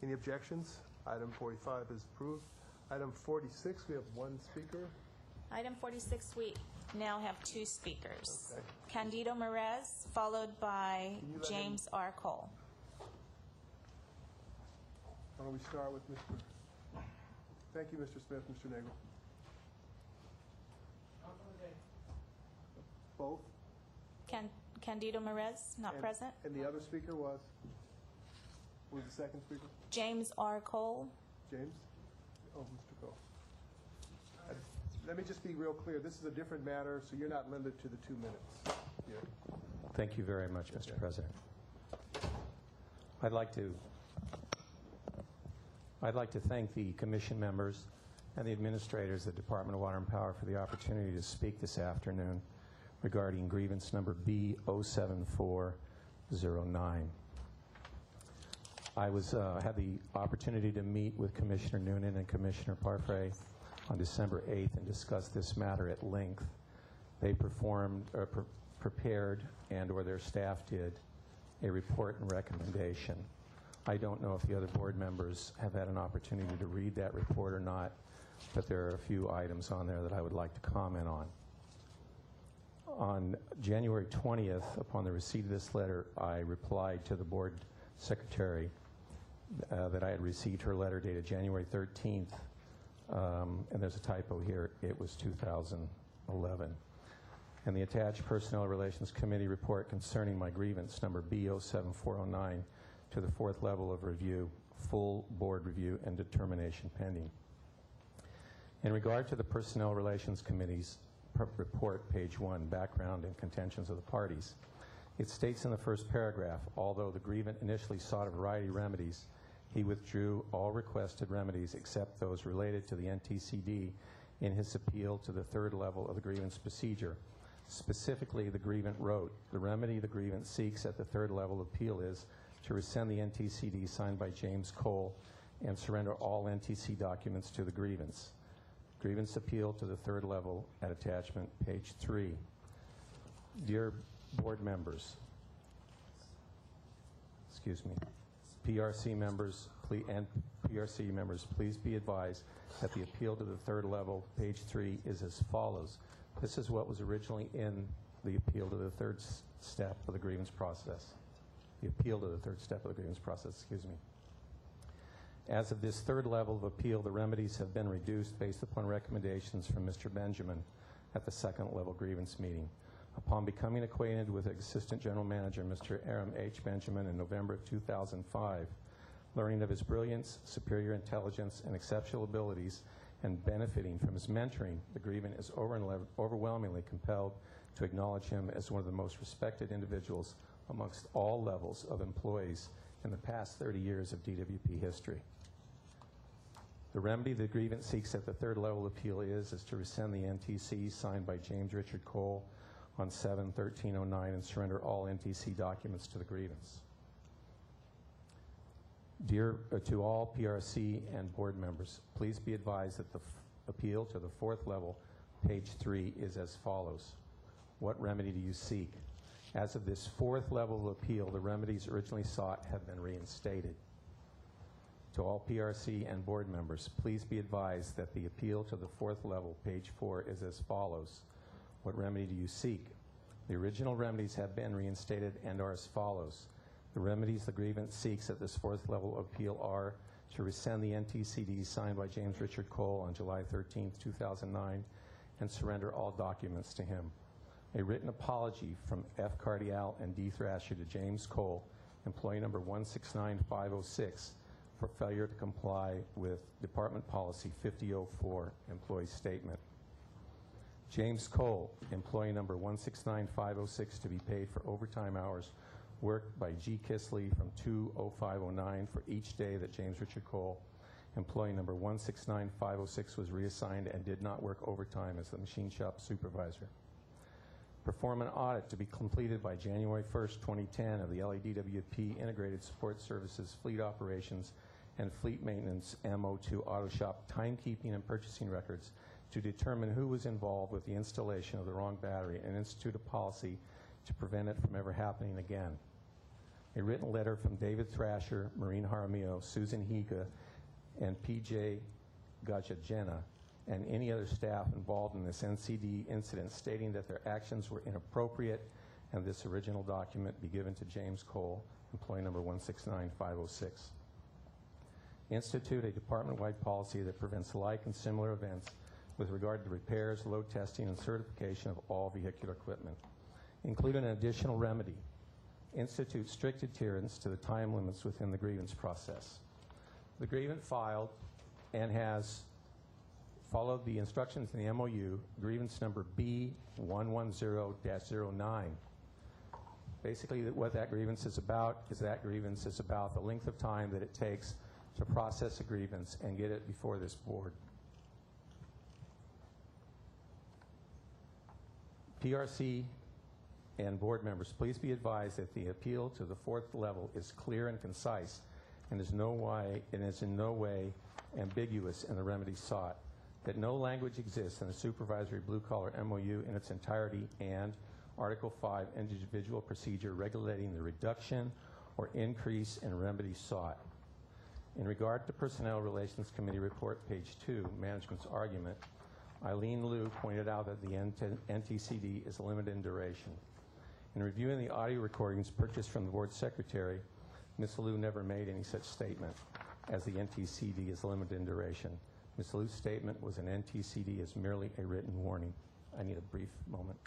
Any objections? Item 45 is approved. Item 46, we have one speaker. Item 46, we now have 2 speakers. Okay. Candido Merez, followed by James R. Cole. Why don't we start with Mr. Thank you, Mr. Smith, Mr. Nagel. Both? Candido Merez, not present. And the other speaker was? Who was the second speaker? James R. Cole. James? Oh, Mr. Cole. Let me just be real clear. This is a different matter, so you're not limited to the 2 minutes. Yeah. Thank you very much, Mr. President. I'd like to thank the commission members and the administrators of the Department of Water and Power for the opportunity to speak this afternoon regarding grievance number B07409. I had the opportunity to meet with Commissioner Noonan and Commissioner Parfait on December 8th and discuss this matter at length. They prepared, and or their staff did, a report and recommendation. I don't know if the other board members have had an opportunity to read that report or not, but there are a few items on there that I would like to comment on. On January 20th, upon the receipt of this letter, I replied to the board secretary that I had received her letter dated January 13th, and there's a typo here, it was 2011. And the attached Personnel Relations Committee report concerning my grievance number B07409 to the 4th level of review, full board review and determination pending. In regard to the Personnel Relations Committee's report, page 1, background and contentions of the parties, it states in the first paragraph, although the grievant initially sought a variety of remedies, he withdrew all requested remedies except those related to the NTCD in his appeal to the 3rd level of the grievance procedure. Specifically, the grievant wrote, the remedy the grievant seeks at the 3rd level appeal is to rescind the NTCD signed by James Cole and surrender all NTC documents to the grievance. Grievance appeal to the 3rd level at attachment page 3. Dear board members, PRC members, please be advised that the appeal to the 3rd level, page 3, is as follows. This is what was originally in the appeal to the 3rd step of the grievance process. The appeal to the 3rd step of the grievance process, As of this 3rd level of appeal, the remedies have been reduced based upon recommendations from Mr. Benjamin at the 2nd level grievance meeting. Upon becoming acquainted with Assistant General Manager Mr. Aram H. Benjamin in November of 2005, learning of his brilliance, superior intelligence, and exceptional abilities, and benefiting from his mentoring, the grievant is overwhelmingly compelled to acknowledge him as one of the most respected individuals amongst all levels of employees in the past 30 years of DWP history. The remedy the grievant seeks at the 3rd level appeal is to rescind the NTC signed by James Richard Cole on 7/13/09 and surrender all NTC documents to the grievance. To all PRC and board members, please be advised that the appeal to the 4th level, page 3, is as follows. What remedy do you seek? As of this 4th level of appeal, the remedies originally sought have been reinstated. To all PRC and board members, please be advised that the appeal to the 4th level, page 4, is as follows. What remedy do you seek? The original remedies have been reinstated and are as follows. The remedies the grievant seeks at this 4th level of appeal are to rescind the NTCD signed by James Richard Cole on July 13, 2009, and surrender all documents to him. A written apology from F. Cardial and D. Thrasher to James Cole, employee number 169506, for failure to comply with Department Policy 5004, employee statement. James Cole, employee number 169506, to be paid for overtime hours worked by G. Kisley from 2/05/09 for each day that James Richard Cole, employee number 169506, was reassigned and did not work overtime as the machine shop supervisor. Perform an audit to be completed by January 1st, 2010 of the LADWP Integrated Support Services Fleet Operations and Fleet Maintenance MO2 Auto Shop timekeeping and purchasing records to determine who was involved with the installation of the wrong battery and institute a policy to prevent it from ever happening again. A written letter from David Thrasher, Maureen Jaramillo, Susan Higa, and P.J. Gajajena, and any other staff involved in this NCD incident stating that their actions were inappropriate and this original document be given to James Cole, employee number 169506. Institute a department-wide policy that prevents like and similar events with regard to repairs, load testing, and certification of all vehicular equipment. Include an additional remedy. Institute strict adherence to the time limits within the grievance process. The grievant filed and has followed the instructions in the MOU, grievance number B110-09. Basically, what that grievance is about is the length of time that it takes to process a grievance and get it before this board. PRC and board members, please be advised that the appeal to the 4th level is clear and concise and is in no way ambiguous in the remedy sought, that no language exists in the supervisory blue-collar MOU in its entirety, and Article 5, individual procedure regulating the reduction or increase in remedy sought. In regard to Personnel Relations Committee report, page 2, management's argument, Eileen Liu pointed out that the NTCD is limited in duration. In reviewing the audio recordings purchased from the board secretary, Ms. Liu never made any such statement, as the NTCD is limited in duration. Ms. Liu's statement was an NTCD is merely a written warning. I need a brief moment.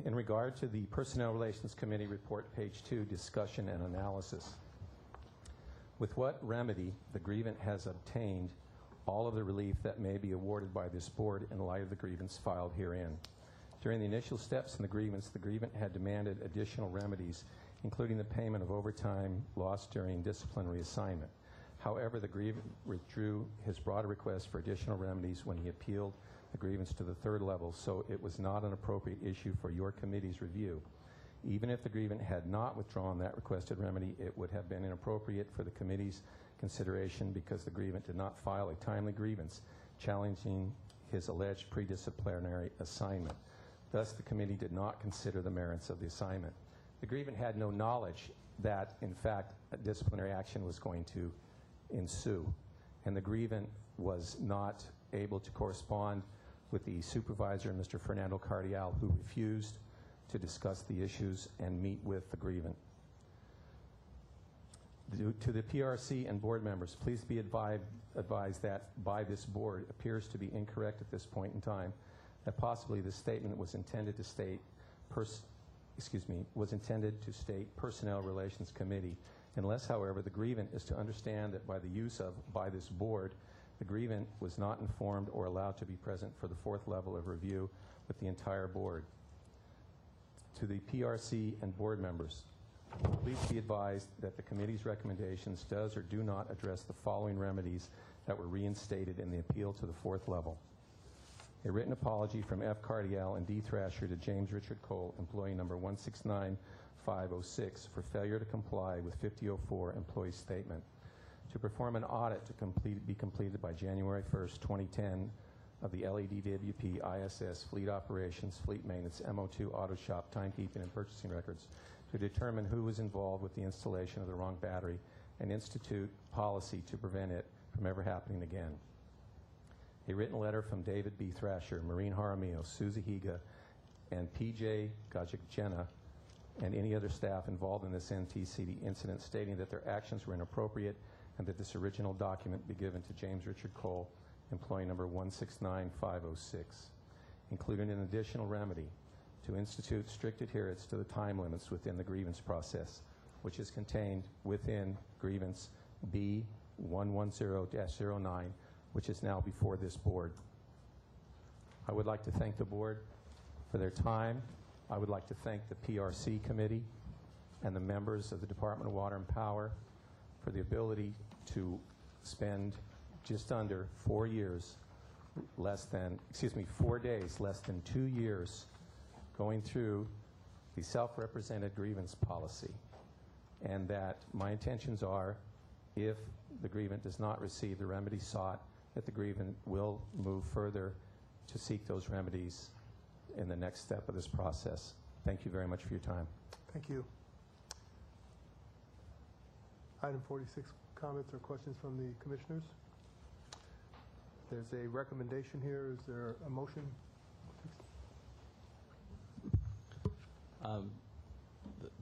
In regard to the Personnel Relations Committee report, page 2, discussion and analysis. With what remedy the grievant has obtained all of the relief that may be awarded by this board in light of the grievance filed herein. During the initial steps in the grievance, the grievant had demanded additional remedies, including the payment of overtime lost during disciplinary assignment. However, the grievant withdrew his broader request for additional remedies when he appealed the grievance to the third level, so it was not an appropriate issue for your committee's review. Even if the grievant had not withdrawn that requested remedy, it would have been inappropriate for the committee's consideration because the grievant did not file a timely grievance challenging his alleged pre-disciplinary assignment. Thus, the committee did not consider the merits of the assignment. The grievant had no knowledge that, in fact, a disciplinary action was going to ensue, and the grievant was not able to correspond with the supervisor, Mr. Fernando Cardial, who refused to discuss the issues and meet with the grievant. To the PRC and board members, please be advised that by this board appears to be incorrect at this point in time, that possibly this statement was intended to state Personnel Relations Committee, unless, however, the grievant is to understand that by the use of by this board, the grievant was not informed or allowed to be present for the fourth level of review with the entire board. To the PRC and board members, please be advised that the committee's recommendations does or do not address the following remedies that were reinstated in the appeal to the fourth level. A written apology from F. Cardial and D. Thrasher to James Richard Cole, employee number 169506, for failure to comply with 5004 employee statement. To perform an audit to be completed by January 1st, 2010 of the LEDWP ISS Fleet Operations, Fleet Maintenance, MO2 Auto Shop, Timekeeping and Purchasing Records to determine who was involved with the installation of the wrong battery and institute policy to prevent it from ever happening again. A written letter from David B. Thrasher, Maureen Jaramillo, Susie Higa, and P.J. Gajikjena, and any other staff involved in this NTCD incident stating that their actions were inappropriate and that this original document be given to James Richard Cole, employee number 169506, including an additional remedy to institute strict adherence to the time limits within the grievance process, which is contained within grievance B110-09, which is now before this board. I would like to thank the board for their time. I would like to thank the PRC committee and the members of the Department of Water and Power for the ability to spend just under 4 days, less than 2 years going through the self-represented grievance policy, and that my intentions are, if the grievant does not receive the remedy sought, that the grievant will move further to seek those remedies in the next step of this process. Thank you very much for your time. Thank you. Item 46, comments or questions from the commissioners? There's a recommendation here. Is there a motion?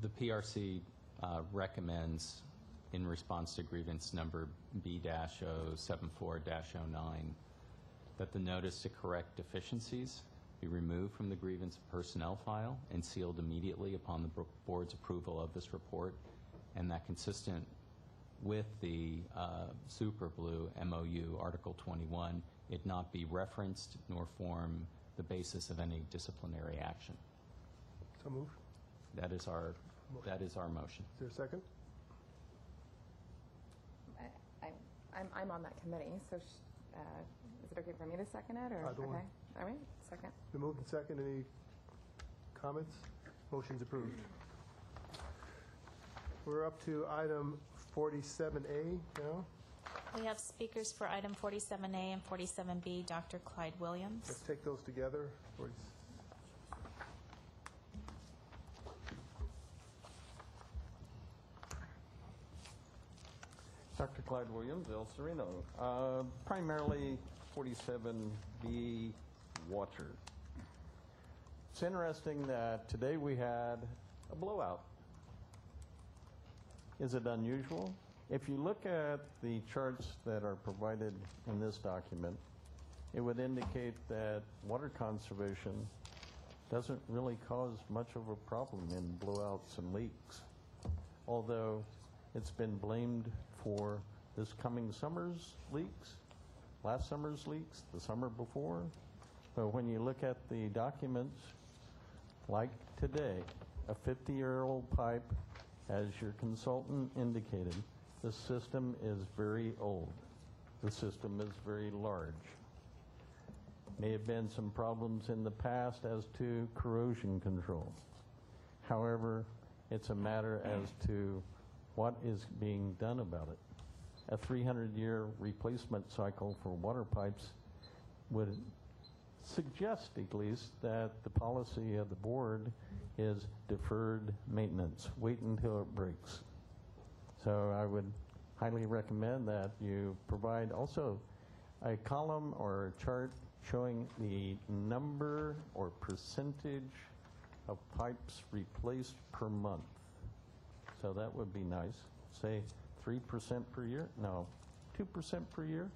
The PRC recommends, in response to grievance number B-074-09, that the notice to correct deficiencies be removed from the grievance personnel file and sealed immediately upon the board's approval of this report, and that consistent with the Superblue MOU Article 21, it not be referenced nor form the basis of any disciplinary action. So moved. That is our motion. Is there a second? I'm on that committee, so is it okay for me to second it, or? Either one. Okay, all right, second. Been moved and second. Any comments? Motion's approved. We're up to item 47A now. We have speakers for item 47A and 47B, Dr. Clyde Williams. Let's take those together. Dr. Clyde Williams, El Sereno. Primarily 47B water. It's interesting that today we had a blowout. Is it unusual? If you look at the charts that are provided in this document, it would indicate that water conservation doesn't really cause much of a problem in blowouts and leaks, although it's been blamed for this coming summer's leaks, last summer's leaks, the summer before. But when you look at the documents, like today, a 50-year-old pipe, as your consultant indicated, the system is very old. The system is very large. May have been some problems in the past as to corrosion control. However, it's a matter as to what is being done about it. A 300-year replacement cycle for water pipes would suggest, at least, that the policy of the board is deferred maintenance. Wait until it breaks. So I would highly recommend that you provide also a column or a chart showing the number or percentage of pipes replaced per month. So that would be nice. Say 3% per year? No, 2% per year?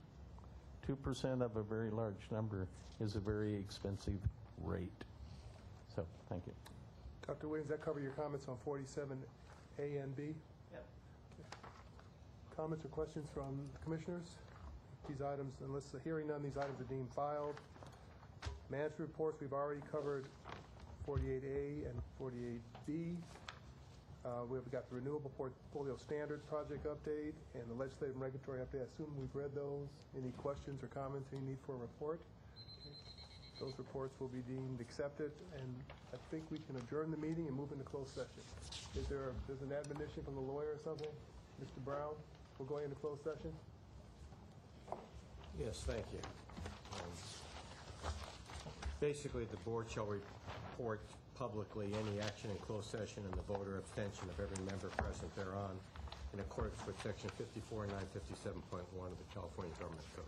2% of a very large number is a very expensive rate. So, thank you. Dr. Williams, that cover your comments on 47A and B? Yep. Comments or questions from the commissioners? These items, unless the hearing none, these items are deemed filed. Management reports, we've already covered 48A and 48B. We've got the Renewable Portfolio Standards Project update and the legislative and regulatory update. I assume we've read those. Any questions or comments you need for a report? Okay. Those reports will be deemed accepted, and I think we can adjourn the meeting and move into closed session. There's an admonition from the lawyer or something? Mr. Brown, we'll go into closed session. Yes, thank you. Basically, the board shall report publicly any action in closed session and the vote or abstention of every member present thereon in accordance with Section 54 and 957.1 of the California Government Code.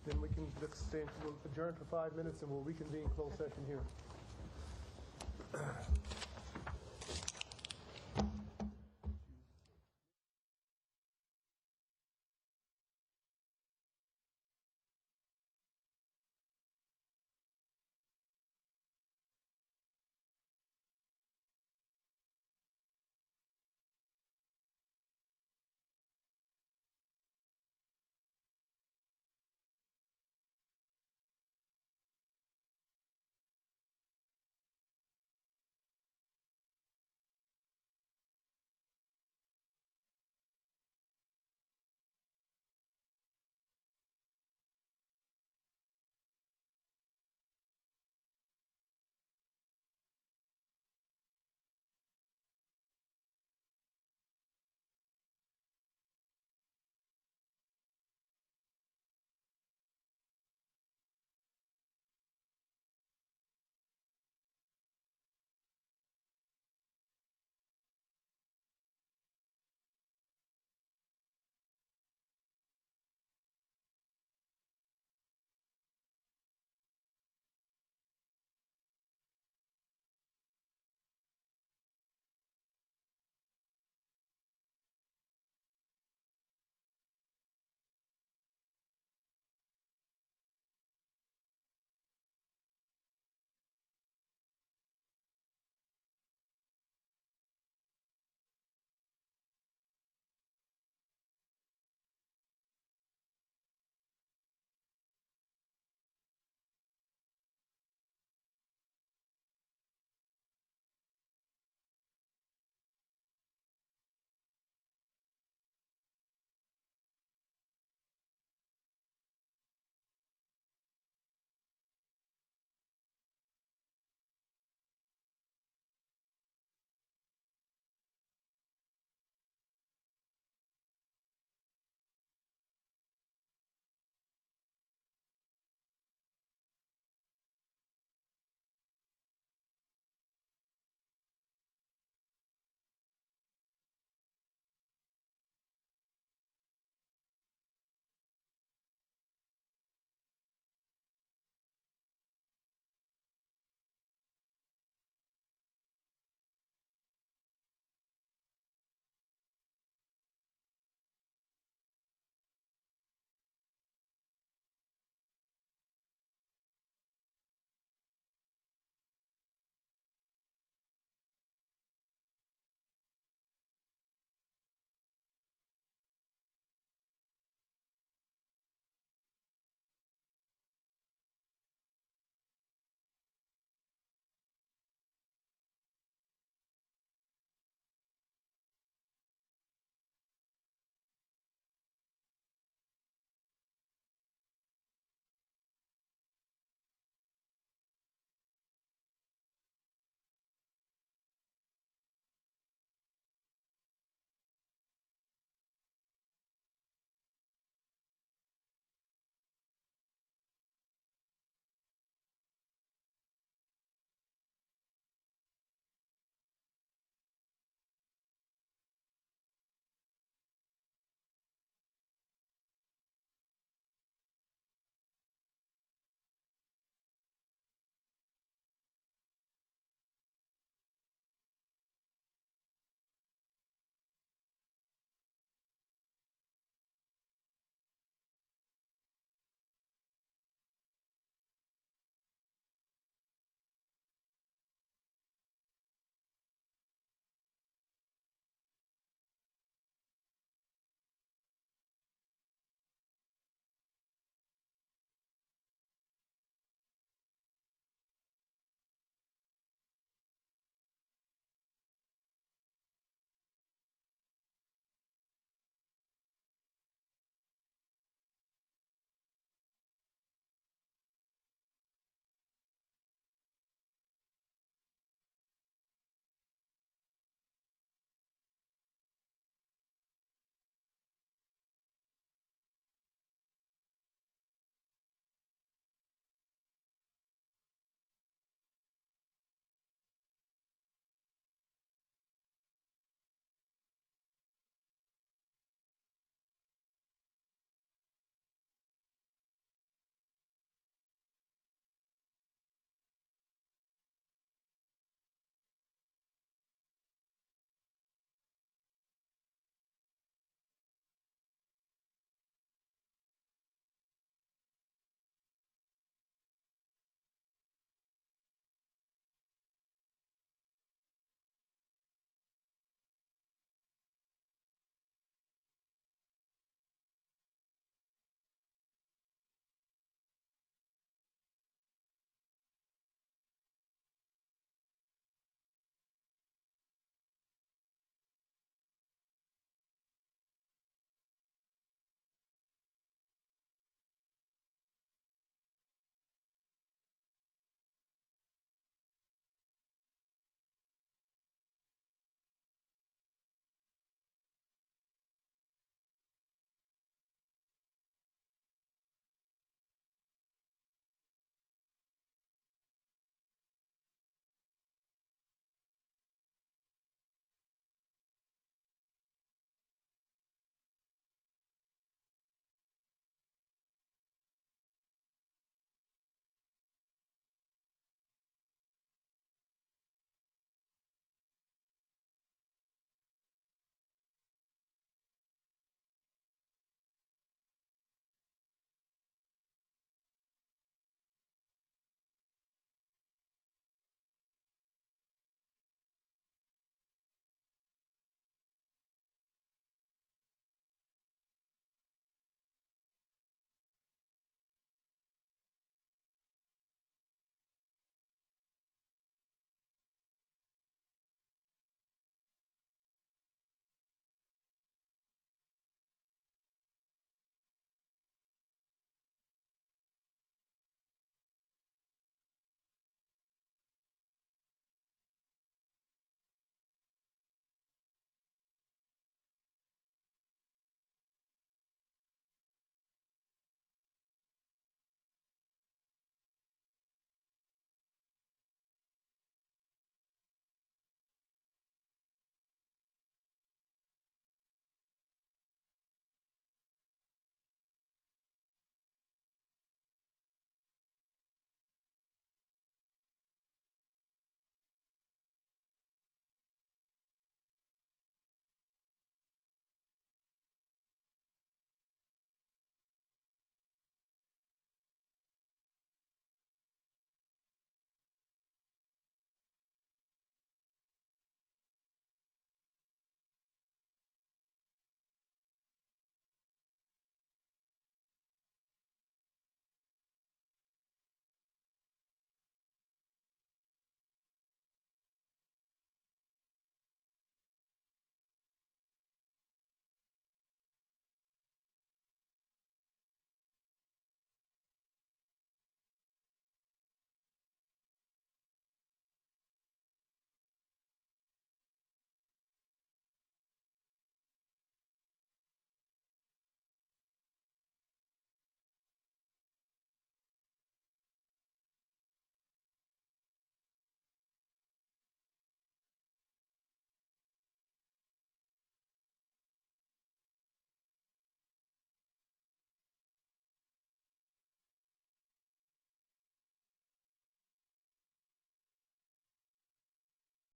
Then we'll adjourn for 5 minutes and we'll reconvene closed session here.